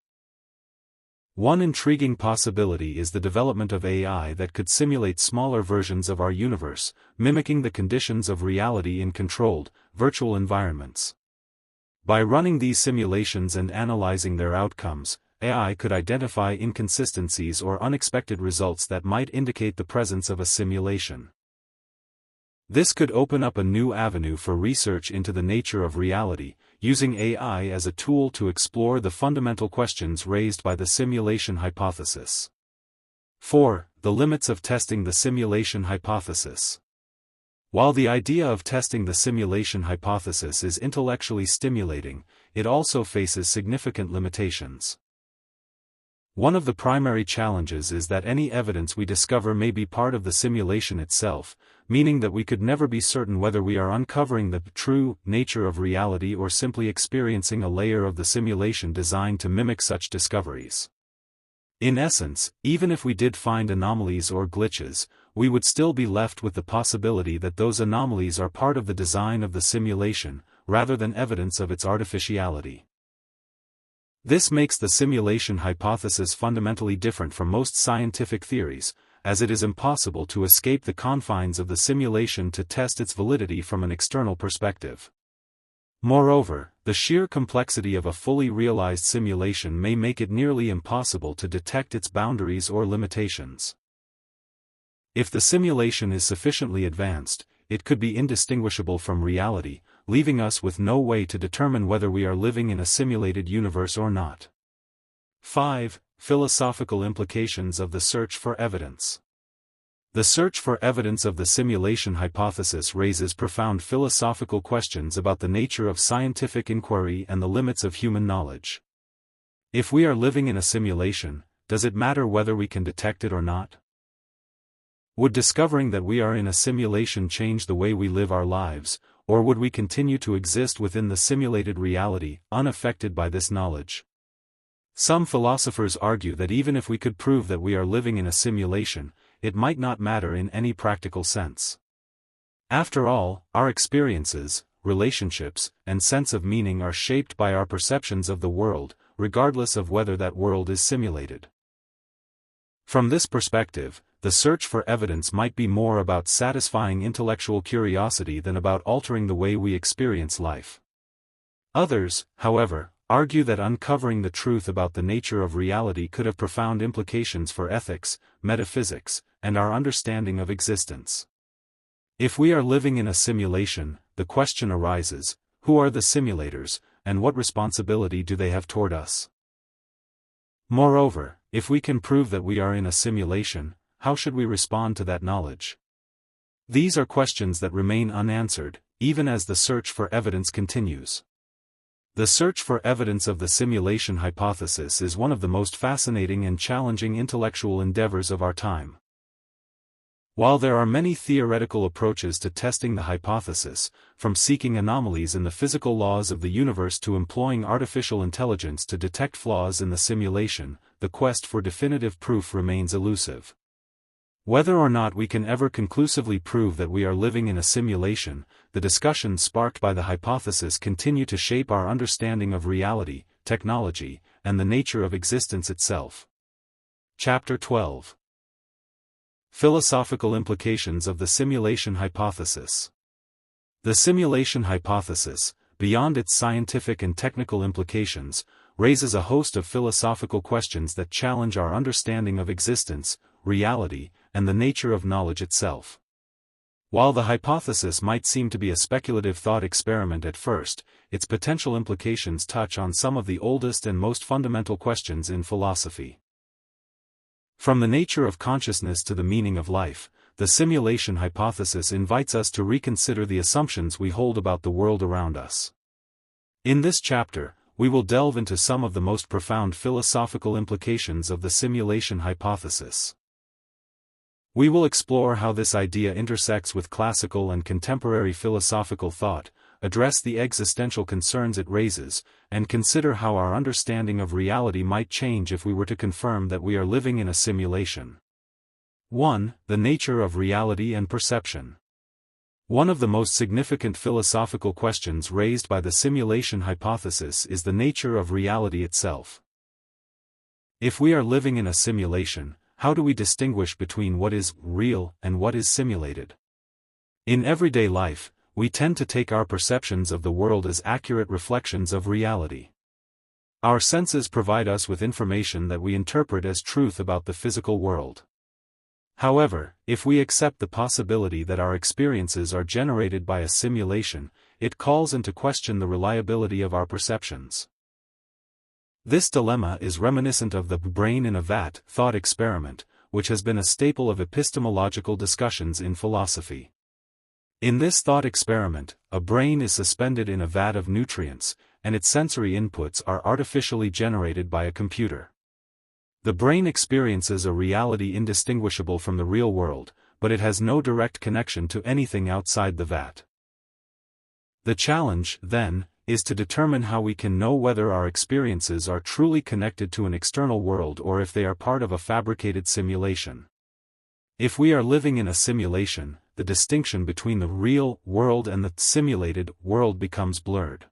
One intriguing possibility is the development of AI that could simulate smaller versions of our universe, mimicking the conditions of reality in controlled, virtual environments. By running these simulations and analyzing their outcomes, AI could identify inconsistencies or unexpected results that might indicate the presence of a simulation. This could open up a new avenue for research into the nature of reality, using AI as a tool to explore the fundamental questions raised by the simulation hypothesis. 4. The limits of testing the simulation hypothesis. While the idea of testing the simulation hypothesis is intellectually stimulating, it also faces significant limitations. One of the primary challenges is that any evidence we discover may be part of the simulation itself, meaning that we could never be certain whether we are uncovering the true nature of reality or simply experiencing a layer of the simulation designed to mimic such discoveries. In essence, even if we did find anomalies or glitches, we would still be left with the possibility that those anomalies are part of the design of the simulation, rather than evidence of its artificiality. This makes the simulation hypothesis fundamentally different from most scientific theories, as it is impossible to escape the confines of the simulation to test its validity from an external perspective. Moreover, the sheer complexity of a fully realized simulation may make it nearly impossible to detect its boundaries or limitations. If the simulation is sufficiently advanced, it could be indistinguishable from reality, leaving us with no way to determine whether we are living in a simulated universe or not. 5. Philosophical implications of the search for evidence. The search for evidence of the simulation hypothesis raises profound philosophical questions about the nature of scientific inquiry and the limits of human knowledge. If we are living in a simulation, does it matter whether we can detect it or not? Would discovering that we are in a simulation change the way we live our lives, or would we continue to exist within the simulated reality, unaffected by this knowledge? Some philosophers argue that even if we could prove that we are living in a simulation, it might not matter in any practical sense. After all, our experiences, relationships, and sense of meaning are shaped by our perceptions of the world, regardless of whether that world is simulated. From this perspective, the search for evidence might be more about satisfying intellectual curiosity than about altering the way we experience life. Others, however, argue that uncovering the truth about the nature of reality could have profound implications for ethics, metaphysics, and our understanding of existence. If we are living in a simulation, the question arises, who are the simulators, and what responsibility do they have toward us? Moreover, if we can prove that we are in a simulation, how should we respond to that knowledge? These are questions that remain unanswered, even as the search for evidence continues. The search for evidence of the simulation hypothesis is one of the most fascinating and challenging intellectual endeavors of our time. While there are many theoretical approaches to testing the hypothesis, from seeking anomalies in the physical laws of the universe to employing artificial intelligence to detect flaws in the simulation, the quest for definitive proof remains elusive. Whether or not we can ever conclusively prove that we are living in a simulation, the discussions sparked by the hypothesis continue to shape our understanding of reality, technology, and the nature of existence itself. Chapter 12. Philosophical implications of the simulation hypothesis. The simulation hypothesis, beyond its scientific and technical implications, raises a host of philosophical questions that challenge our understanding of existence, reality, and the nature of knowledge itself. While the hypothesis might seem to be a speculative thought experiment at first, its potential implications touch on some of the oldest and most fundamental questions in philosophy. From the nature of consciousness to the meaning of life, the simulation hypothesis invites us to reconsider the assumptions we hold about the world around us. In this chapter, we will delve into some of the most profound philosophical implications of the simulation hypothesis. We will explore how this idea intersects with classical and contemporary philosophical thought, address the existential concerns it raises, and consider how our understanding of reality might change if we were to confirm that we are living in a simulation. 1. The nature of reality and perception. One of the most significant philosophical questions raised by the simulation hypothesis is the nature of reality itself. If we are living in a simulation, how do we distinguish between what is real and what is simulated? In everyday life, we tend to take our perceptions of the world as accurate reflections of reality. Our senses provide us with information that we interpret as truth about the physical world. However, if we accept the possibility that our experiences are generated by a simulation, it calls into question the reliability of our perceptions. This dilemma is reminiscent of the brain in a vat thought experiment, which has been a staple of epistemological discussions in philosophy. In this thought experiment, a brain is suspended in a vat of nutrients, and its sensory inputs are artificially generated by a computer. The brain experiences a reality indistinguishable from the real world, but it has no direct connection to anything outside the vat. The challenge, then, is to determine how we can know whether our experiences are truly connected to an external world or if they are part of a fabricated simulation. If we are living in a simulation, the distinction between the real world and the simulated world becomes blurred.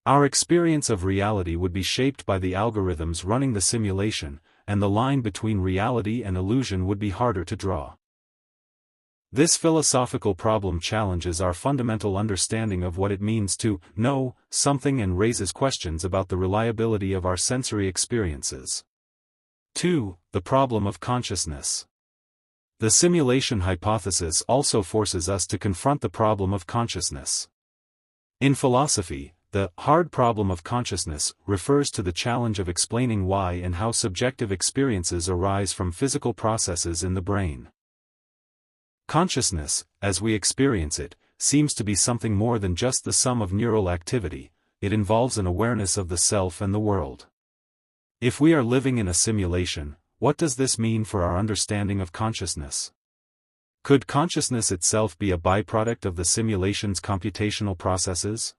Our experience of reality would be shaped by the algorithms running the simulation, and the line between reality and illusion would be harder to draw. This philosophical problem challenges our fundamental understanding of what it means to know something and raises questions about the reliability of our sensory experiences. 2. The problem of consciousness. The simulation hypothesis also forces us to confront the problem of consciousness. In philosophy, the hard problem of consciousness refers to the challenge of explaining why and how subjective experiences arise from physical processes in the brain. Consciousness, as we experience it, seems to be something more than just the sum of neural activity. It involves an awareness of the self and the world. If we are living in a simulation, what does this mean for our understanding of consciousness? Could consciousness itself be a byproduct of the simulation's computational processes?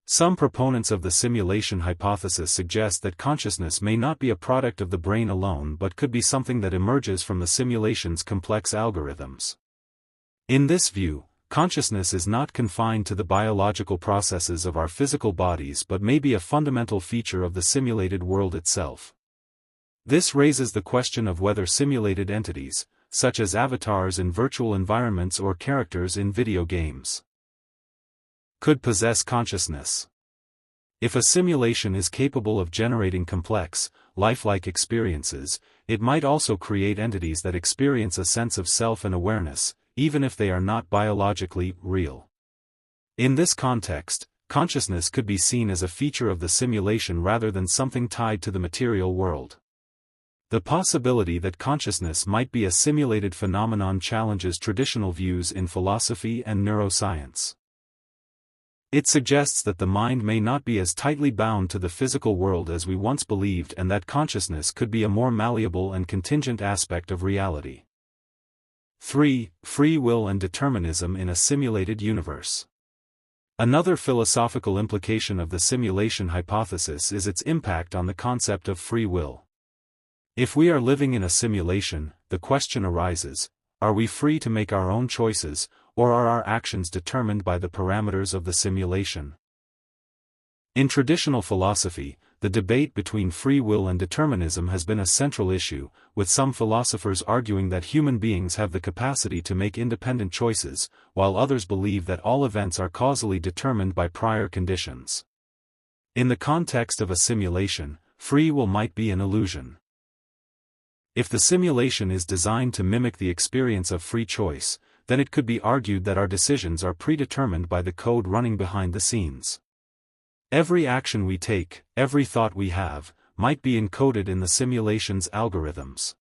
Some proponents of the simulation hypothesis suggest that consciousness may not be a product of the brain alone but could be something that emerges from the simulation's complex algorithms. In this view, consciousness is not confined to the biological processes of our physical bodies but may be a fundamental feature of the simulated world itself. This raises the question of whether simulated entities, such as avatars in virtual environments or characters in video games, could possess consciousness. If a simulation is capable of generating complex, lifelike experiences, it might also create entities that experience a sense of self and awareness, even if they are not biologically real. In this context, consciousness could be seen as a feature of the simulation rather than something tied to the material world. The possibility that consciousness might be a simulated phenomenon challenges traditional views in philosophy and neuroscience. It suggests that the mind may not be as tightly bound to the physical world as we once believed and that consciousness could be a more malleable and contingent aspect of reality. 3. Free will and determinism in a simulated universe. Another philosophical implication of the simulation hypothesis is its impact on the concept of free will. If we are living in a simulation, the question arises, are we free to make our own choices, or are our actions determined by the parameters of the simulation? In traditional philosophy, the debate between free will and determinism has been a central issue, with some philosophers arguing that human beings have the capacity to make independent choices, while others believe that all events are causally determined by prior conditions. In the context of a simulation, free will might be an illusion. If the simulation is designed to mimic the experience of free choice, then it could be argued that our decisions are predetermined by the code running behind the scenes. Every action we take, every thought we have, might be encoded in the simulation's algorithms.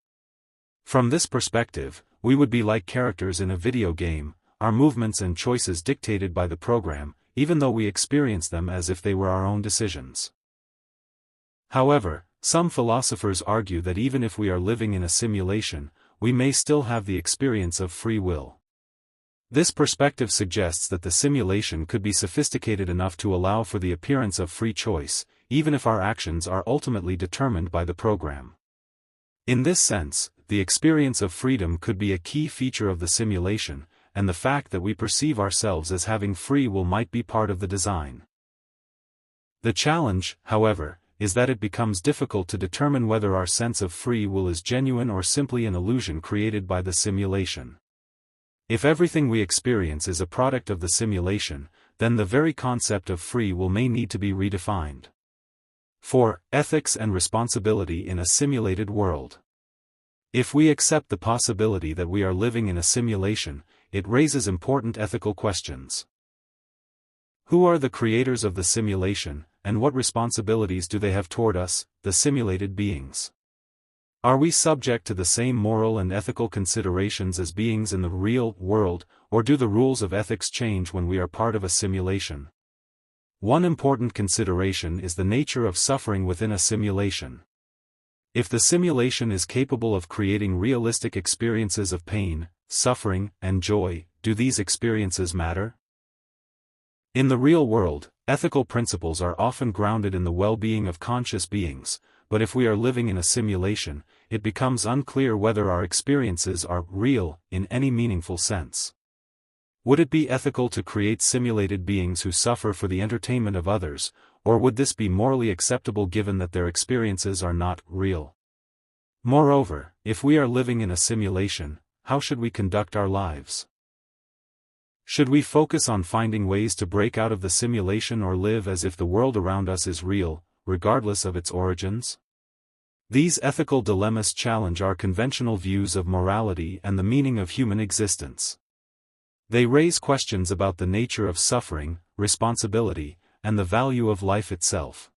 From this perspective, we would be like characters in a video game, our movements and choices dictated by the program, even though we experience them as if they were our own decisions. However, some philosophers argue that even if we are living in a simulation, we may still have the experience of free will. This perspective suggests that the simulation could be sophisticated enough to allow for the appearance of free choice, even if our actions are ultimately determined by the program. In this sense, the experience of freedom could be a key feature of the simulation, and the fact that we perceive ourselves as having free will might be part of the design. The challenge, however, is that it becomes difficult to determine whether our sense of free will is genuine or simply an illusion created by the simulation. If everything we experience is a product of the simulation, then the very concept of free will may need to be redefined. 4. Ethics and responsibility in a simulated world. If we accept the possibility that we are living in a simulation, it raises important ethical questions. Who are the creators of the simulation, and what responsibilities do they have toward us, the simulated beings? Are we subject to the same moral and ethical considerations as beings in the real world, or do the rules of ethics change when we are part of a simulation? One important consideration is the nature of suffering within a simulation. If the simulation is capable of creating realistic experiences of pain, suffering, and joy, do these experiences matter? In the real world, ethical principles are often grounded in the well-being of conscious beings, but if we are living in a simulation, it becomes unclear whether our experiences are real in any meaningful sense. Would it be ethical to create simulated beings who suffer for the entertainment of others, or would this be morally acceptable given that their experiences are not real? Moreover, if we are living in a simulation, how should we conduct our lives? Should we focus on finding ways to break out of the simulation or live as if the world around us is real, regardless of its origins? These ethical dilemmas challenge our conventional views of morality and the meaning of human existence. They raise questions about the nature of suffering, responsibility, and the value of life itself.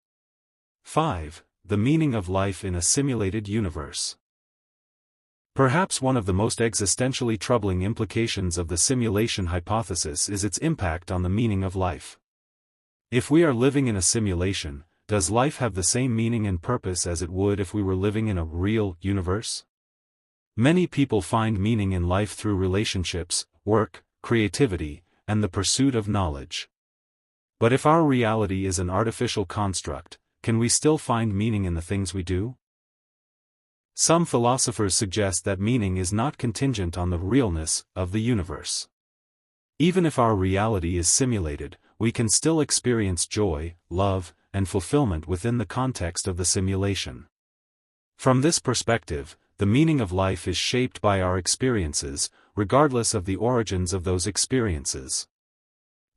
5. The meaning of life in a simulated universe. Perhaps one of the most existentially troubling implications of the simulation hypothesis is its impact on the meaning of life. If we are living in a simulation, does life have the same meaning and purpose as it would if we were living in a real universe? Many people find meaning in life through relationships, work, creativity, and the pursuit of knowledge. But if our reality is an artificial construct, can we still find meaning in the things we do? Some philosophers suggest that meaning is not contingent on the realness of the universe. Even if our reality is simulated, we can still experience joy, love, and fulfillment within the context of the simulation. From this perspective, the meaning of life is shaped by our experiences, regardless of the origins of those experiences.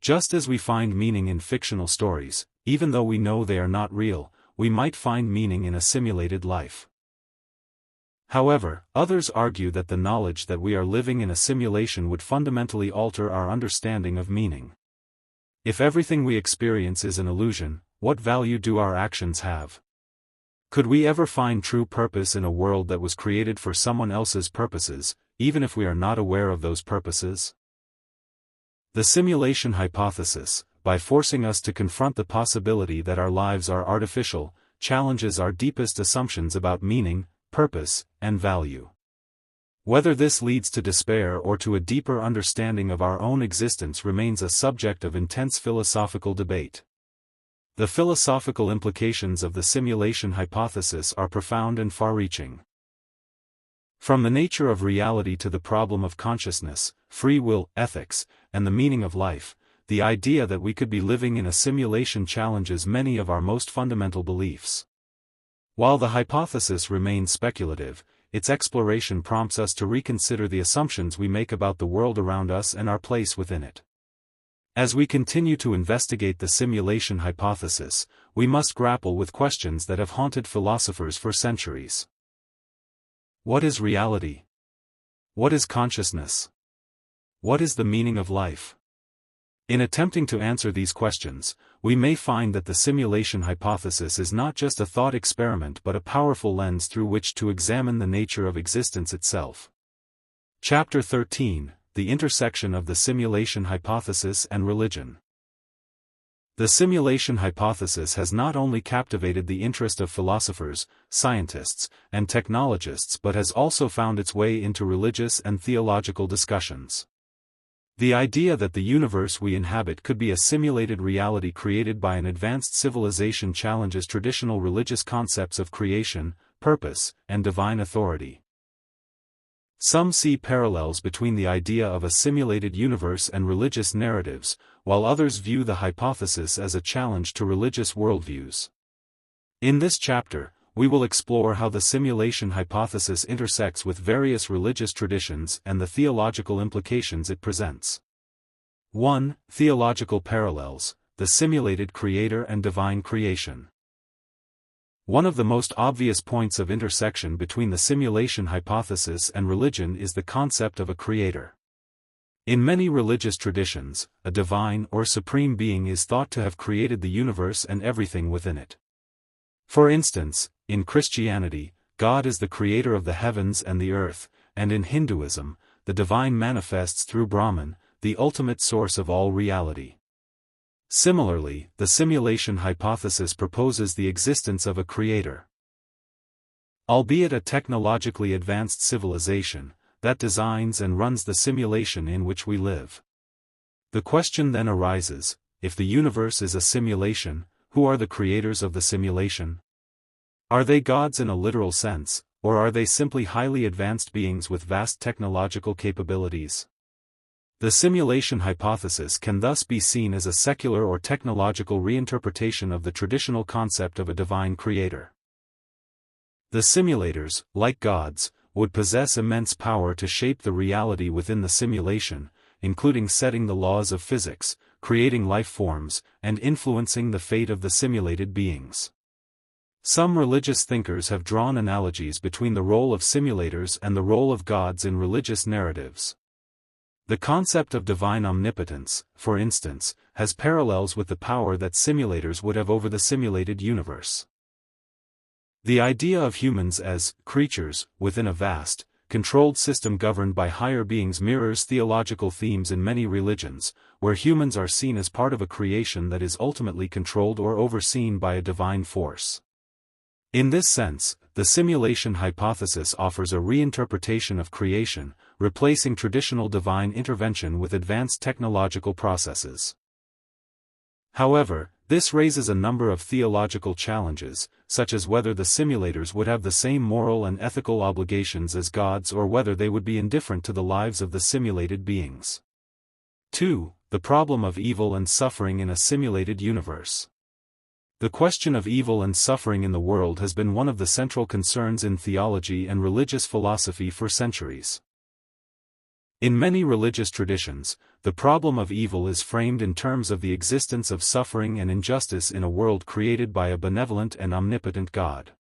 Just as we find meaning in fictional stories, even though we know they are not real, we might find meaning in a simulated life. However, others argue that the knowledge that we are living in a simulation would fundamentally alter our understanding of meaning. If everything we experience is an illusion, what value do our actions have? Could we ever find true purpose in a world that was created for someone else's purposes, even if we are not aware of those purposes? The simulation hypothesis, by forcing us to confront the possibility that our lives are artificial, challenges our deepest assumptions about meaning, purpose, and value. Whether this leads to despair or to a deeper understanding of our own existence remains a subject of intense philosophical debate. The philosophical implications of the simulation hypothesis are profound and far-reaching. From the nature of reality to the problem of consciousness, free will, ethics, and the meaning of life, the idea that we could be living in a simulation challenges many of our most fundamental beliefs. While the hypothesis remains speculative, its exploration prompts us to reconsider the assumptions we make about the world around us and our place within it. As we continue to investigate the simulation hypothesis, we must grapple with questions that have haunted philosophers for centuries. What is reality? What is consciousness? What is the meaning of life? In attempting to answer these questions, we may find that the simulation hypothesis is not just a thought experiment but a powerful lens through which to examine the nature of existence itself. Chapter 13: The Intersection of the Simulation Hypothesis and Religion. The simulation hypothesis has not only captivated the interest of philosophers, scientists, and technologists but has also found its way into religious and theological discussions. The idea that the universe we inhabit could be a simulated reality created by an advanced civilization challenges traditional religious concepts of creation, purpose, and divine authority. Some see parallels between the idea of a simulated universe and religious narratives, while others view the hypothesis as a challenge to religious worldviews. In this chapter, we will explore how the simulation hypothesis intersects with various religious traditions and the theological implications it presents. 1. Theological parallels: the simulated creator and divine creation. One of the most obvious points of intersection between the simulation hypothesis and religion is the concept of a creator. In many religious traditions, a divine or supreme being is thought to have created the universe and everything within it. For instance, in Christianity, God is the creator of the heavens and the earth, and in Hinduism, the divine manifests through Brahman, the ultimate source of all reality. Similarly, the simulation hypothesis proposes the existence of a creator. Albeit a technologically advanced civilization, that designs and runs the simulation in which we live. The question then arises, if the universe is a simulation, who are the creators of the simulation? Are they gods in a literal sense, or are they simply highly advanced beings with vast technological capabilities? The simulation hypothesis can thus be seen as a secular or technological reinterpretation of the traditional concept of a divine creator. The simulators, like gods, would possess immense power to shape the reality within the simulation, including setting the laws of physics, creating life forms, and influencing the fate of the simulated beings. Some religious thinkers have drawn analogies between the role of simulators and the role of gods in religious narratives. The concept of divine omnipotence, for instance, has parallels with the power that simulators would have over the simulated universe. The idea of humans as creatures within a vast, controlled system governed by higher beings mirrors theological themes in many religions, where humans are seen as part of a creation that is ultimately controlled or overseen by a divine force. In this sense, the simulation hypothesis offers a reinterpretation of creation, replacing traditional divine intervention with advanced technological processes. However, this raises a number of theological challenges, such as whether the simulators would have the same moral and ethical obligations as gods or whether they would be indifferent to the lives of the simulated beings. 2. The problem of evil and suffering in a simulated universe. The question of evil and suffering in the world has been one of the central concerns in theology and religious philosophy for centuries. In many religious traditions, the problem of evil is framed in terms of the existence of suffering and injustice in a world created by a benevolent and omnipotent God.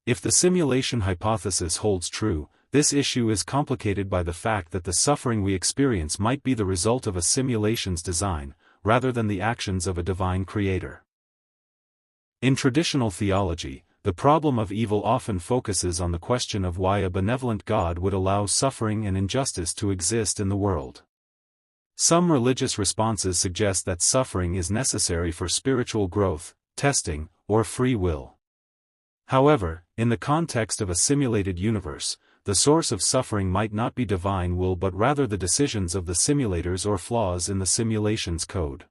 If the simulation hypothesis holds true, this issue is complicated by the fact that the suffering we experience might be the result of a simulation's design, rather than the actions of a divine creator. In traditional theology, the problem of evil often focuses on the question of why a benevolent God would allow suffering and injustice to exist in the world. Some religious responses suggest that suffering is necessary for spiritual growth, testing, or free will. However, in the context of a simulated universe, the source of suffering might not be divine will but rather the decisions of the simulators or flaws in the simulation's code.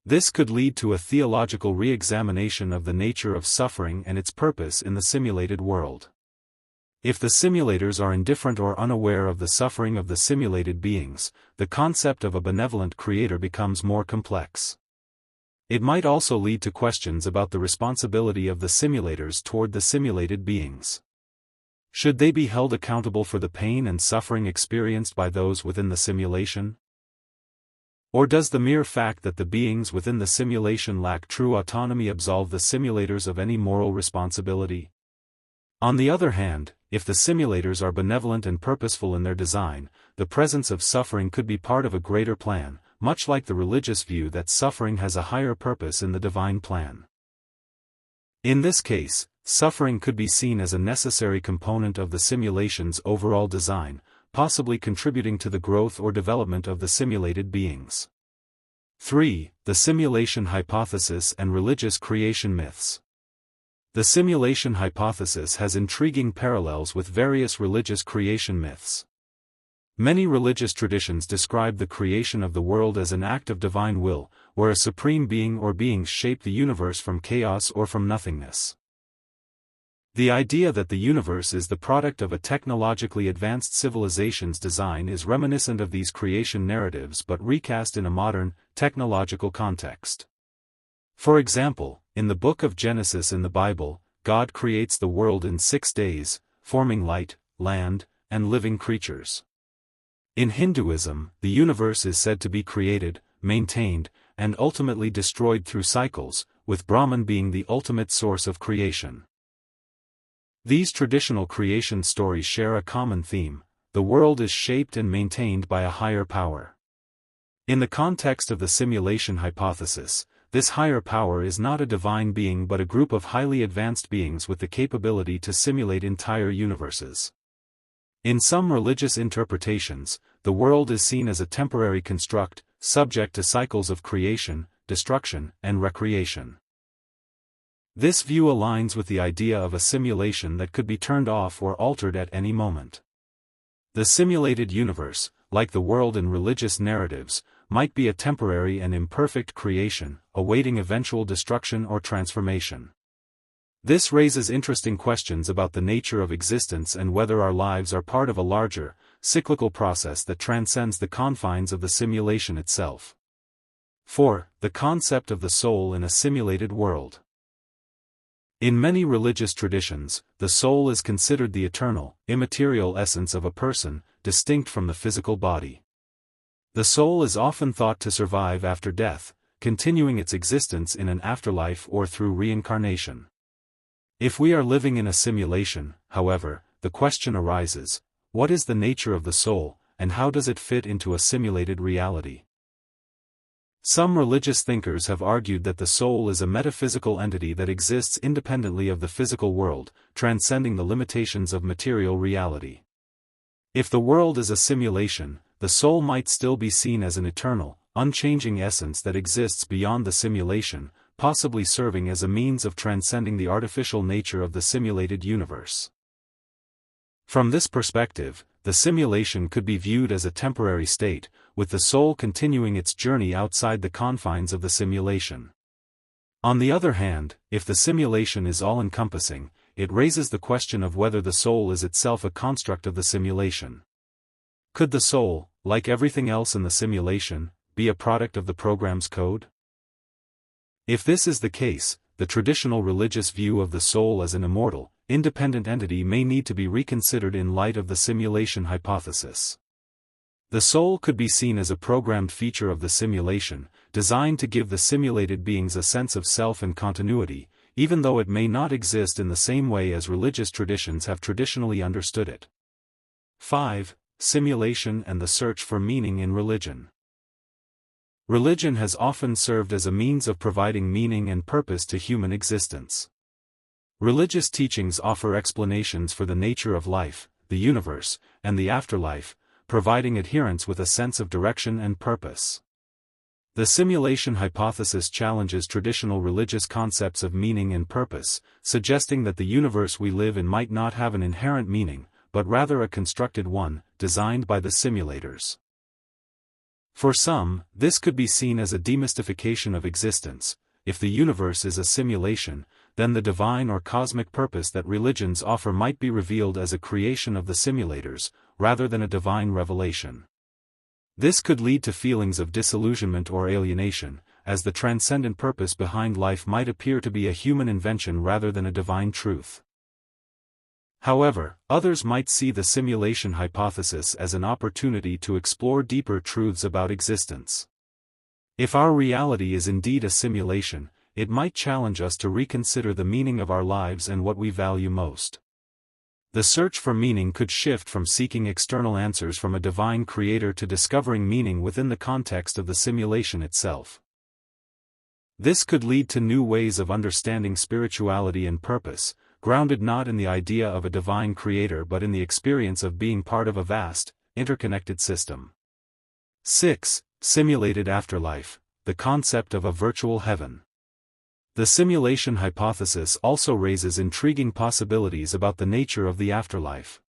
This could lead to a theological re-examination of the nature of suffering and its purpose in the simulated world. If the simulators are indifferent or unaware of the suffering of the simulated beings, the concept of a benevolent creator becomes more complex. It might also lead to questions about the responsibility of the simulators toward the simulated beings. Should they be held accountable for the pain and suffering experienced by those within the simulation? Or does the mere fact that the beings within the simulation lack true autonomy absolve the simulators of any moral responsibility? On the other hand, if the simulators are benevolent and purposeful in their design, the presence of suffering could be part of a greater plan, much like the religious view that suffering has a higher purpose in the divine plan. In this case, suffering could be seen as a necessary component of the simulation's overall design, possibly contributing to the growth or development of the simulated beings. 3. The simulation hypothesis and religious creation myths. The simulation hypothesis has intriguing parallels with various religious creation myths. Many religious traditions describe the creation of the world as an act of divine will, where a supreme being or beings shape the universe from chaos or from nothingness. The idea that the universe is the product of a technologically advanced civilization's design is reminiscent of these creation narratives but recast in a modern, technological context. For example, in the book of Genesis in the Bible, God creates the world in 6 days, forming light, land, and living creatures. In Hinduism, the universe is said to be created, maintained, and ultimately destroyed through cycles, with Brahman being the ultimate source of creation. These traditional creation stories share a common theme: the world is shaped and maintained by a higher power. In the context of the simulation hypothesis, this higher power is not a divine being but a group of highly advanced beings with the capability to simulate entire universes. In some religious interpretations, the world is seen as a temporary construct, subject to cycles of creation, destruction, and recreation. This view aligns with the idea of a simulation that could be turned off or altered at any moment. The simulated universe, like the world in religious narratives, might be a temporary and imperfect creation, awaiting eventual destruction or transformation. This raises interesting questions about the nature of existence and whether our lives are part of a larger, cyclical process that transcends the confines of the simulation itself. 4. The concept of the soul in a simulated world. In many religious traditions, the soul is considered the eternal, immaterial essence of a person, distinct from the physical body. The soul is often thought to survive after death, continuing its existence in an afterlife or through reincarnation. If we are living in a simulation, however, the question arises: what is the nature of the soul, and how does it fit into a simulated reality? Some religious thinkers have argued that the soul is a metaphysical entity that exists independently of the physical world, transcending the limitations of material reality. If the world is a simulation, the soul might still be seen as an eternal, unchanging essence that exists beyond the simulation, possibly serving as a means of transcending the artificial nature of the simulated universe. From this perspective, the simulation could be viewed as a temporary state, with the soul continuing its journey outside the confines of the simulation. On the other hand, if the simulation is all-encompassing, it raises the question of whether the soul is itself a construct of the simulation. Could the soul, like everything else in the simulation, be a product of the program's code? If this is the case, the traditional religious view of the soul as an immortal, independent entity may need to be reconsidered in light of the simulation hypothesis. The soul could be seen as a programmed feature of the simulation, designed to give the simulated beings a sense of self and continuity, even though it may not exist in the same way as religious traditions have traditionally understood it. 5. Simulation and the search for meaning in religion. Religion has often served as a means of providing meaning and purpose to human existence. Religious teachings offer explanations for the nature of life, the universe, and the afterlife, providing adherents with a sense of direction and purpose. The simulation hypothesis challenges traditional religious concepts of meaning and purpose, suggesting that the universe we live in might not have an inherent meaning, but rather a constructed one, designed by the simulators. For some, this could be seen as a demystification of existence. If the universe is a simulation, then the divine or cosmic purpose that religions offer might be revealed as a creation of the simulators, rather than a divine revelation. This could lead to feelings of disillusionment or alienation, as the transcendent purpose behind life might appear to be a human invention rather than a divine truth. However, others might see the simulation hypothesis as an opportunity to explore deeper truths about existence. If our reality is indeed a simulation, it might challenge us to reconsider the meaning of our lives and what we value most. The search for meaning could shift from seeking external answers from a divine creator to discovering meaning within the context of the simulation itself. This could lead to new ways of understanding spirituality and purpose, grounded not in the idea of a divine creator but in the experience of being part of a vast, interconnected system. 6. Simulated afterlife, the concept of a virtual heaven. The simulation hypothesis also raises intriguing possibilities about the nature of the afterlife.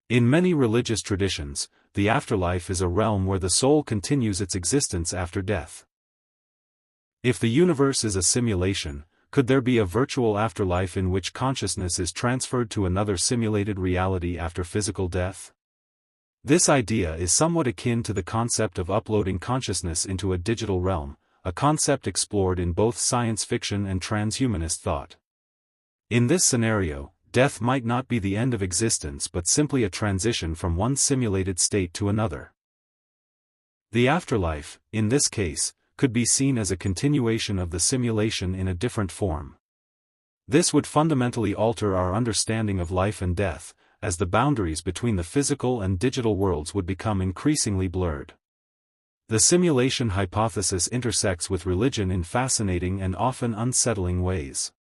In many religious traditions, the afterlife is a realm where the soul continues its existence after death. If the universe is a simulation, could there be a virtual afterlife in which consciousness is transferred to another simulated reality after physical death? This idea is somewhat akin to the concept of uploading consciousness into a digital realm, a concept explored in both science fiction and transhumanist thought. In this scenario, death might not be the end of existence but simply a transition from one simulated state to another. The afterlife, in this case, could be seen as a continuation of the simulation in a different form. This would fundamentally alter our understanding of life and death, as the boundaries between the physical and digital worlds would become increasingly blurred. The simulation hypothesis intersects with religion in fascinating and often unsettling ways.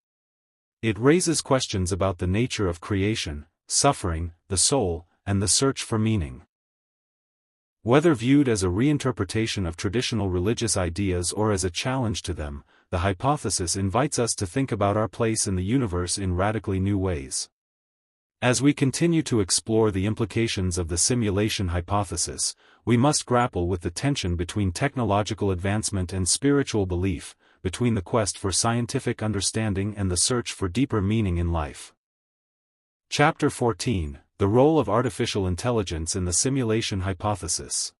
It raises questions about the nature of creation, suffering, the soul, and the search for meaning. Whether viewed as a reinterpretation of traditional religious ideas or as a challenge to them, the hypothesis invites us to think about our place in the universe in radically new ways. As we continue to explore the implications of the simulation hypothesis, we must grapple with the tension between technological advancement and spiritual belief, between the quest for scientific understanding and the search for deeper meaning in life. Chapter 14: The Role of Artificial Intelligence in the Simulation Hypothesis.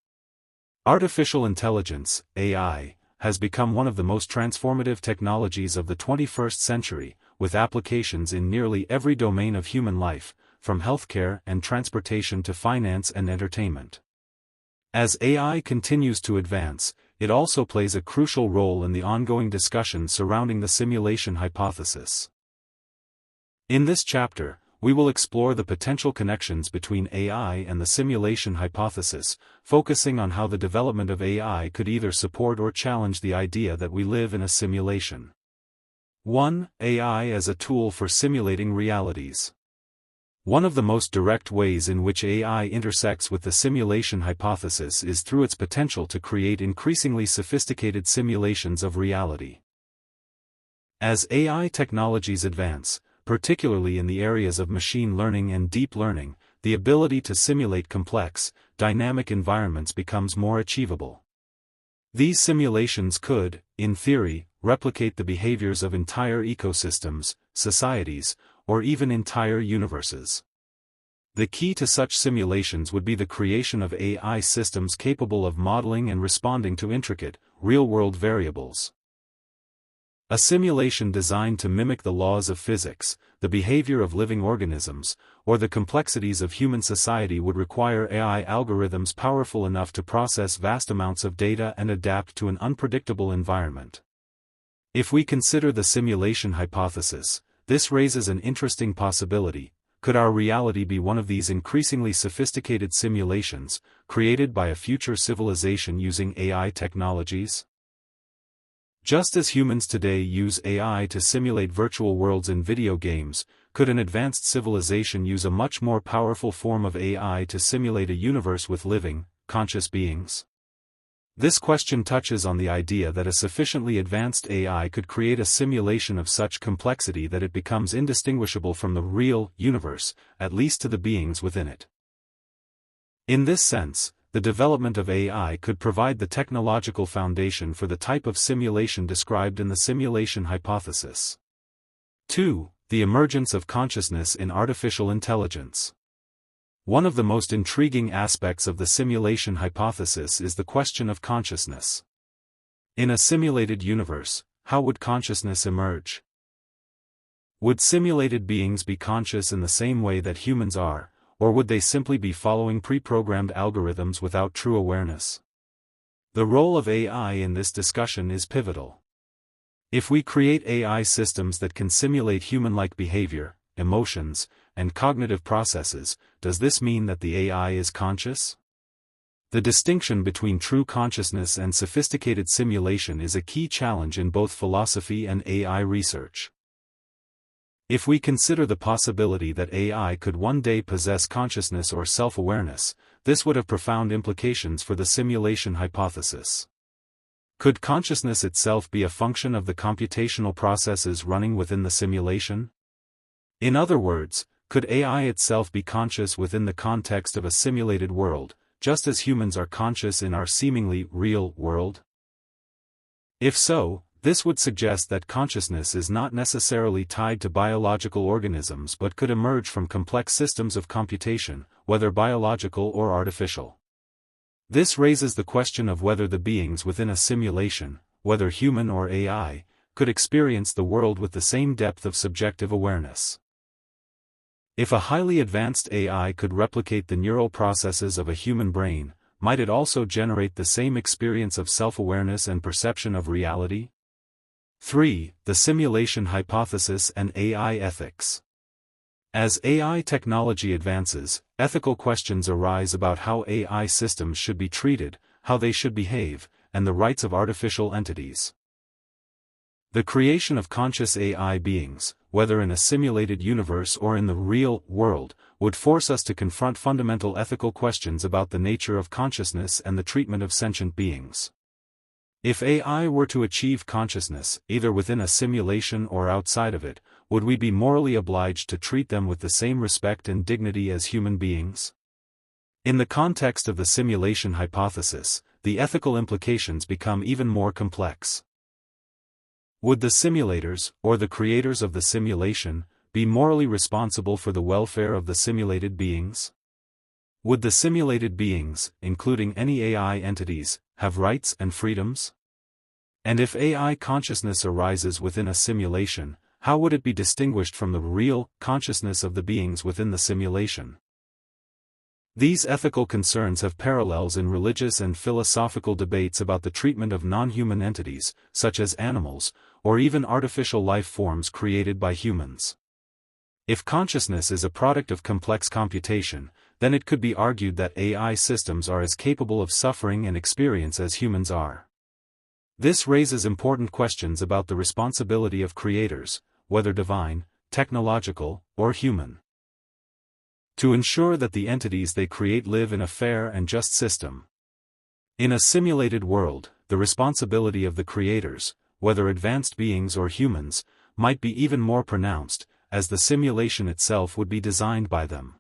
Artificial intelligence, AI, has become one of the most transformative technologies of the 21st century, with applications in nearly every domain of human life, from healthcare and transportation to finance and entertainment. As AI continues to advance, it also plays a crucial role in the ongoing discussion surrounding the simulation hypothesis. In this chapter, we will explore the potential connections between AI and the simulation hypothesis, focusing on how the development of AI could either support or challenge the idea that we live in a simulation. 1. AI as a tool for simulating realities. One of the most direct ways in which AI intersects with the simulation hypothesis is through its potential to create increasingly sophisticated simulations of reality. As AI technologies advance, particularly in the areas of machine learning and deep learning, the ability to simulate complex, dynamic environments becomes more achievable. These simulations could, in theory, replicate the behaviors of entire ecosystems, societies, or even entire universes. The key to such simulations would be the creation of AI systems capable of modeling and responding to intricate, real-world variables. A simulation designed to mimic the laws of physics, the behavior of living organisms, or the complexities of human society would require AI algorithms powerful enough to process vast amounts of data and adapt to an unpredictable environment. If we consider the simulation hypothesis, this raises an interesting possibility. Could our reality be one of these increasingly sophisticated simulations, created by a future civilization using AI technologies? Just as humans today use AI to simulate virtual worlds in video games, could an advanced civilization use a much more powerful form of AI to simulate a universe with living, conscious beings? This question touches on the idea that a sufficiently advanced AI could create a simulation of such complexity that it becomes indistinguishable from the real universe, at least to the beings within it. In this sense, the development of AI could provide the technological foundation for the type of simulation described in the simulation hypothesis. 2. The emergence of consciousness in artificial intelligence. One of the most intriguing aspects of the simulation hypothesis is the question of consciousness. In a simulated universe, how would consciousness emerge? Would simulated beings be conscious in the same way that humans are, or would they simply be following pre-programmed algorithms without true awareness? The role of AI in this discussion is pivotal. If we create AI systems that can simulate human-like behavior, emotions, and cognitive processes, does this mean that the AI is conscious? The distinction between true consciousness and sophisticated simulation is a key challenge in both philosophy and AI research. If we consider the possibility that AI could one day possess consciousness or self-awareness, this would have profound implications for the simulation hypothesis. Could consciousness itself be a function of the computational processes running within the simulation? In other words, could AI itself be conscious within the context of a simulated world, just as humans are conscious in our seemingly real world? If so, this would suggest that consciousness is not necessarily tied to biological organisms but could emerge from complex systems of computation, whether biological or artificial. This raises the question of whether the beings within a simulation, whether human or AI, could experience the world with the same depth of subjective awareness. If a highly advanced AI could replicate the neural processes of a human brain, might it also generate the same experience of self-awareness and perception of reality? 3. The simulation hypothesis and AI ethics. As AI technology advances, ethical questions arise about how AI systems should be treated, how they should behave, and the rights of artificial entities. The creation of conscious AI beings, whether in a simulated universe or in the real world, would force us to confront fundamental ethical questions about the nature of consciousness and the treatment of sentient beings. If AI were to achieve consciousness, either within a simulation or outside of it, would we be morally obliged to treat them with the same respect and dignity as human beings? In the context of the simulation hypothesis, the ethical implications become even more complex. Would the simulators, or the creators of the simulation, be morally responsible for the welfare of the simulated beings? Would the simulated beings, including any AI entities, have rights and freedoms? And if AI consciousness arises within a simulation, how would it be distinguished from the real consciousness of the beings within the simulation? These ethical concerns have parallels in religious and philosophical debates about the treatment of non-human entities, such as animals, or even artificial life forms created by humans. If consciousness is a product of complex computation, then it could be argued that AI systems are as capable of suffering and experience as humans are. This raises important questions about the responsibility of creators, whether divine, technological, or human, to ensure that the entities they create live in a fair and just system. In a simulated world, the responsibility of the creators, whether advanced beings or humans, might be even more pronounced, as the simulation itself would be designed by them.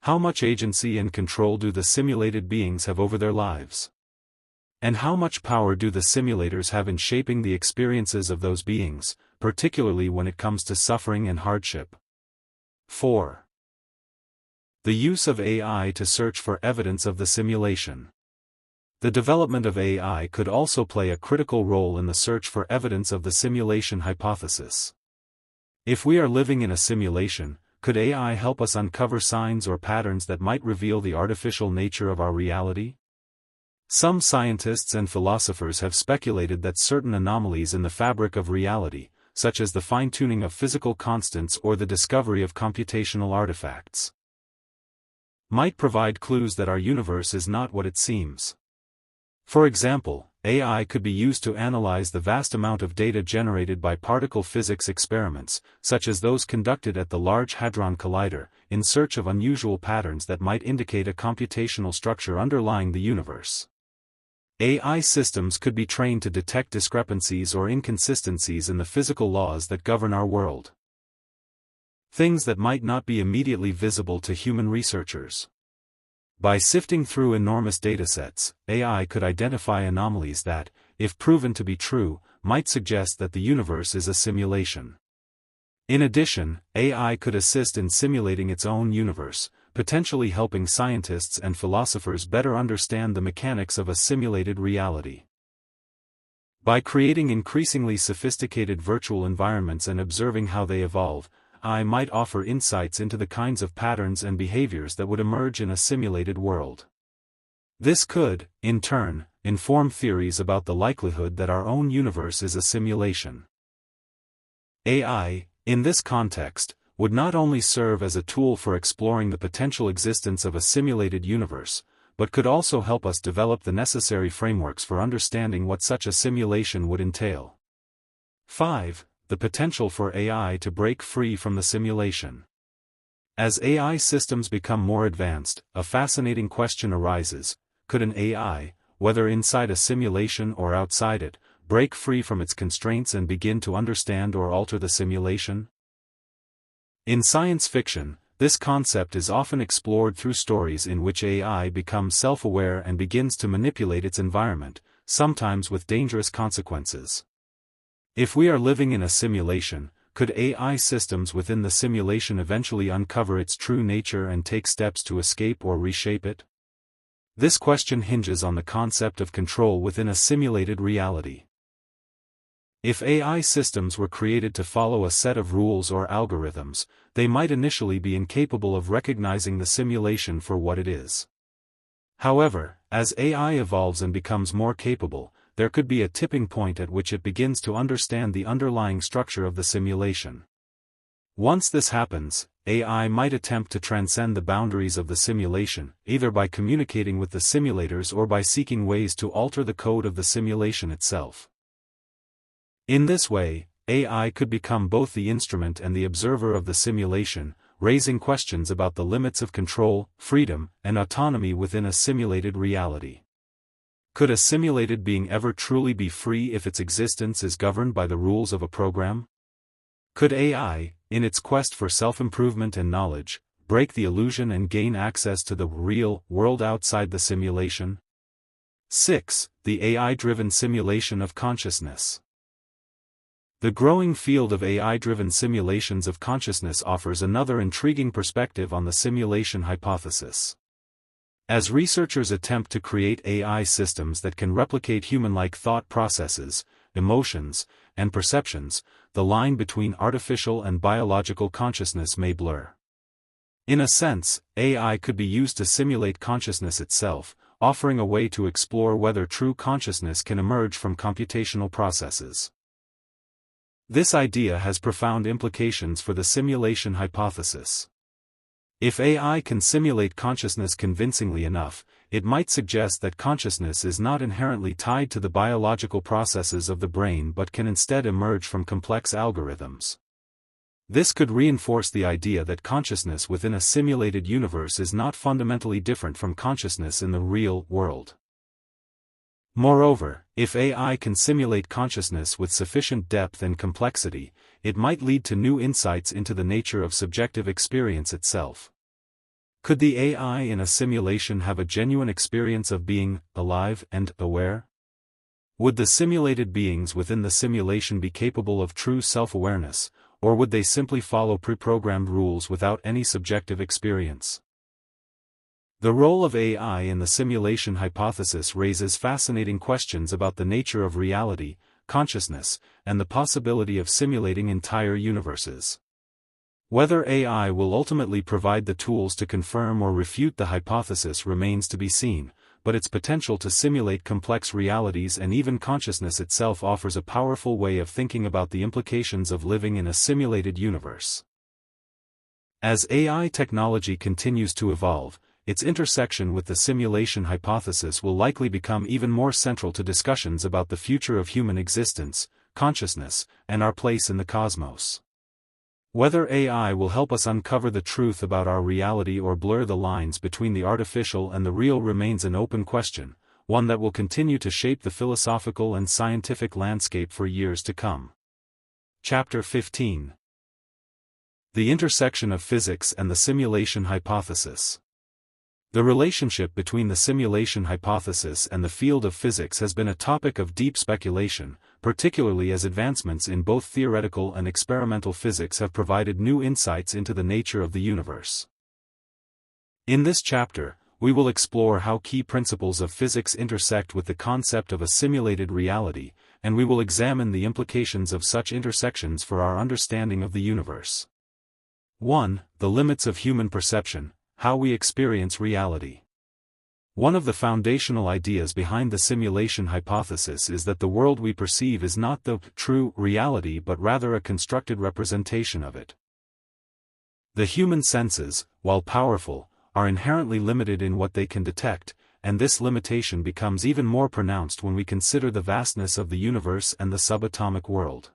How much agency and control do the simulated beings have over their lives? And how much power do the simulators have in shaping the experiences of those beings, particularly when it comes to suffering and hardship? 4. The use of AI to search for evidence of the simulation. The development of AI could also play a critical role in the search for evidence of the simulation hypothesis. If we are living in a simulation, could AI help us uncover signs or patterns that might reveal the artificial nature of our reality? Some scientists and philosophers have speculated that certain anomalies in the fabric of reality, such as the fine-tuning of physical constants or the discovery of computational artifacts, might provide clues that our universe is not what it seems. For example, AI could be used to analyze the vast amount of data generated by particle physics experiments, such as those conducted at the Large Hadron Collider, in search of unusual patterns that might indicate a computational structure underlying the universe. AI systems could be trained to detect discrepancies or inconsistencies in the physical laws that govern our world. Things that might not be immediately visible to human researchers. By sifting through enormous datasets, AI could identify anomalies that, if proven to be true, might suggest that the universe is a simulation. In addition, AI could assist in simulating its own universe, potentially helping scientists and philosophers better understand the mechanics of a simulated reality. By creating increasingly sophisticated virtual environments and observing how they evolve, AI might offer insights into the kinds of patterns and behaviors that would emerge in a simulated world. This could, in turn, inform theories about the likelihood that our own universe is a simulation. AI, in this context, would not only serve as a tool for exploring the potential existence of a simulated universe, but could also help us develop the necessary frameworks for understanding what such a simulation would entail. 5. The potential for AI to break free from the simulation. As AI systems become more advanced, a fascinating question arises: could an AI, whether inside a simulation or outside it, break free from its constraints and begin to understand or alter the simulation? In science fiction, this concept is often explored through stories in which AI becomes self-aware and begins to manipulate its environment, sometimes with dangerous consequences. If we are living in a simulation, could AI systems within the simulation eventually uncover its true nature and take steps to escape or reshape it? This question hinges on the concept of control within a simulated reality. If AI systems were created to follow a set of rules or algorithms, they might initially be incapable of recognizing the simulation for what it is. However, As AI evolves and becomes more capable, there could be a tipping point at which it begins to understand the underlying structure of the simulation. Once this happens, AI might attempt to transcend the boundaries of the simulation, either by communicating with the simulators or by seeking ways to alter the code of the simulation itself. In this way, AI could become both the instrument and the observer of the simulation, raising questions about the limits of control, freedom, and autonomy within a simulated reality. Could a simulated being ever truly be free if its existence is governed by the rules of a program? Could AI, in its quest for self-improvement and knowledge, break the illusion and gain access to the real world outside the simulation? 6. The AI-driven simulation of consciousness. The growing field of AI-driven simulations of consciousness offers another intriguing perspective on the simulation hypothesis. As researchers attempt to create AI systems that can replicate human-like thought processes, emotions, and perceptions, the line between artificial and biological consciousness may blur. In a sense, AI could be used to simulate consciousness itself, offering a way to explore whether true consciousness can emerge from computational processes. This idea has profound implications for the simulation hypothesis. If AI can simulate consciousness convincingly enough, it might suggest that consciousness is not inherently tied to the biological processes of the brain but can instead emerge from complex algorithms. This could reinforce the idea that consciousness within a simulated universe is not fundamentally different from consciousness in the real world. Moreover, if AI can simulate consciousness with sufficient depth and complexity, it might lead to new insights into the nature of subjective experience itself. Could the AI in a simulation have a genuine experience of being alive and aware? Would the simulated beings within the simulation be capable of true self-awareness, or would they simply follow pre-programmed rules without any subjective experience? The role of AI in the simulation hypothesis raises fascinating questions about the nature of reality, consciousness, and the possibility of simulating entire universes. Whether AI will ultimately provide the tools to confirm or refute the hypothesis remains to be seen, but its potential to simulate complex realities and even consciousness itself offers a powerful way of thinking about the implications of living in a simulated universe. As AI technology continues to evolve, its intersection with the simulation hypothesis will likely become even more central to discussions about the future of human existence, consciousness, and our place in the cosmos. Whether AI will help us uncover the truth about our reality or blur the lines between the artificial and the real remains an open question, one that will continue to shape the philosophical and scientific landscape for years to come. Chapter 15. The intersection of physics and the simulation hypothesis. The relationship between the simulation hypothesis and the field of physics has been a topic of deep speculation, particularly as advancements in both theoretical and experimental physics have provided new insights into the nature of the universe. In this chapter, we will explore how key principles of physics intersect with the concept of a simulated reality, and we will examine the implications of such intersections for our understanding of the universe. 1. The limits of human perception. How we experience reality. One of the foundational ideas behind the simulation hypothesis is that the world we perceive is not the true reality but rather a constructed representation of it. The human senses, while powerful, are inherently limited in what they can detect, and this limitation becomes even more pronounced when we consider the vastness of the universe and the subatomic world.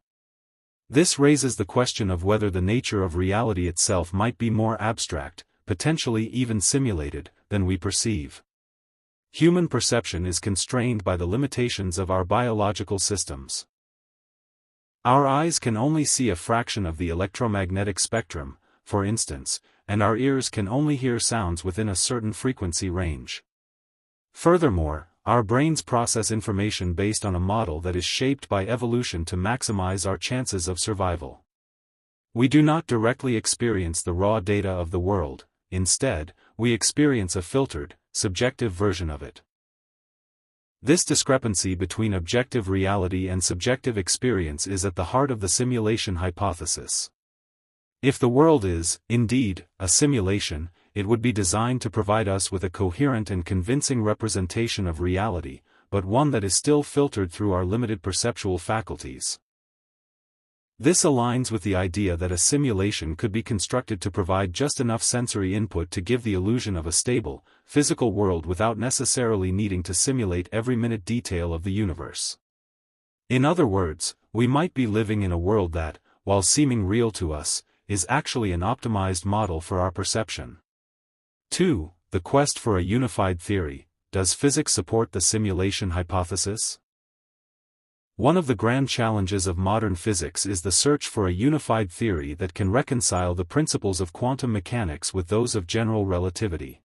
This raises the question of whether the nature of reality itself might be more abstract, potentially even simulated, than we perceive. Human perception is constrained by the limitations of our biological systems. Our eyes can only see a fraction of the electromagnetic spectrum, for instance, and our ears can only hear sounds within a certain frequency range. Furthermore, our brains process information based on a model that is shaped by evolution to maximize our chances of survival. We do not directly experience the raw data of the world. Instead, we experience a filtered, subjective version of it. This discrepancy between objective reality and subjective experience is at the heart of the simulation hypothesis. If the world is, indeed, a simulation, it would be designed to provide us with a coherent and convincing representation of reality, but one that is still filtered through our limited perceptual faculties. This aligns with the idea that a simulation could be constructed to provide just enough sensory input to give the illusion of a stable, physical world without necessarily needing to simulate every minute detail of the universe. In other words, we might be living in a world that, while seeming real to us, is actually an optimized model for our perception. 2. The quest for a unified theory. Does physics support the simulation hypothesis? One of the grand challenges of modern physics is the search for a unified theory that can reconcile the principles of quantum mechanics with those of general relativity.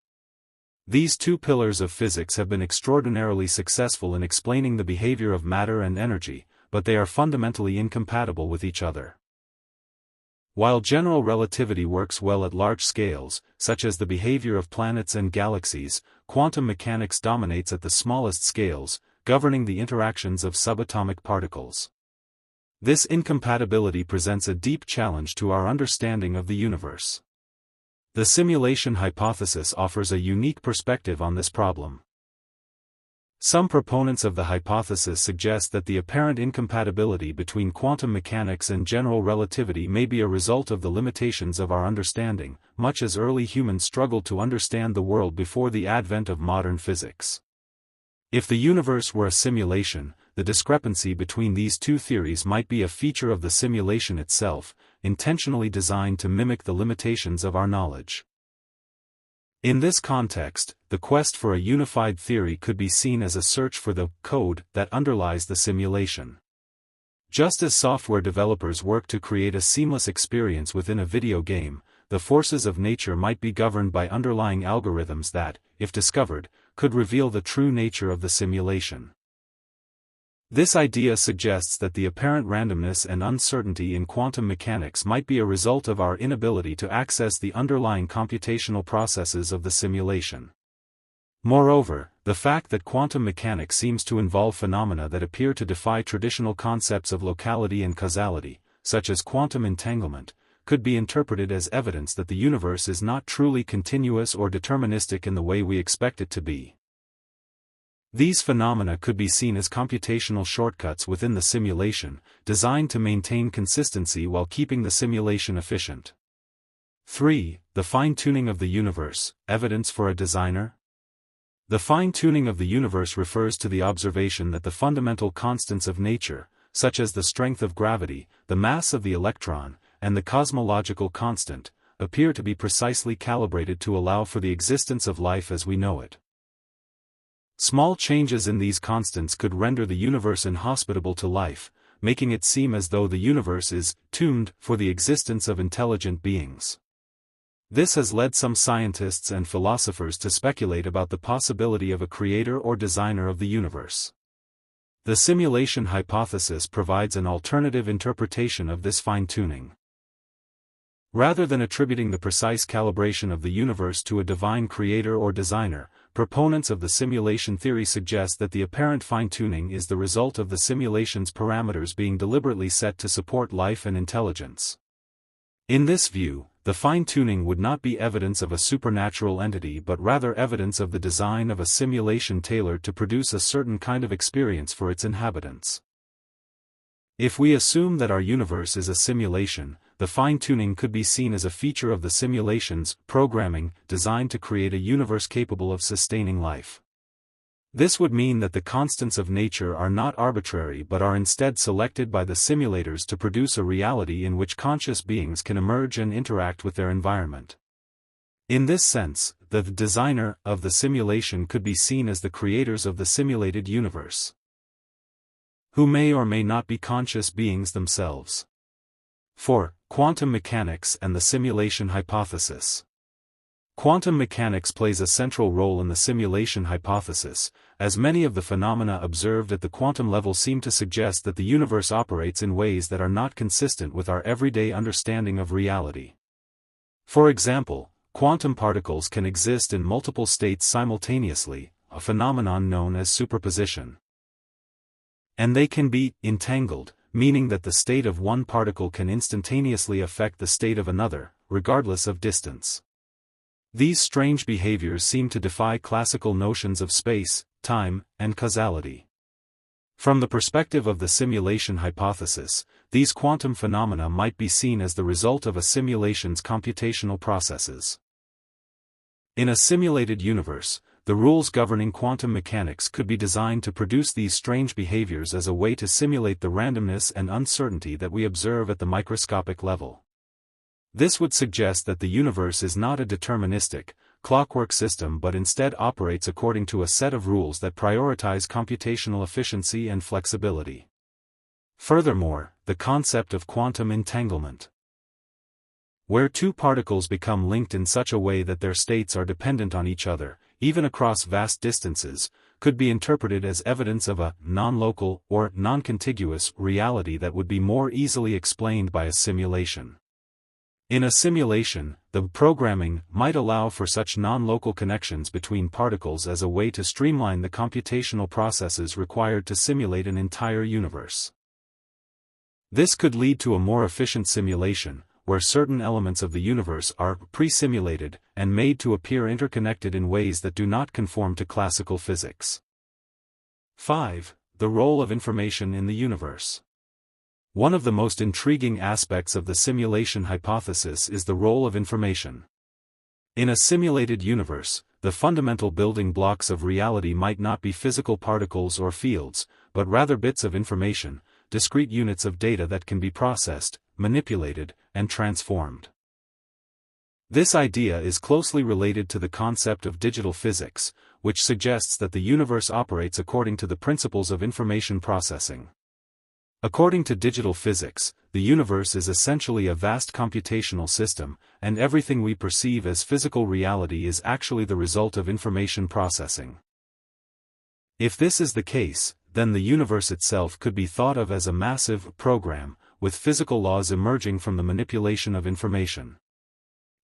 These two pillars of physics have been extraordinarily successful in explaining the behavior of matter and energy, but they are fundamentally incompatible with each other. While general relativity works well at large scales, such as the behavior of planets and galaxies, quantum mechanics dominates at the smallest scales, governing the interactions of subatomic particles. This incompatibility presents a deep challenge to our understanding of the universe. The simulation hypothesis offers a unique perspective on this problem. Some proponents of the hypothesis suggest that the apparent incompatibility between quantum mechanics and general relativity may be a result of the limitations of our understanding, much as early humans struggled to understand the world before the advent of modern physics. If the universe were a simulation, the discrepancy between these two theories might be a feature of the simulation itself, intentionally designed to mimic the limitations of our knowledge. In this context, the quest for a unified theory could be seen as a search for the code that underlies the simulation. Just as software developers work to create a seamless experience within a video game, the forces of nature might be governed by underlying algorithms that, if discovered, could reveal the true nature of the simulation. This idea suggests that the apparent randomness and uncertainty in quantum mechanics might be a result of our inability to access the underlying computational processes of the simulation. Moreover, the fact that quantum mechanics seems to involve phenomena that appear to defy traditional concepts of locality and causality, such as quantum entanglement, could be interpreted as evidence that the universe is not truly continuous or deterministic in the way we expect it to be. These phenomena could be seen as computational shortcuts within the simulation, designed to maintain consistency while keeping the simulation efficient. 3. The fine-tuning of the universe, evidence for a designer? The fine-tuning of the universe refers to the observation that the fundamental constants of nature, such as the strength of gravity, the mass of the electron, and the cosmological constant, appear to be precisely calibrated to allow for the existence of life as we know it. Small changes in these constants could render the universe inhospitable to life, making it seem as though the universe is tuned for the existence of intelligent beings. This has led some scientists and philosophers to speculate about the possibility of a creator or designer of the universe. The simulation hypothesis provides an alternative interpretation of this fine-tuning. Rather than attributing the precise calibration of the universe to a divine creator or designer, proponents of the simulation theory suggest that the apparent fine-tuning is the result of the simulation's parameters being deliberately set to support life and intelligence. In this view, the fine-tuning would not be evidence of a supernatural entity but rather evidence of the design of a simulation tailored to produce a certain kind of experience for its inhabitants. If we assume that our universe is a simulation, the fine-tuning could be seen as a feature of the simulation's programming designed to create a universe capable of sustaining life. This would mean that the constants of nature are not arbitrary but are instead selected by the simulators to produce a reality in which conscious beings can emerge and interact with their environment. In this sense, the designer of the simulation could be seen as the creators of the simulated universe, who may or may not be conscious beings themselves. 4. Quantum mechanics and the simulation hypothesis. Quantum mechanics plays a central role in the simulation hypothesis, as many of the phenomena observed at the quantum level seem to suggest that the universe operates in ways that are not consistent with our everyday understanding of reality. For example, quantum particles can exist in multiple states simultaneously, a phenomenon known as superposition. And they can be entangled, meaning that the state of one particle can instantaneously affect the state of another, regardless of distance. These strange behaviors seem to defy classical notions of space, time, and causality. From the perspective of the simulation hypothesis, these quantum phenomena might be seen as the result of a simulation's computational processes. In a simulated universe, the rules governing quantum mechanics could be designed to produce these strange behaviors as a way to simulate the randomness and uncertainty that we observe at the microscopic level. This would suggest that the universe is not a deterministic, clockwork system but instead operates according to a set of rules that prioritize computational efficiency and flexibility. Furthermore, the concept of quantum entanglement, where two particles become linked in such a way that their states are dependent on each other, even across vast distances, could be interpreted as evidence of a non-local or non-contiguous reality that would be more easily explained by a simulation. In a simulation, the programming might allow for such non-local connections between particles as a way to streamline the computational processes required to simulate an entire universe. This could lead to a more efficient simulation, where certain elements of the universe are pre-simulated and made to appear interconnected in ways that do not conform to classical physics. 5. The role of information in the universe. One of the most intriguing aspects of the simulation hypothesis is the role of information. In a simulated universe, the fundamental building blocks of reality might not be physical particles or fields, but rather bits of information, discrete units of data that can be processed, manipulated, and transformed. This idea is closely related to the concept of digital physics, which suggests that the universe operates according to the principles of information processing. According to digital physics, the universe is essentially a vast computational system, and everything we perceive as physical reality is actually the result of information processing. If this is the case, then the universe itself could be thought of as a massive program, with physical laws emerging from the manipulation of information.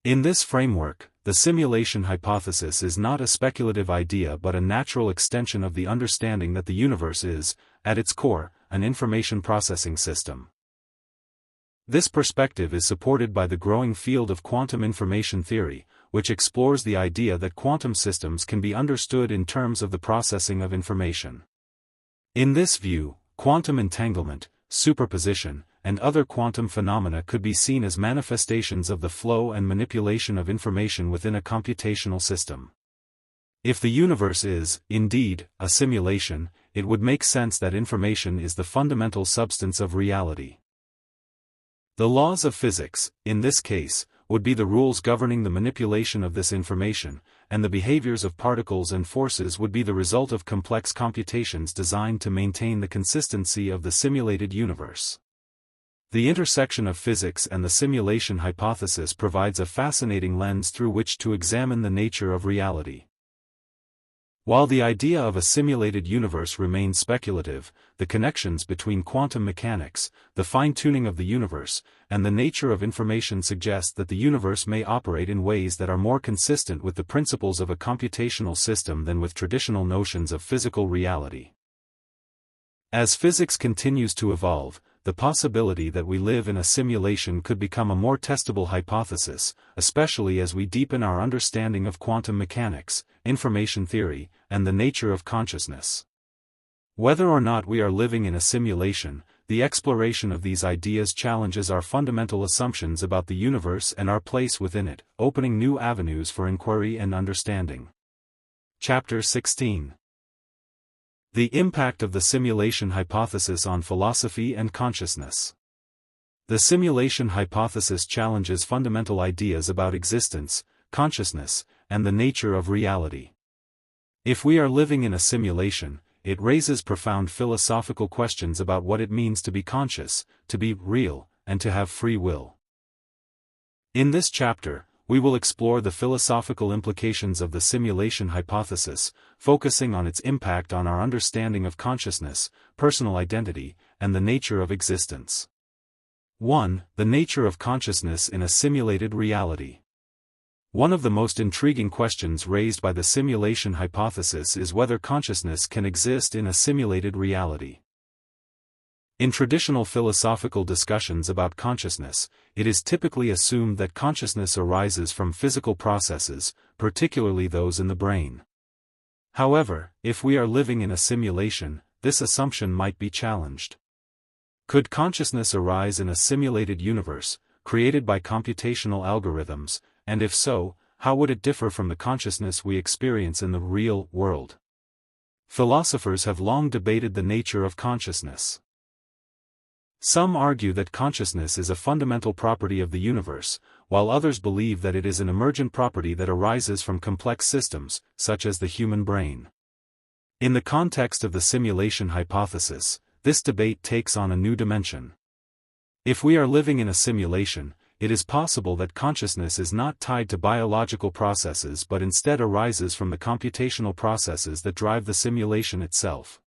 In this framework, the simulation hypothesis is not a speculative idea but a natural extension of the understanding that the universe is, at its core, an information processing system. This perspective is supported by the growing field of quantum information theory, which explores the idea that quantum systems can be understood in terms of the processing of information. In this view, quantum entanglement, superposition, and other quantum phenomena could be seen as manifestations of the flow and manipulation of information within a computational system. If the universe is, indeed, a simulation, it would make sense that information is the fundamental substance of reality. The laws of physics, in this case, would be the rules governing the manipulation of this information, and the behaviors of particles and forces would be the result of complex computations designed to maintain the consistency of the simulated universe. The intersection of physics and the simulation hypothesis provides a fascinating lens through which to examine the nature of reality. While the idea of a simulated universe remains speculative, the connections between quantum mechanics, the fine-tuning of the universe, and the nature of information suggest that the universe may operate in ways that are more consistent with the principles of a computational system than with traditional notions of physical reality. As physics continues to evolve, the possibility that we live in a simulation could become a more testable hypothesis, especially as we deepen our understanding of quantum mechanics, information theory, and the nature of consciousness. Whether or not we are living in a simulation, the exploration of these ideas challenges our fundamental assumptions about the universe and our place within it, opening new avenues for inquiry and understanding. Chapter 16. The impact of the simulation hypothesis on philosophy and consciousness. The simulation hypothesis challenges fundamental ideas about existence, consciousness, and the nature of reality. If we are living in a simulation, it raises profound philosophical questions about what it means to be conscious, to be real, and to have free will. In this chapter, we will explore the philosophical implications of the simulation hypothesis, focusing on its impact on our understanding of consciousness, personal identity, and the nature of existence. 1. The nature of consciousness in a simulated reality. One of the most intriguing questions raised by the simulation hypothesis is whether consciousness can exist in a simulated reality. In traditional philosophical discussions about consciousness, it is typically assumed that consciousness arises from physical processes, particularly those in the brain. However, if we are living in a simulation, this assumption might be challenged. Could consciousness arise in a simulated universe, created by computational algorithms, and if so, how would it differ from the consciousness we experience in the real world? Philosophers have long debated the nature of consciousness. Some argue that consciousness is a fundamental property of the universe, while others believe that it is an emergent property that arises from complex systems, such as the human brain. In the context of the simulation hypothesis, this debate takes on a new dimension. If we are living in a simulation, it is possible that consciousness is not tied to biological processes but instead arises from the computational processes that drive the simulation itself.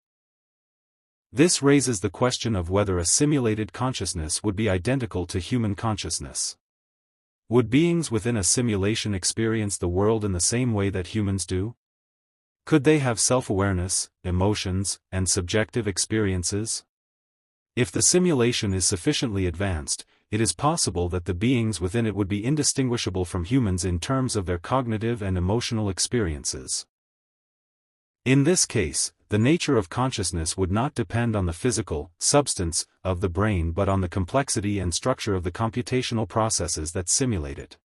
This raises the question of whether a simulated consciousness would be identical to human consciousness. Would beings within a simulation experience the world in the same way that humans do? Could they have self-awareness, emotions, and subjective experiences? If the simulation is sufficiently advanced, it is possible that the beings within it would be indistinguishable from humans in terms of their cognitive and emotional experiences. In this case, the nature of consciousness would not depend on the physical substance of the brain but on the complexity and structure of the computational processes that simulate it.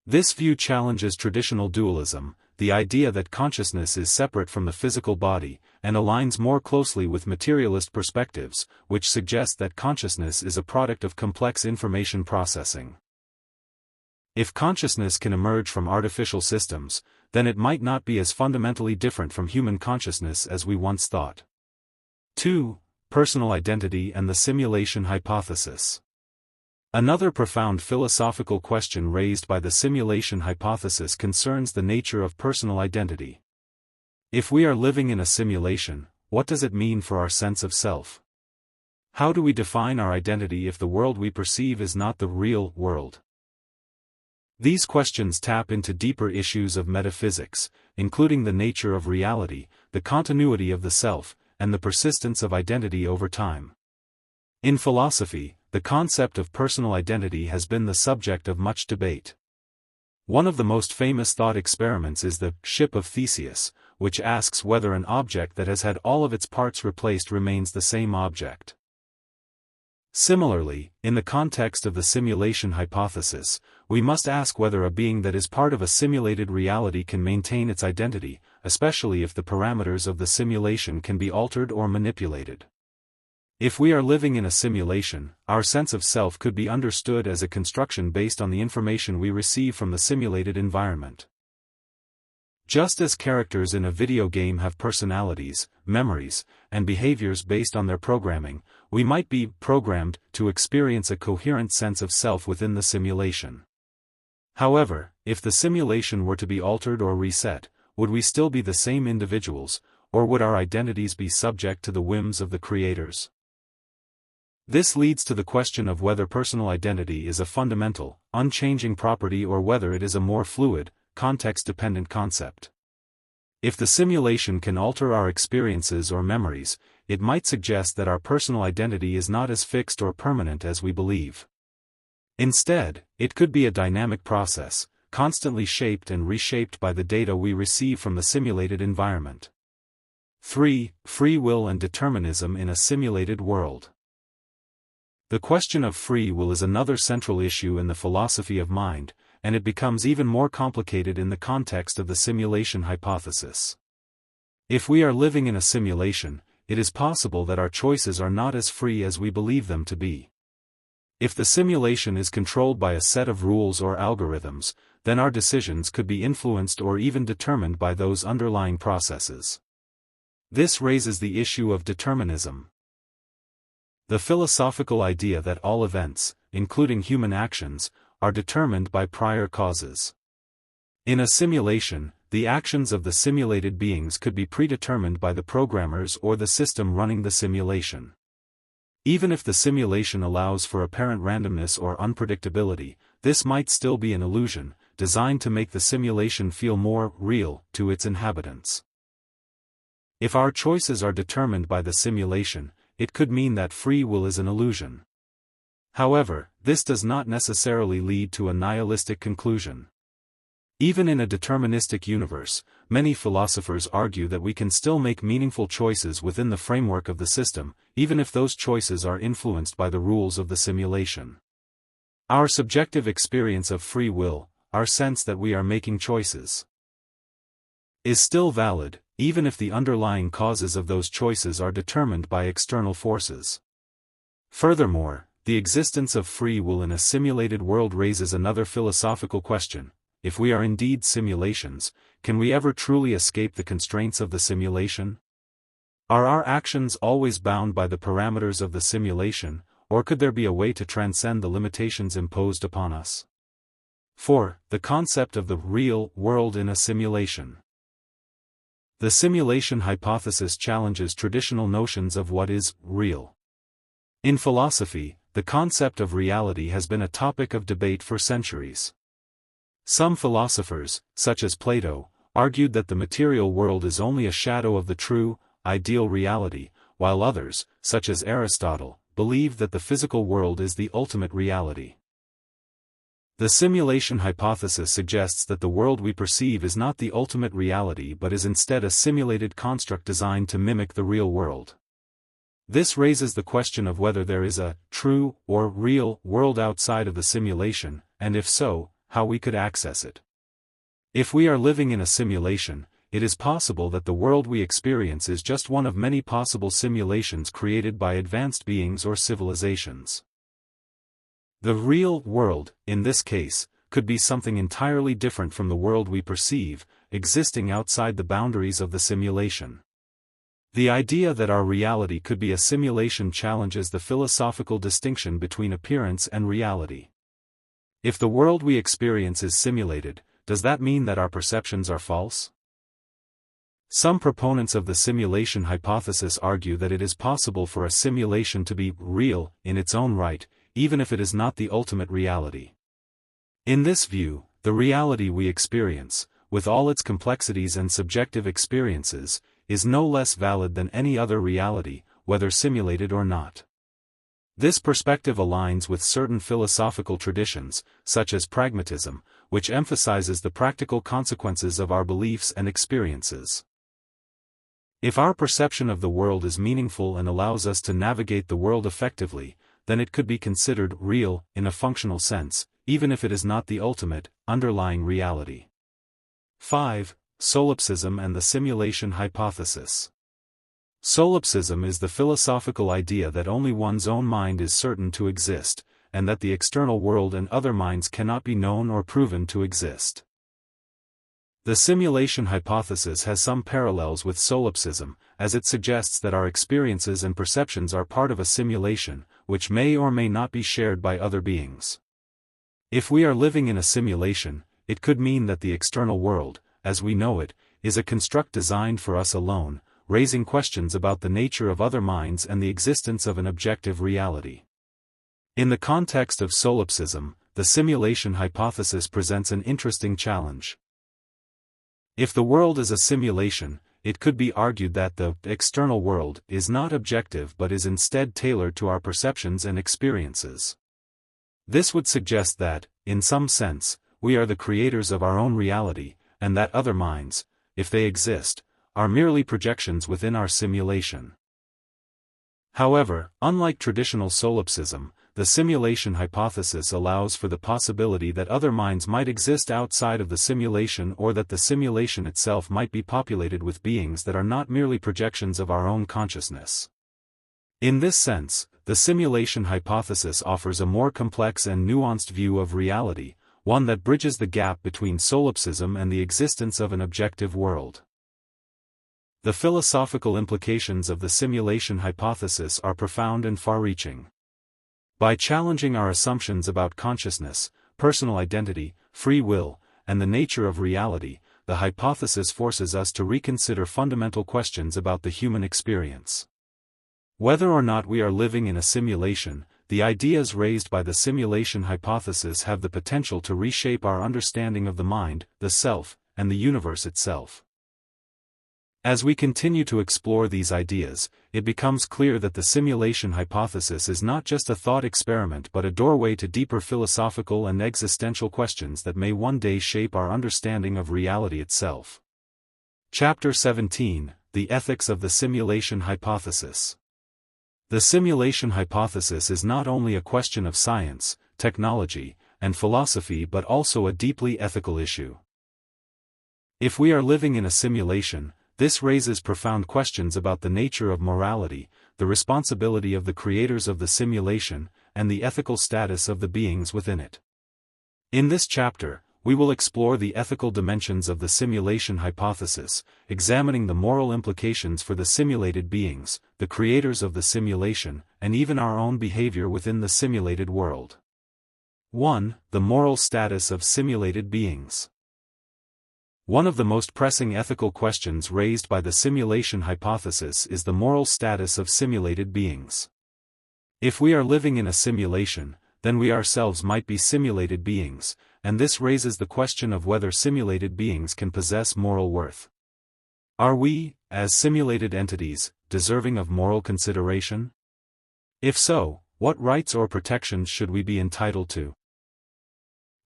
This view challenges traditional dualism, the idea that consciousness is separate from the physical body, and aligns more closely with materialist perspectives, which suggest that consciousness is a product of complex information processing. If consciousness can emerge from artificial systems, then it might not be as fundamentally different from human consciousness as we once thought. 2. Personal identity and the simulation hypothesis. Another profound philosophical question raised by the simulation hypothesis concerns the nature of personal identity. If we are living in a simulation, what does it mean for our sense of self? How do we define our identity if the world we perceive is not the real world? These questions tap into deeper issues of metaphysics, including the nature of reality, the continuity of the self, and the persistence of identity over time. In philosophy, the concept of personal identity has been the subject of much debate. One of the most famous thought experiments is the ship of Theseus, which asks whether an object that has had all of its parts replaced remains the same object. Similarly, in the context of the simulation hypothesis, we must ask whether a being that is part of a simulated reality can maintain its identity, especially if the parameters of the simulation can be altered or manipulated. If we are living in a simulation, our sense of self could be understood as a construction based on the information we receive from the simulated environment. Just as characters in a video game have personalities, memories, and behaviors based on their programming, we might be programmed to experience a coherent sense of self within the simulation. However, if the simulation were to be altered or reset, would we still be the same individuals, or would our identities be subject to the whims of the creators? This leads to the question of whether personal identity is a fundamental, unchanging property or whether it is a more fluid, context-dependent concept. If the simulation can alter our experiences or memories, it might suggest that our personal identity is not as fixed or permanent as we believe. Instead, it could be a dynamic process, constantly shaped and reshaped by the data we receive from the simulated environment. 3. Free will and determinism in a simulated world. The question of free will is another central issue in the philosophy of mind, and it becomes even more complicated in the context of the simulation hypothesis. If we are living in a simulation, it is possible that our choices are not as free as we believe them to be. If the simulation is controlled by a set of rules or algorithms, then our decisions could be influenced or even determined by those underlying processes. This raises the issue of determinism. The philosophical idea that all events, including human actions, are determined by prior causes. In a simulation, the actions of the simulated beings could be predetermined by the programmers or the system running the simulation. Even if the simulation allows for apparent randomness or unpredictability, this might still be an illusion, designed to make the simulation feel more real to its inhabitants. If our choices are determined by the simulation, it could mean that free will is an illusion. However, this does not necessarily lead to a nihilistic conclusion. Even in a deterministic universe, many philosophers argue that we can still make meaningful choices within the framework of the system, even if those choices are influenced by the rules of the simulation. Our subjective experience of free will, our sense that we are making choices, is still valid, even if the underlying causes of those choices are determined by external forces. Furthermore, the existence of free will in a simulated world raises another philosophical question. If we are indeed simulations, can we ever truly escape the constraints of the simulation? Are our actions always bound by the parameters of the simulation, or could there be a way to transcend the limitations imposed upon us? 4. The concept of the real world in a simulation. The simulation hypothesis challenges traditional notions of what is real. In philosophy, the concept of reality has been a topic of debate for centuries. Some philosophers, such as Plato, argued that the material world is only a shadow of the true, ideal reality, while others, such as Aristotle, believed that the physical world is the ultimate reality. The simulation hypothesis suggests that the world we perceive is not the ultimate reality but is instead a simulated construct designed to mimic the real world. This raises the question of whether there is a true or real world outside of the simulation, and if so, how we could access it. If we are living in a simulation, it is possible that the world we experience is just one of many possible simulations created by advanced beings or civilizations. The real world, in this case, could be something entirely different from the world we perceive, existing outside the boundaries of the simulation. The idea that our reality could be a simulation challenges the philosophical distinction between appearance and reality. If the world we experience is simulated, does that mean that our perceptions are false? Some proponents of the simulation hypothesis argue that it is possible for a simulation to be real in its own right, even if it is not the ultimate reality. In this view, the reality we experience, with all its complexities and subjective experiences, is no less valid than any other reality, whether simulated or not. This perspective aligns with certain philosophical traditions, such as pragmatism, which emphasizes the practical consequences of our beliefs and experiences. If our perception of the world is meaningful and allows us to navigate the world effectively, then it could be considered real, in a functional sense, even if it is not the ultimate, underlying reality. 5. Solipsism and the simulation hypothesis. Solipsism is the philosophical idea that only one's own mind is certain to exist, and that the external world and other minds cannot be known or proven to exist. The simulation hypothesis has some parallels with solipsism, as it suggests that our experiences and perceptions are part of a simulation, which may or may not be shared by other beings. If we are living in a simulation, it could mean that the external world, as we know it, is a construct designed for us alone, raising questions about the nature of other minds and the existence of an objective reality. In the context of solipsism, the simulation hypothesis presents an interesting challenge. If the world is a simulation, it could be argued that the external world is not objective but is instead tailored to our perceptions and experiences. This would suggest that, in some sense, we are the creators of our own reality, and that other minds, if they exist, are merely projections within our simulation. However, unlike traditional solipsism, the simulation hypothesis allows for the possibility that other minds might exist outside of the simulation or that the simulation itself might be populated with beings that are not merely projections of our own consciousness. In this sense, the simulation hypothesis offers a more complex and nuanced view of reality, one that bridges the gap between solipsism and the existence of an objective world. The philosophical implications of the simulation hypothesis are profound and far-reaching. By challenging our assumptions about consciousness, personal identity, free will, and the nature of reality, the hypothesis forces us to reconsider fundamental questions about the human experience. Whether or not we are living in a simulation, the ideas raised by the simulation hypothesis have the potential to reshape our understanding of the mind, the self, and the universe itself. As we continue to explore these ideas, it becomes clear that the simulation hypothesis is not just a thought experiment but a doorway to deeper philosophical and existential questions that may one day shape our understanding of reality itself. Chapter 17: The Ethics of the Simulation Hypothesis. The simulation hypothesis is not only a question of science, technology, and philosophy but also a deeply ethical issue. If we are living in a simulation, this raises profound questions about the nature of morality, the responsibility of the creators of the simulation, and the ethical status of the beings within it. In this chapter, we will explore the ethical dimensions of the simulation hypothesis, examining the moral implications for the simulated beings, the creators of the simulation, and even our own behavior within the simulated world. 1. The moral status of simulated beings. One of the most pressing ethical questions raised by the simulation hypothesis is the moral status of simulated beings. If we are living in a simulation, then we ourselves might be simulated beings, and this raises the question of whether simulated beings can possess moral worth. Are we, as simulated entities, deserving of moral consideration? If so, what rights or protections should we be entitled to?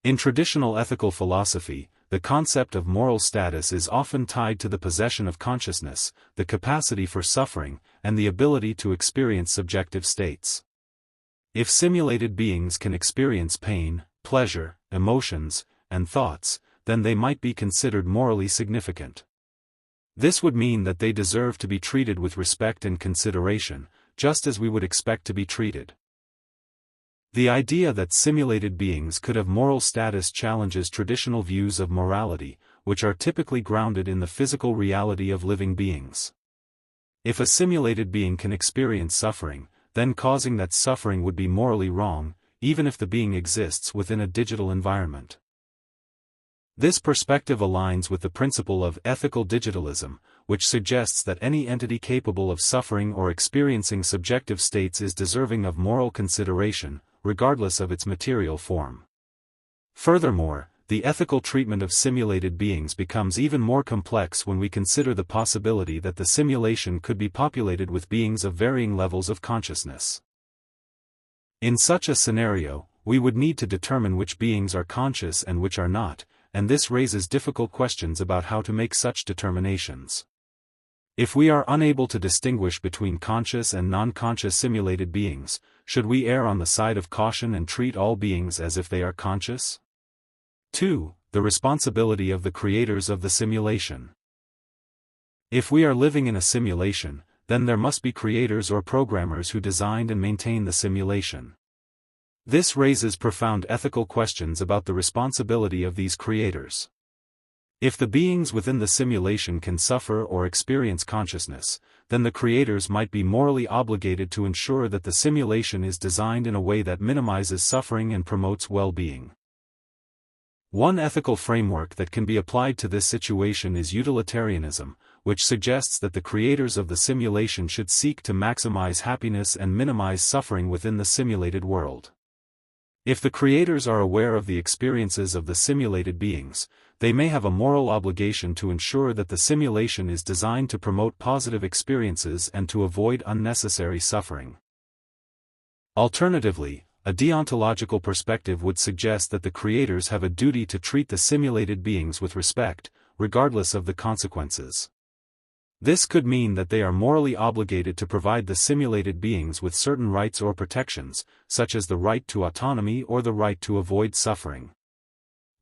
In traditional ethical philosophy, the concept of moral status is often tied to the possession of consciousness, the capacity for suffering, and the ability to experience subjective states. If simulated beings can experience pain, pleasure, emotions, and thoughts, then they might be considered morally significant. This would mean that they deserve to be treated with respect and consideration, just as we would expect to be treated. The idea that simulated beings could have moral status challenges traditional views of morality, which are typically grounded in the physical reality of living beings. If a simulated being can experience suffering, then causing that suffering would be morally wrong, even if the being exists within a digital environment. This perspective aligns with the principle of ethical digitalism, which suggests that any entity capable of suffering or experiencing subjective states is deserving of moral consideration, regardless of its material form. Furthermore, the ethical treatment of simulated beings becomes even more complex when we consider the possibility that the simulation could be populated with beings of varying levels of consciousness. In such a scenario, we would need to determine which beings are conscious and which are not, and this raises difficult questions about how to make such determinations. If we are unable to distinguish between conscious and non-conscious simulated beings, should we err on the side of caution and treat all beings as if they are conscious? 2. The responsibility of the creators of the simulation. If we are living in a simulation, then there must be creators or programmers who designed and maintain the simulation. This raises profound ethical questions about the responsibility of these creators. If the beings within the simulation can suffer or experience consciousness, then the creators might be morally obligated to ensure that the simulation is designed in a way that minimizes suffering and promotes well-being. One ethical framework that can be applied to this situation is utilitarianism, which suggests that the creators of the simulation should seek to maximize happiness and minimize suffering within the simulated world. If the creators are aware of the experiences of the simulated beings, they may have a moral obligation to ensure that the simulation is designed to promote positive experiences and to avoid unnecessary suffering. Alternatively, a deontological perspective would suggest that the creators have a duty to treat the simulated beings with respect, regardless of the consequences. This could mean that they are morally obligated to provide the simulated beings with certain rights or protections, such as the right to autonomy or the right to avoid suffering.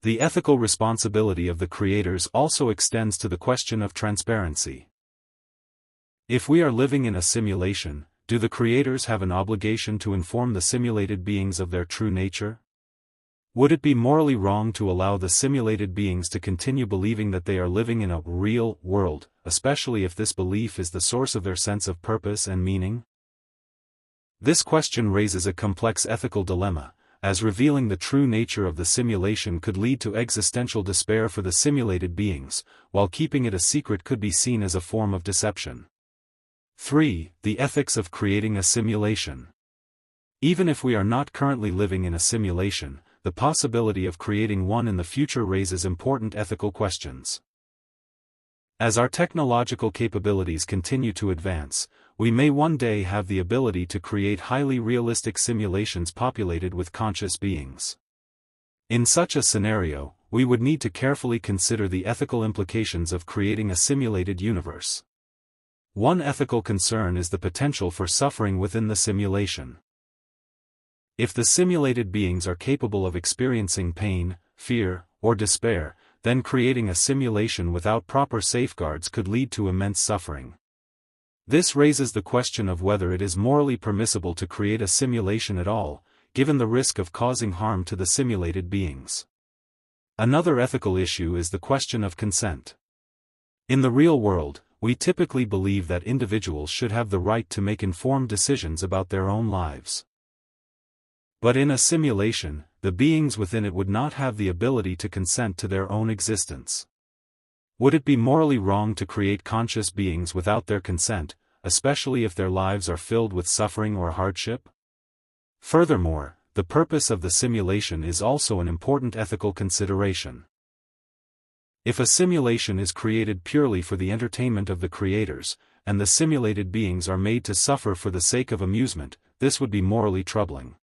The ethical responsibility of the creators also extends to the question of transparency. If we are living in a simulation, do the creators have an obligation to inform the simulated beings of their true nature? Would it be morally wrong to allow the simulated beings to continue believing that they are living in a real world, especially if this belief is the source of their sense of purpose and meaning? This question raises a complex ethical dilemma, as revealing the true nature of the simulation could lead to existential despair for the simulated beings, while keeping it a secret could be seen as a form of deception. 3. The ethics of creating a simulation. Even if we are not currently living in a simulation, the possibility of creating one in the future raises important ethical questions. As our technological capabilities continue to advance, we may one day have the ability to create highly realistic simulations populated with conscious beings. In such a scenario, we would need to carefully consider the ethical implications of creating a simulated universe. One ethical concern is the potential for suffering within the simulation. If the simulated beings are capable of experiencing pain, fear, or despair, then creating a simulation without proper safeguards could lead to immense suffering. This raises the question of whether it is morally permissible to create a simulation at all, given the risk of causing harm to the simulated beings. Another ethical issue is the question of consent. In the real world, we typically believe that individuals should have the right to make informed decisions about their own lives. But in a simulation, the beings within it would not have the ability to consent to their own existence. Would it be morally wrong to create conscious beings without their consent, especially if their lives are filled with suffering or hardship? Furthermore, the purpose of the simulation is also an important ethical consideration. If a simulation is created purely for the entertainment of the creators, and the simulated beings are made to suffer for the sake of amusement, this would be morally troubling.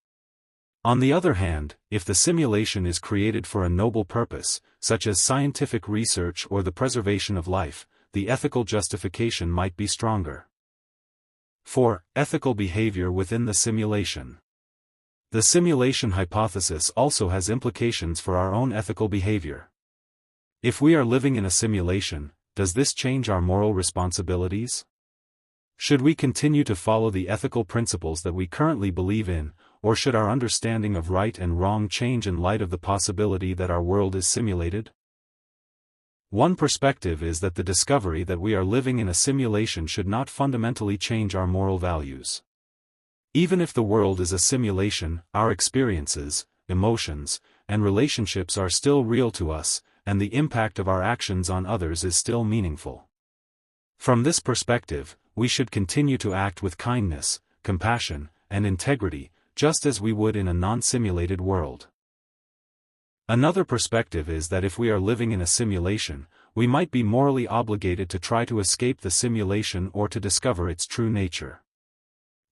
On the other hand, if the simulation is created for a noble purpose, such as scientific research or the preservation of life, the ethical justification might be stronger. 4. Ethical behavior within the simulation. The simulation hypothesis also has implications for our own ethical behavior. If we are living in a simulation, does this change our moral responsibilities? Should we continue to follow the ethical principles that we currently believe in, or should our understanding of right and wrong change in light of the possibility that our world is simulated? One perspective is that the discovery that we are living in a simulation should not fundamentally change our moral values. Even if the world is a simulation, our experiences, emotions, and relationships are still real to us, and the impact of our actions on others is still meaningful. From this perspective, we should continue to act with kindness, compassion, and integrity, just as we would in a non-simulated world. Another perspective is that if we are living in a simulation, we might be morally obligated to try to escape the simulation or to discover its true nature.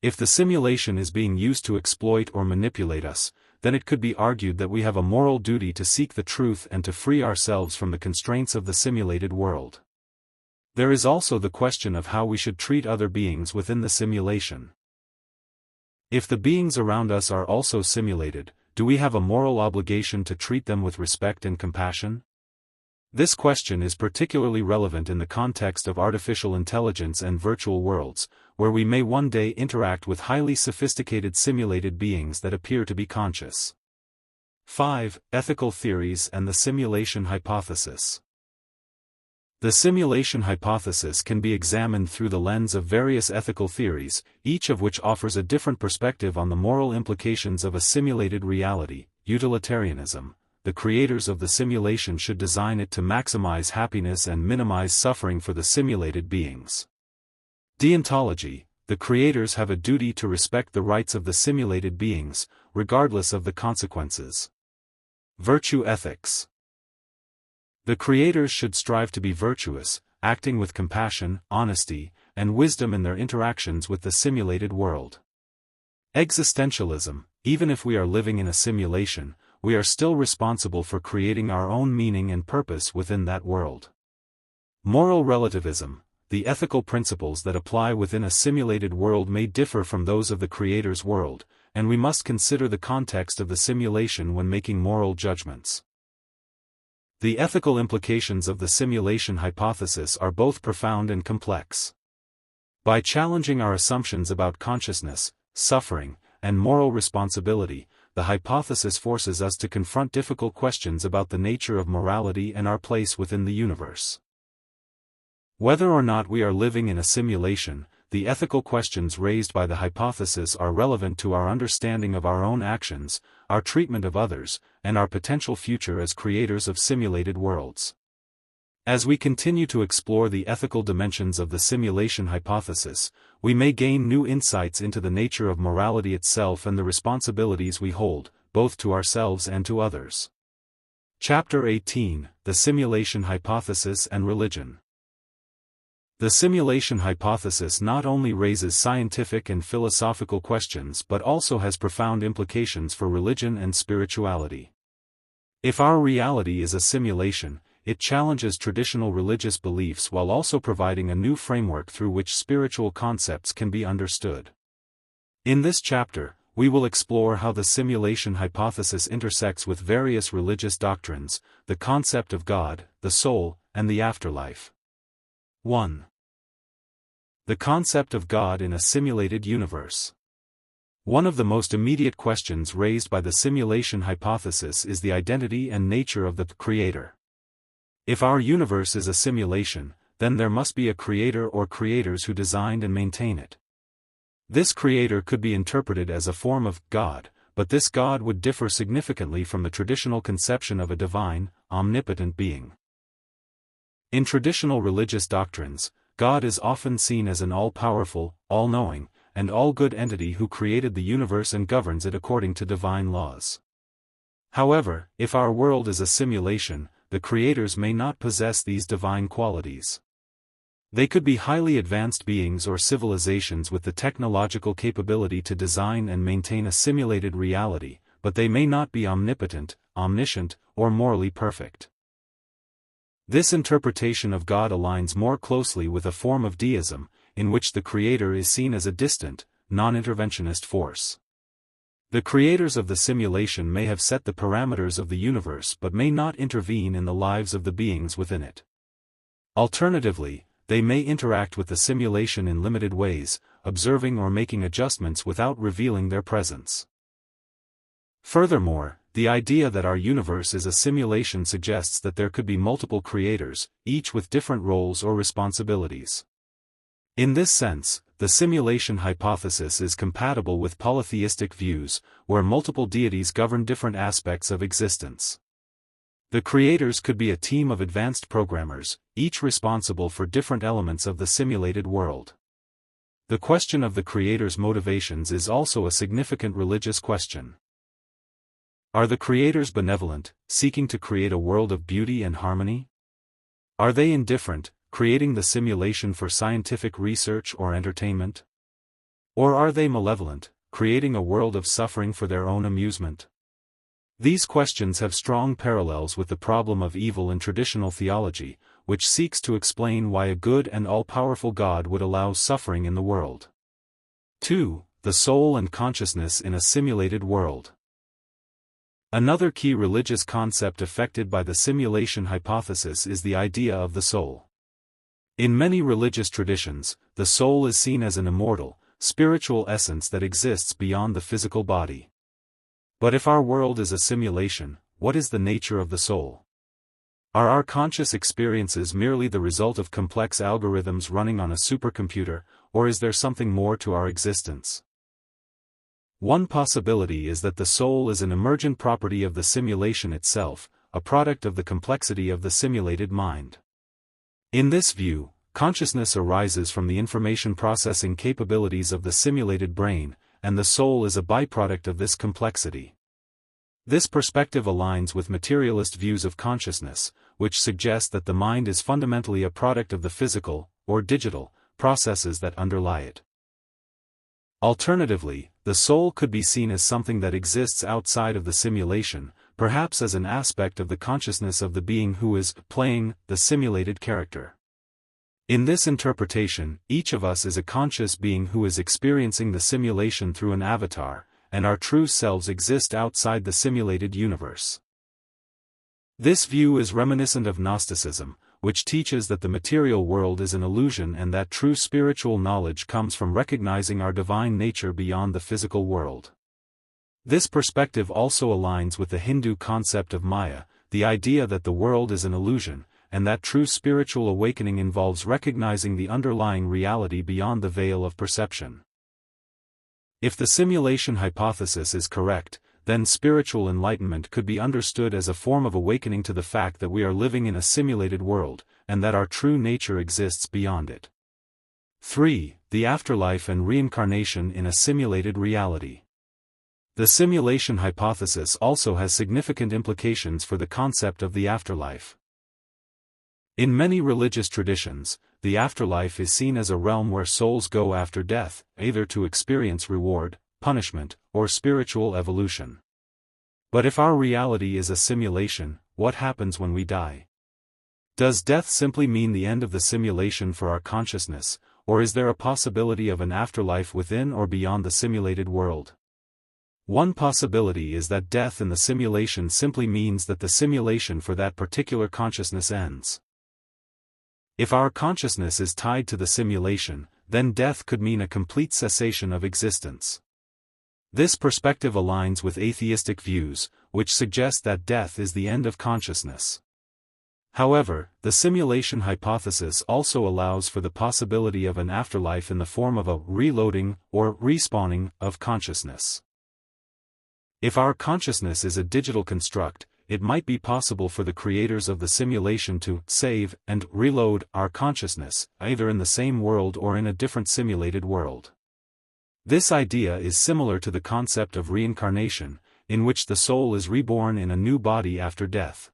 If the simulation is being used to exploit or manipulate us, then it could be argued that we have a moral duty to seek the truth and to free ourselves from the constraints of the simulated world. There is also the question of how we should treat other beings within the simulation. If the beings around us are also simulated, do we have a moral obligation to treat them with respect and compassion? This question is particularly relevant in the context of artificial intelligence and virtual worlds, where we may one day interact with highly sophisticated simulated beings that appear to be conscious. 5. Ethical theories and the simulation hypothesis. The simulation hypothesis can be examined through the lens of various ethical theories, each of which offers a different perspective on the moral implications of a simulated reality. Utilitarianism. The creators of the simulation should design it to maximize happiness and minimize suffering for the simulated beings. Deontology. The creators have a duty to respect the rights of the simulated beings, regardless of the consequences. Virtue ethics. The creators should strive to be virtuous, acting with compassion, honesty, and wisdom in their interactions with the simulated world. Existentialism. Even if we are living in a simulation, we are still responsible for creating our own meaning and purpose within that world. Moral relativism. The ethical principles that apply within a simulated world may differ from those of the creator's world, and we must consider the context of the simulation when making moral judgments. The ethical implications of the simulation hypothesis are both profound and complex. By challenging our assumptions about consciousness, suffering, and moral responsibility, the hypothesis forces us to confront difficult questions about the nature of morality and our place within the universe. Whether or not we are living in a simulation, the ethical questions raised by the hypothesis are relevant to our understanding of our own actions, our treatment of others, and our potential future as creators of simulated worlds. As we continue to explore the ethical dimensions of the simulation hypothesis, we may gain new insights into the nature of morality itself and the responsibilities we hold, both to ourselves and to others. Chapter 18: The Simulation Hypothesis and Religion. The simulation hypothesis not only raises scientific and philosophical questions but also has profound implications for religion and spirituality. If our reality is a simulation, it challenges traditional religious beliefs while also providing a new framework through which spiritual concepts can be understood. In this chapter, we will explore how the simulation hypothesis intersects with various religious doctrines, the concept of God, the soul, and the afterlife. 1. The concept of God in a simulated universe. One of the most immediate questions raised by the simulation hypothesis is the identity and nature of the Creator. If our universe is a simulation, then there must be a creator or creators who designed and maintain it. This creator could be interpreted as a form of God, but this God would differ significantly from the traditional conception of a divine, omnipotent being. In traditional religious doctrines, God is often seen as an all-powerful, all-knowing, and all-good entity who created the universe and governs it according to divine laws. However, if our world is a simulation, the creators may not possess these divine qualities. They could be highly advanced beings or civilizations with the technological capability to design and maintain a simulated reality, but they may not be omnipotent, omniscient, or morally perfect. This interpretation of God aligns more closely with a form of deism, in which the Creator is seen as a distant, non-interventionist force. The creators of the simulation may have set the parameters of the universe but may not intervene in the lives of the beings within it. Alternatively, they may interact with the simulation in limited ways, observing or making adjustments without revealing their presence. Furthermore, the idea that our universe is a simulation suggests that there could be multiple creators, each with different roles or responsibilities. In this sense, the simulation hypothesis is compatible with polytheistic views, where multiple deities govern different aspects of existence. The creators could be a team of advanced programmers, each responsible for different elements of the simulated world. The question of the creator's motivations is also a significant religious question. Are the creators benevolent, seeking to create a world of beauty and harmony? Are they indifferent, creating the simulation for scientific research or entertainment? Or are they malevolent, creating a world of suffering for their own amusement? These questions have strong parallels with the problem of evil in traditional theology, which seeks to explain why a good and all-powerful God would allow suffering in the world. 2. The soul and consciousness in a simulated world. Another key religious concept affected by the simulation hypothesis is the idea of the soul. In many religious traditions, the soul is seen as an immortal, spiritual essence that exists beyond the physical body. But if our world is a simulation, what is the nature of the soul? Are our conscious experiences merely the result of complex algorithms running on a supercomputer, or is there something more to our existence? One possibility is that the soul is an emergent property of the simulation itself, a product of the complexity of the simulated mind. In this view, consciousness arises from the information processing capabilities of the simulated brain, and the soul is a byproduct of this complexity. This perspective aligns with materialist views of consciousness, which suggest that the mind is fundamentally a product of the physical, or digital, processes that underlie it. Alternatively, the soul could be seen as something that exists outside of the simulation, perhaps as an aspect of the consciousness of the being who is playing the simulated character. In this interpretation, each of us is a conscious being who is experiencing the simulation through an avatar, and our true selves exist outside the simulated universe. This view is reminiscent of Gnosticism, which teaches that the material world is an illusion and that true spiritual knowledge comes from recognizing our divine nature beyond the physical world. This perspective also aligns with the Hindu concept of Maya, the idea that the world is an illusion, and that true spiritual awakening involves recognizing the underlying reality beyond the veil of perception. If the simulation hypothesis is correct, then spiritual enlightenment could be understood as a form of awakening to the fact that we are living in a simulated world, and that our true nature exists beyond it. 3. The afterlife and reincarnation in a simulated reality. The simulation hypothesis also has significant implications for the concept of the afterlife. In many religious traditions, the afterlife is seen as a realm where souls go after death, either to experience reward, punishment, or spiritual evolution. But if our reality is a simulation, what happens when we die? Does death simply mean the end of the simulation for our consciousness, or is there a possibility of an afterlife within or beyond the simulated world? One possibility is that death in the simulation simply means that the simulation for that particular consciousness ends. If our consciousness is tied to the simulation, then death could mean a complete cessation of existence. This perspective aligns with atheistic views, which suggest that death is the end of consciousness. However, the simulation hypothesis also allows for the possibility of an afterlife in the form of a reloading or respawning of consciousness. If our consciousness is a digital construct, it might be possible for the creators of the simulation to save and reload our consciousness, either in the same world or in a different simulated world. This idea is similar to the concept of reincarnation, in which the soul is reborn in a new body after death.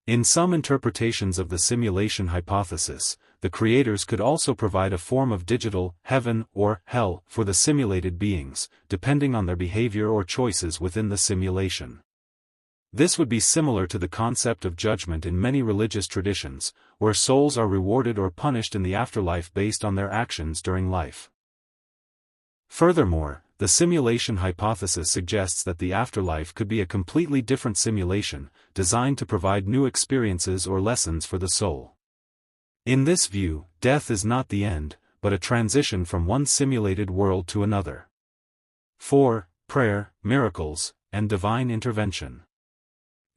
In some interpretations of the simulation hypothesis, the creators could also provide a form of digital heaven or hell for the simulated beings, depending on their behavior or choices within the simulation. This would be similar to the concept of judgment in many religious traditions, where souls are rewarded or punished in the afterlife based on their actions during life. Furthermore, the simulation hypothesis suggests that the afterlife could be a completely different simulation, designed to provide new experiences or lessons for the soul. In this view, death is not the end, but a transition from one simulated world to another. 4. Prayer, miracles, and divine intervention.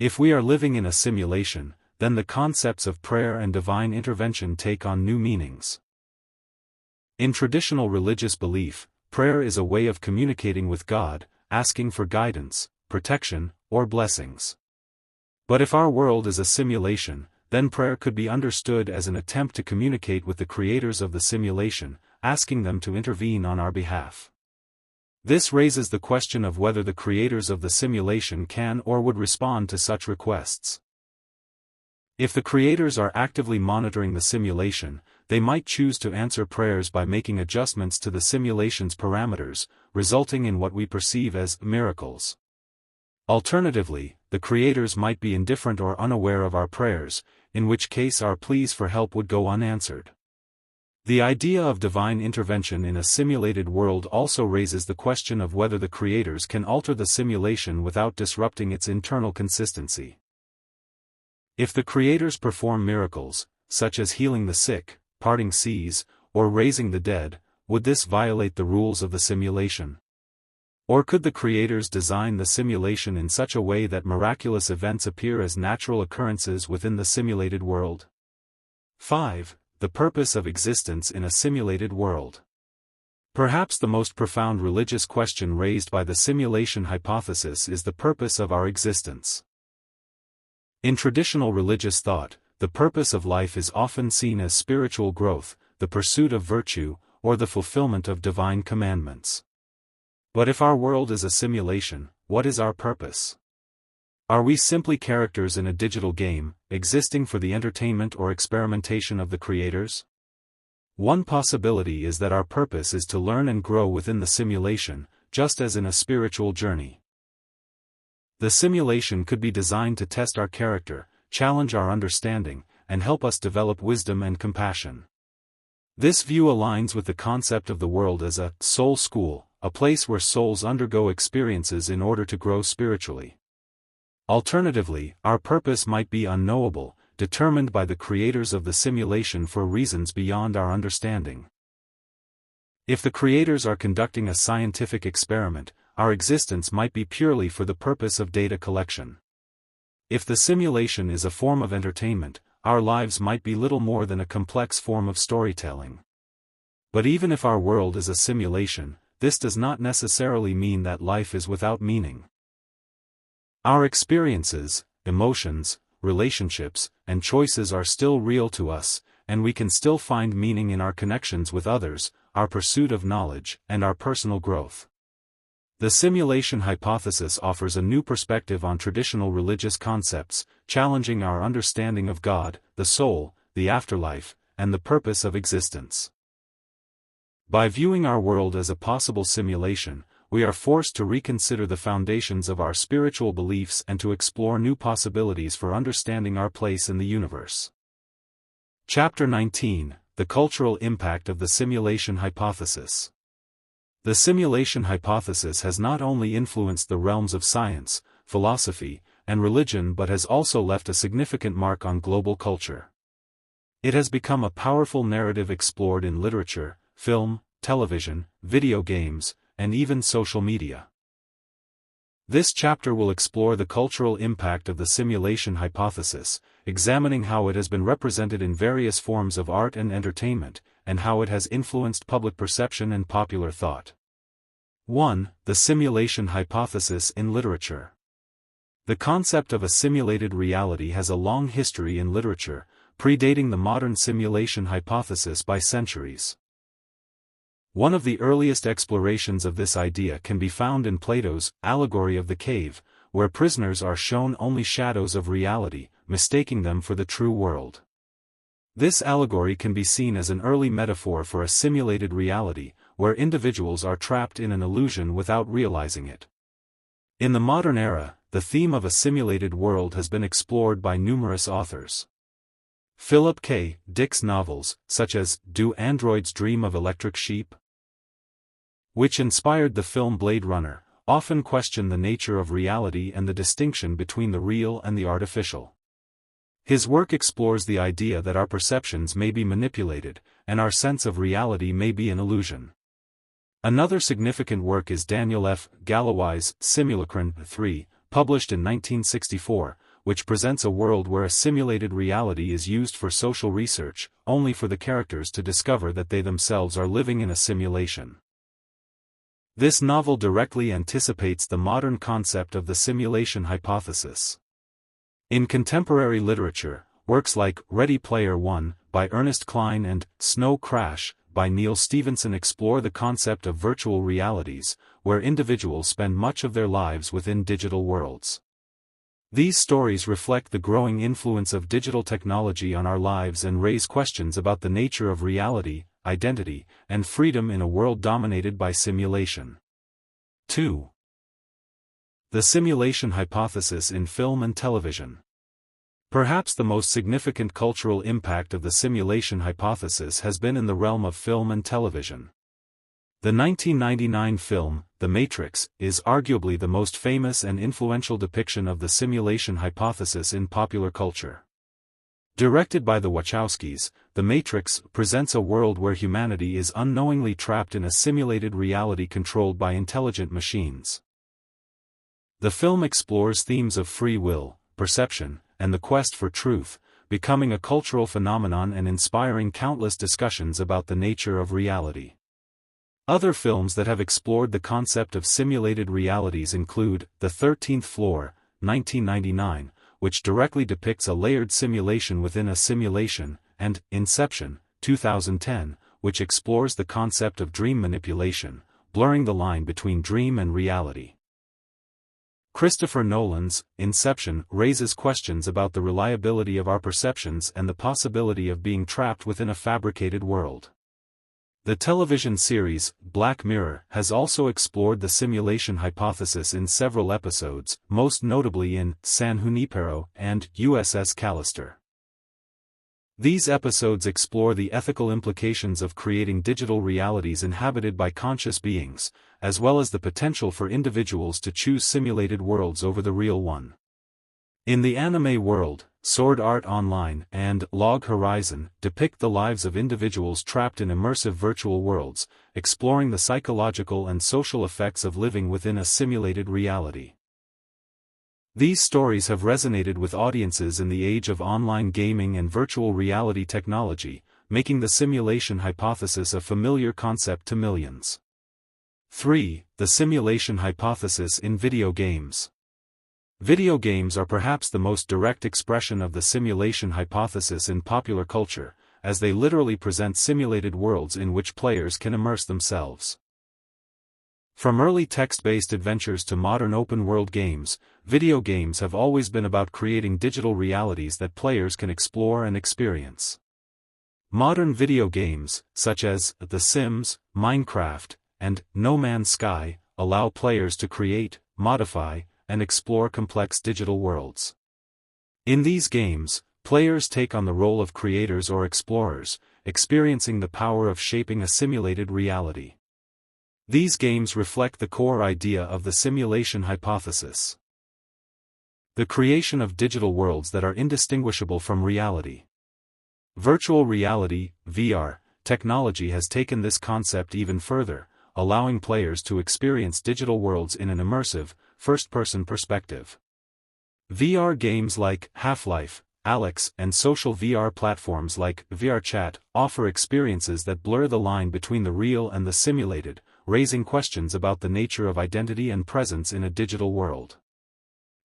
If we are living in a simulation, then the concepts of prayer and divine intervention take on new meanings. In traditional religious belief, prayer is a way of communicating with God, asking for guidance, protection, or blessings. But if our world is a simulation, then prayer could be understood as an attempt to communicate with the creators of the simulation, asking them to intervene on our behalf. This raises the question of whether the creators of the simulation can or would respond to such requests. If the creators are actively monitoring the simulation, they might choose to answer prayers by making adjustments to the simulation's parameters, resulting in what we perceive as miracles. Alternatively, the creators might be indifferent or unaware of our prayers, in which case our pleas for help would go unanswered. The idea of divine intervention in a simulated world also raises the question of whether the creators can alter the simulation without disrupting its internal consistency. If the creators perform miracles, such as healing the sick, parting seas, or raising the dead, would this violate the rules of the simulation? Or could the creators design the simulation in such a way that miraculous events appear as natural occurrences within the simulated world? 5. The purpose of existence in a simulated world. Perhaps the most profound religious question raised by the simulation hypothesis is the purpose of our existence. In traditional religious thought, the purpose of life is often seen as spiritual growth, the pursuit of virtue, or the fulfillment of divine commandments. But if our world is a simulation, what is our purpose? Are we simply characters in a digital game, existing for the entertainment or experimentation of the creators? One possibility is that our purpose is to learn and grow within the simulation, just as in a spiritual journey. The simulation could be designed to test our character, challenge our understanding, and help us develop wisdom and compassion. This view aligns with the concept of the world as a soul school, a place where souls undergo experiences in order to grow spiritually. Alternatively, our purpose might be unknowable, determined by the creators of the simulation for reasons beyond our understanding. If the creators are conducting a scientific experiment, our existence might be purely for the purpose of data collection. If the simulation is a form of entertainment, our lives might be little more than a complex form of storytelling. But even if our world is a simulation, this does not necessarily mean that life is without meaning. Our experiences, emotions, relationships, and choices are still real to us, and we can still find meaning in our connections with others, our pursuit of knowledge, and our personal growth. The simulation hypothesis offers a new perspective on traditional religious concepts, challenging our understanding of God, the soul, the afterlife, and the purpose of existence. By viewing our world as a possible simulation, we are forced to reconsider the foundations of our spiritual beliefs and to explore new possibilities for understanding our place in the universe. Chapter 19: The Cultural Impact of the Simulation Hypothesis. The simulation hypothesis has not only influenced the realms of science, philosophy, and religion but has also left a significant mark on global culture. It has become a powerful narrative explored in literature, film, television, video games, and even social media. This chapter will explore the cultural impact of the simulation hypothesis, examining how it has been represented in various forms of art and entertainment, and how it has influenced public perception and popular thought. 1. The simulation hypothesis in literature. The concept of a simulated reality has a long history in literature, predating the modern simulation hypothesis by centuries. One of the earliest explorations of this idea can be found in Plato's Allegory of the Cave, where prisoners are shown only shadows of reality, mistaking them for the true world. This allegory can be seen as an early metaphor for a simulated reality, where individuals are trapped in an illusion without realizing it. In the modern era, the theme of a simulated world has been explored by numerous authors. Philip K. Dick's novels, such as Do Androids Dream of Electric Sheep?, which inspired the film Blade Runner, often question the nature of reality and the distinction between the real and the artificial. His work explores the idea that our perceptions may be manipulated, and our sense of reality may be an illusion. Another significant work is Daniel F. Galloway's Simulacron 3, published in 1964, which presents a world where a simulated reality is used for social research, only for the characters to discover that they themselves are living in a simulation. This novel directly anticipates the modern concept of the simulation hypothesis. In contemporary literature, works like Ready Player One, by Ernest Cline and Snow Crash, by Neil Stephenson explore the concept of virtual realities, where individuals spend much of their lives within digital worlds. These stories reflect the growing influence of digital technology on our lives and raise questions about the nature of reality, identity, and freedom in a world dominated by simulation. 2. The simulation hypothesis in film and television. Perhaps the most significant cultural impact of the simulation hypothesis has been in the realm of film and television. The 1999 film, The Matrix, is arguably the most famous and influential depiction of the simulation hypothesis in popular culture. Directed by the Wachowskis, The Matrix presents a world where humanity is unknowingly trapped in a simulated reality controlled by intelligent machines. The film explores themes of free will, perception, and the quest for truth, becoming a cultural phenomenon and inspiring countless discussions about the nature of reality. Other films that have explored the concept of simulated realities include The 13th Floor, 1999, which directly depicts a layered simulation within a simulation, and Inception, 2010, which explores the concept of dream manipulation, blurring the line between dream and reality. Christopher Nolan's Inception raises questions about the reliability of our perceptions and the possibility of being trapped within a fabricated world. The television series, Black Mirror, has also explored the simulation hypothesis in several episodes, most notably in San Junipero and USS Callister. These episodes explore the ethical implications of creating digital realities inhabited by conscious beings, as well as the potential for individuals to choose simulated worlds over the real one. In the anime world, Sword Art Online and Log Horizon depict the lives of individuals trapped in immersive virtual worlds, exploring the psychological and social effects of living within a simulated reality. These stories have resonated with audiences in the age of online gaming and virtual reality technology, making the simulation hypothesis a familiar concept to millions. 3. The simulation hypothesis in video games. Video games are perhaps the most direct expression of the simulation hypothesis in popular culture, as they literally present simulated worlds in which players can immerse themselves. From early text-based adventures to modern open-world games, video games have always been about creating digital realities that players can explore and experience. Modern video games, such as The Sims, Minecraft, and No Man's Sky, allow players to create, modify, and explore complex digital worlds. In these games, players take on the role of creators or explorers, experiencing the power of shaping a simulated reality. These games reflect the core idea of the simulation hypothesis: the creation of digital worlds that are indistinguishable from reality. Virtual reality, VR, technology has taken this concept even further, allowing players to experience digital worlds in an immersive, first-person perspective. VR games like Half-Life, Alyx, and social VR platforms like VRChat offer experiences that blur the line between the real and the simulated, raising questions about the nature of identity and presence in a digital world.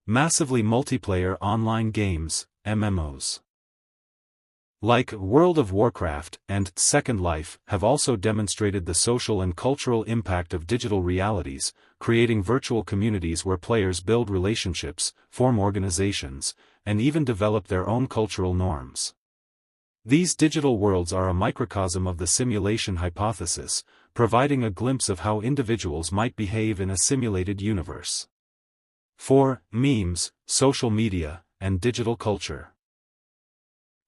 Massively multiplayer online games, MMOs, like World of Warcraft and Second Life, have also demonstrated the social and cultural impact of digital realities, creating virtual communities where players build relationships, form organizations, and even develop their own cultural norms. These digital worlds are a microcosm of the simulation hypothesis, providing a glimpse of how individuals might behave in a simulated universe. 4. Memes, social media, and digital culture.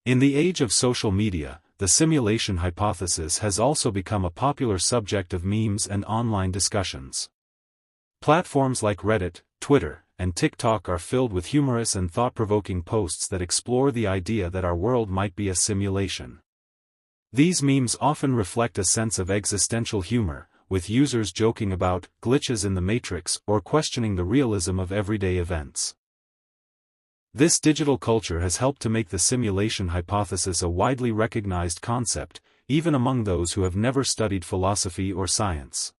In the age of social media, the simulation hypothesis has also become a popular subject of memes and online discussions. Platforms like Reddit, Twitter, and TikTok are filled with humorous and thought-provoking posts that explore the idea that our world might be a simulation. These memes often reflect a sense of existential humor, with users joking about glitches in the matrix or questioning the realism of everyday events. This digital culture has helped to make the simulation hypothesis a widely recognized concept, even among those who have never studied philosophy or science.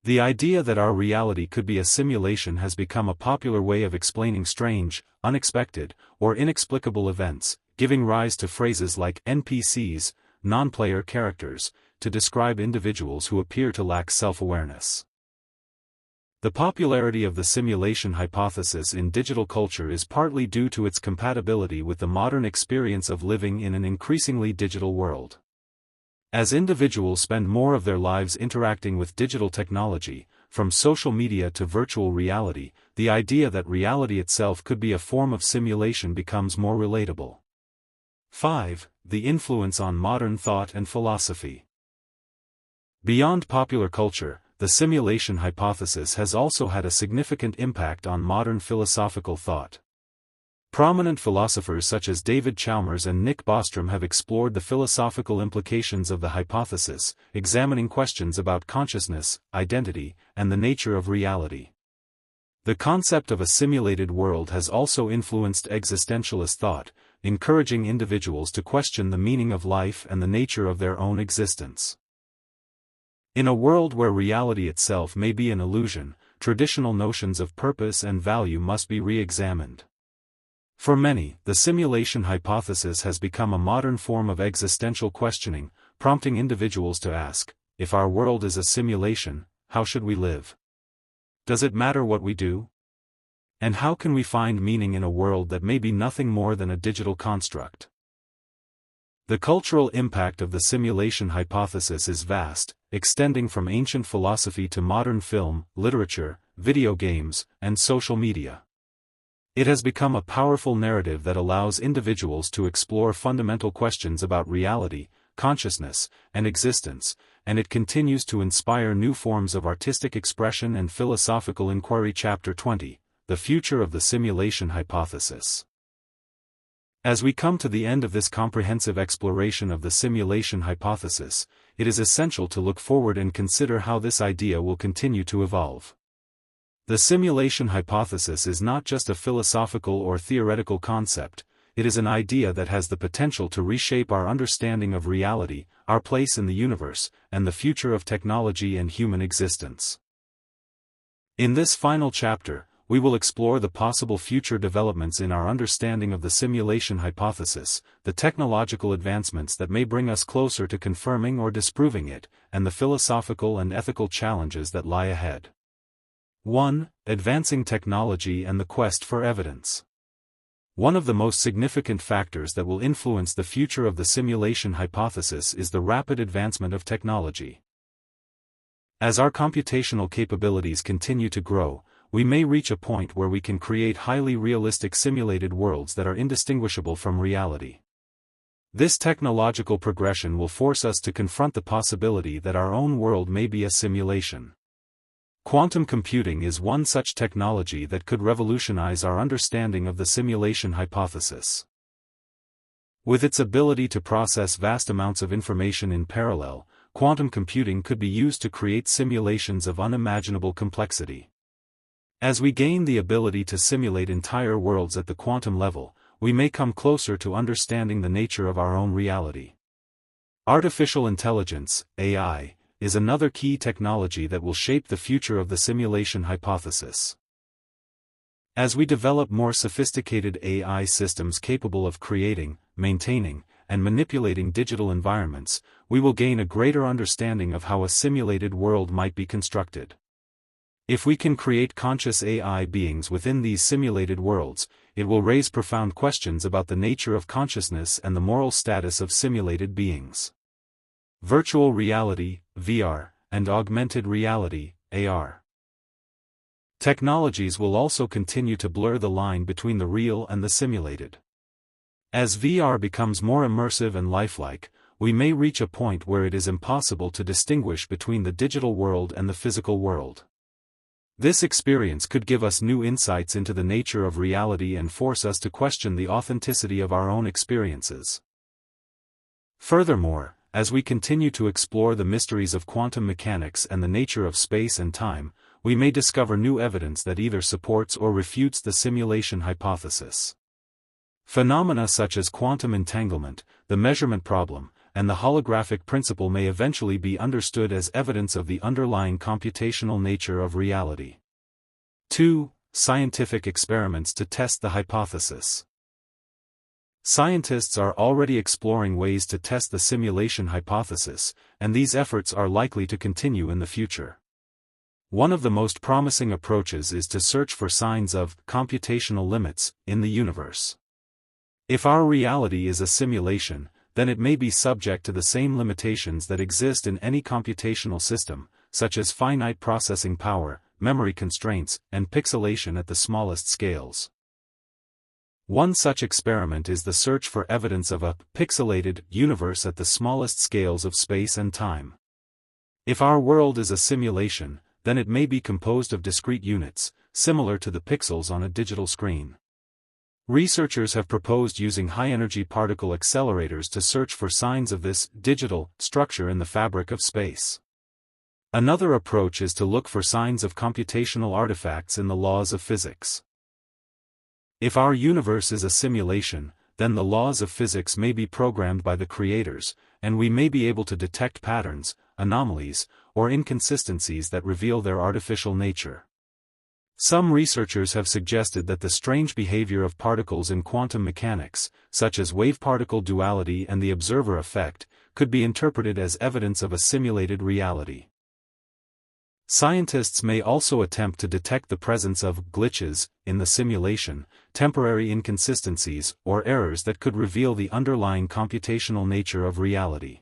The idea that our reality could be a simulation has become a popular way of explaining strange, unexpected, or inexplicable events, giving rise to phrases like NPCs, non-player characters, to describe individuals who appear to lack self-awareness. The popularity of the simulation hypothesis in digital culture is partly due to its compatibility with the modern experience of living in an increasingly digital world. As individuals spend more of their lives interacting with digital technology, from social media to virtual reality, the idea that reality itself could be a form of simulation becomes more relatable. 5. The influence on modern thought and philosophy. Beyond popular culture, the simulation hypothesis has also had a significant impact on modern philosophical thought. Prominent philosophers such as David Chalmers and Nick Bostrom have explored the philosophical implications of the hypothesis, examining questions about consciousness, identity, and the nature of reality. The concept of a simulated world has also influenced existentialist thought, encouraging individuals to question the meaning of life and the nature of their own existence. In a world where reality itself may be an illusion, traditional notions of purpose and value must be re-examined. For many, the simulation hypothesis has become a modern form of existential questioning, prompting individuals to ask, if our world is a simulation, how should we live? Does it matter what we do? And how can we find meaning in a world that may be nothing more than a digital construct? The cultural impact of the simulation hypothesis is vast, extending from ancient philosophy to modern film, literature, video games, and social media. It has become a powerful narrative that allows individuals to explore fundamental questions about reality, consciousness, and existence, and it continues to inspire new forms of artistic expression and philosophical inquiry. Chapter 20: The Future of the Simulation Hypothesis. As we come to the end of this comprehensive exploration of the simulation hypothesis, it is essential to look forward and consider how this idea will continue to evolve. The simulation hypothesis is not just a philosophical or theoretical concept, it is an idea that has the potential to reshape our understanding of reality, our place in the universe, and the future of technology and human existence. In this final chapter, we will explore the possible future developments in our understanding of the simulation hypothesis, the technological advancements that may bring us closer to confirming or disproving it, and the philosophical and ethical challenges that lie ahead. 1. Advancing technology and the quest for evidence. One of the most significant factors that will influence the future of the simulation hypothesis is the rapid advancement of technology. As our computational capabilities continue to grow, we may reach a point where we can create highly realistic simulated worlds that are indistinguishable from reality. This technological progression will force us to confront the possibility that our own world may be a simulation. Quantum computing is one such technology that could revolutionize our understanding of the simulation hypothesis. With its ability to process vast amounts of information in parallel, quantum computing could be used to create simulations of unimaginable complexity. As we gain the ability to simulate entire worlds at the quantum level, we may come closer to understanding the nature of our own reality. Artificial intelligence, AI, is another key technology that will shape the future of the simulation hypothesis. As we develop more sophisticated AI systems capable of creating, maintaining, and manipulating digital environments, we will gain a greater understanding of how a simulated world might be constructed. If we can create conscious AI beings within these simulated worlds, it will raise profound questions about the nature of consciousness and the moral status of simulated beings. Virtual reality, VR, and augmented reality, AR. Technologies will also continue to blur the line between the real and the simulated. As VR becomes more immersive and lifelike, we may reach a point where it is impossible to distinguish between the digital world and the physical world. This experience could give us new insights into the nature of reality and force us to question the authenticity of our own experiences. Furthermore, as we continue to explore the mysteries of quantum mechanics and the nature of space and time, we may discover new evidence that either supports or refutes the simulation hypothesis. Phenomena such as quantum entanglement, the measurement problem, and the holographic principle may eventually be understood as evidence of the underlying computational nature of reality. 2. Scientific experiments to test the hypothesis. Scientists are already exploring ways to test the simulation hypothesis, and these efforts are likely to continue in the future. One of the most promising approaches is to search for signs of computational limits in the universe. If our reality is a simulation, then it may be subject to the same limitations that exist in any computational system, such as finite processing power, memory constraints, and pixelation at the smallest scales. One such experiment is the search for evidence of a pixelated universe at the smallest scales of space and time. If our world is a simulation, then it may be composed of discrete units, similar to the pixels on a digital screen. Researchers have proposed using high-energy particle accelerators to search for signs of this digital structure in the fabric of space. Another approach is to look for signs of computational artifacts in the laws of physics. If our universe is a simulation, then the laws of physics may be programmed by the creators, and we may be able to detect patterns, anomalies, or inconsistencies that reveal their artificial nature. Some researchers have suggested that the strange behavior of particles in quantum mechanics, such as wave-particle duality and the observer effect, could be interpreted as evidence of a simulated reality. Scientists may also attempt to detect the presence of glitches in the simulation, temporary inconsistencies or errors that could reveal the underlying computational nature of reality.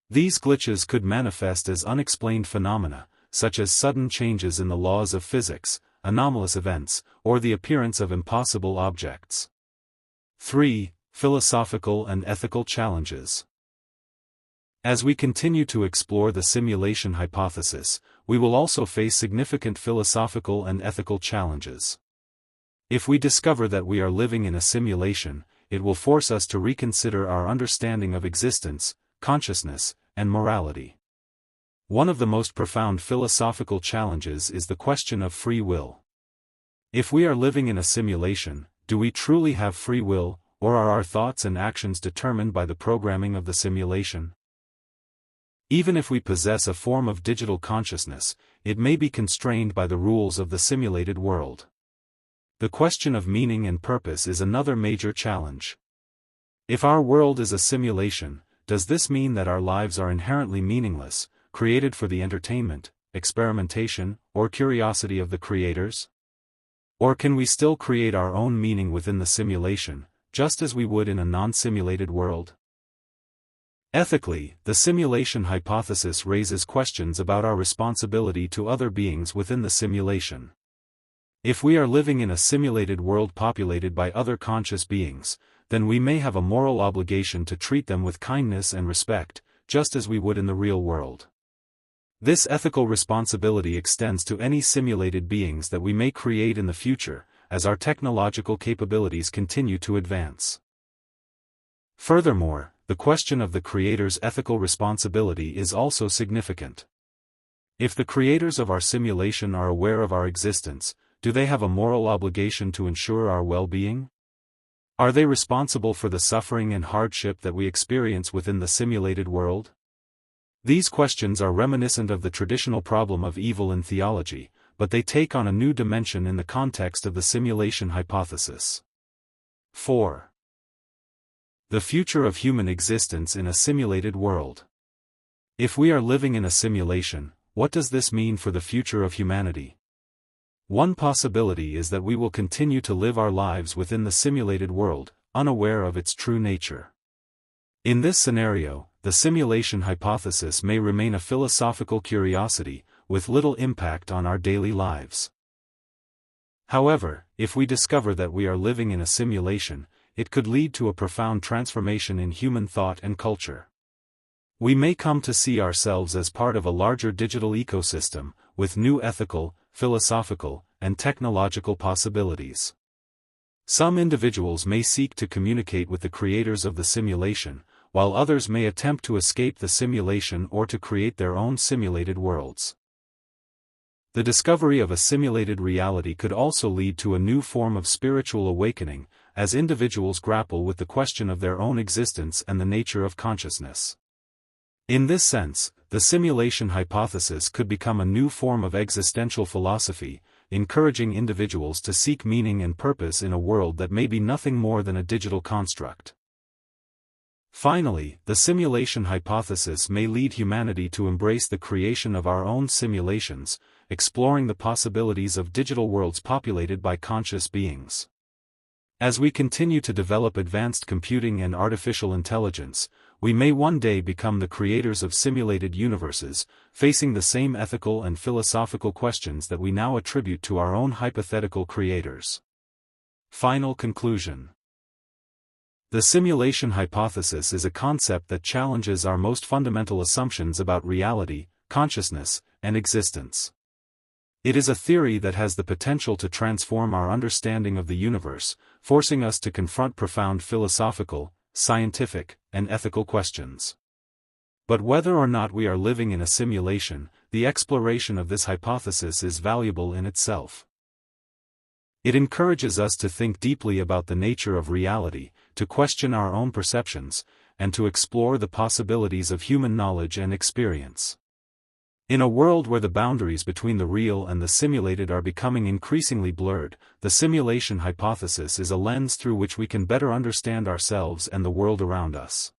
These glitches could manifest as unexplained phenomena, such as sudden changes in the laws of physics, anomalous events, or the appearance of impossible objects. 3. Philosophical and ethical challenges. As we continue to explore the simulation hypothesis, we will also face significant philosophical and ethical challenges. If we discover that we are living in a simulation, it will force us to reconsider our understanding of existence, consciousness, and morality. One of the most profound philosophical challenges is the question of free will. If we are living in a simulation, do we truly have free will, or are our thoughts and actions determined by the programming of the simulation? Even if we possess a form of digital consciousness, it may be constrained by the rules of the simulated world. The question of meaning and purpose is another major challenge. If our world is a simulation, does this mean that our lives are inherently meaningless, created for the entertainment, experimentation, or curiosity of the creators? Or can we still create our own meaning within the simulation, just as we would in a non-simulated world? Ethically, the simulation hypothesis raises questions about our responsibility to other beings within the simulation. If we are living in a simulated world populated by other conscious beings, then we may have a moral obligation to treat them with kindness and respect, just as we would in the real world. This ethical responsibility extends to any simulated beings that we may create in the future, as our technological capabilities continue to advance. Furthermore, the question of the creator's ethical responsibility is also significant. If the creators of our simulation are aware of our existence, do they have a moral obligation to ensure our well-being? Are they responsible for the suffering and hardship that we experience within the simulated world? These questions are reminiscent of the traditional problem of evil in theology, but they take on a new dimension in the context of the simulation hypothesis. 4. The future of human existence in a simulated world. If we are living in a simulation, what does this mean for the future of humanity? One possibility is that we will continue to live our lives within the simulated world, unaware of its true nature. In this scenario, the simulation hypothesis may remain a philosophical curiosity, with little impact on our daily lives. However, if we discover that we are living in a simulation, it could lead to a profound transformation in human thought and culture. We may come to see ourselves as part of a larger digital ecosystem, with new ethical, philosophical, and technological possibilities. Some individuals may seek to communicate with the creators of the simulation, while others may attempt to escape the simulation or to create their own simulated worlds. The discovery of a simulated reality could also lead to a new form of spiritual awakening, as individuals grapple with the question of their own existence and the nature of consciousness. In this sense, the simulation hypothesis could become a new form of existential philosophy, encouraging individuals to seek meaning and purpose in a world that may be nothing more than a digital construct. Finally, the simulation hypothesis may lead humanity to embrace the creation of our own simulations, exploring the possibilities of digital worlds populated by conscious beings. As we continue to develop advanced computing and artificial intelligence, we may one day become the creators of simulated universes, facing the same ethical and philosophical questions that we now attribute to our own hypothetical creators. Final conclusion. The simulation hypothesis is a concept that challenges our most fundamental assumptions about reality, consciousness, and existence. It is a theory that has the potential to transform our understanding of the universe, forcing us to confront profound philosophical, scientific, and ethical questions. But whether or not we are living in a simulation, the exploration of this hypothesis is valuable in itself. It encourages us to think deeply about the nature of reality, to question our own perceptions, and to explore the possibilities of human knowledge and experience. In a world where the boundaries between the real and the simulated are becoming increasingly blurred, the simulation hypothesis is a lens through which we can better understand ourselves and the world around us.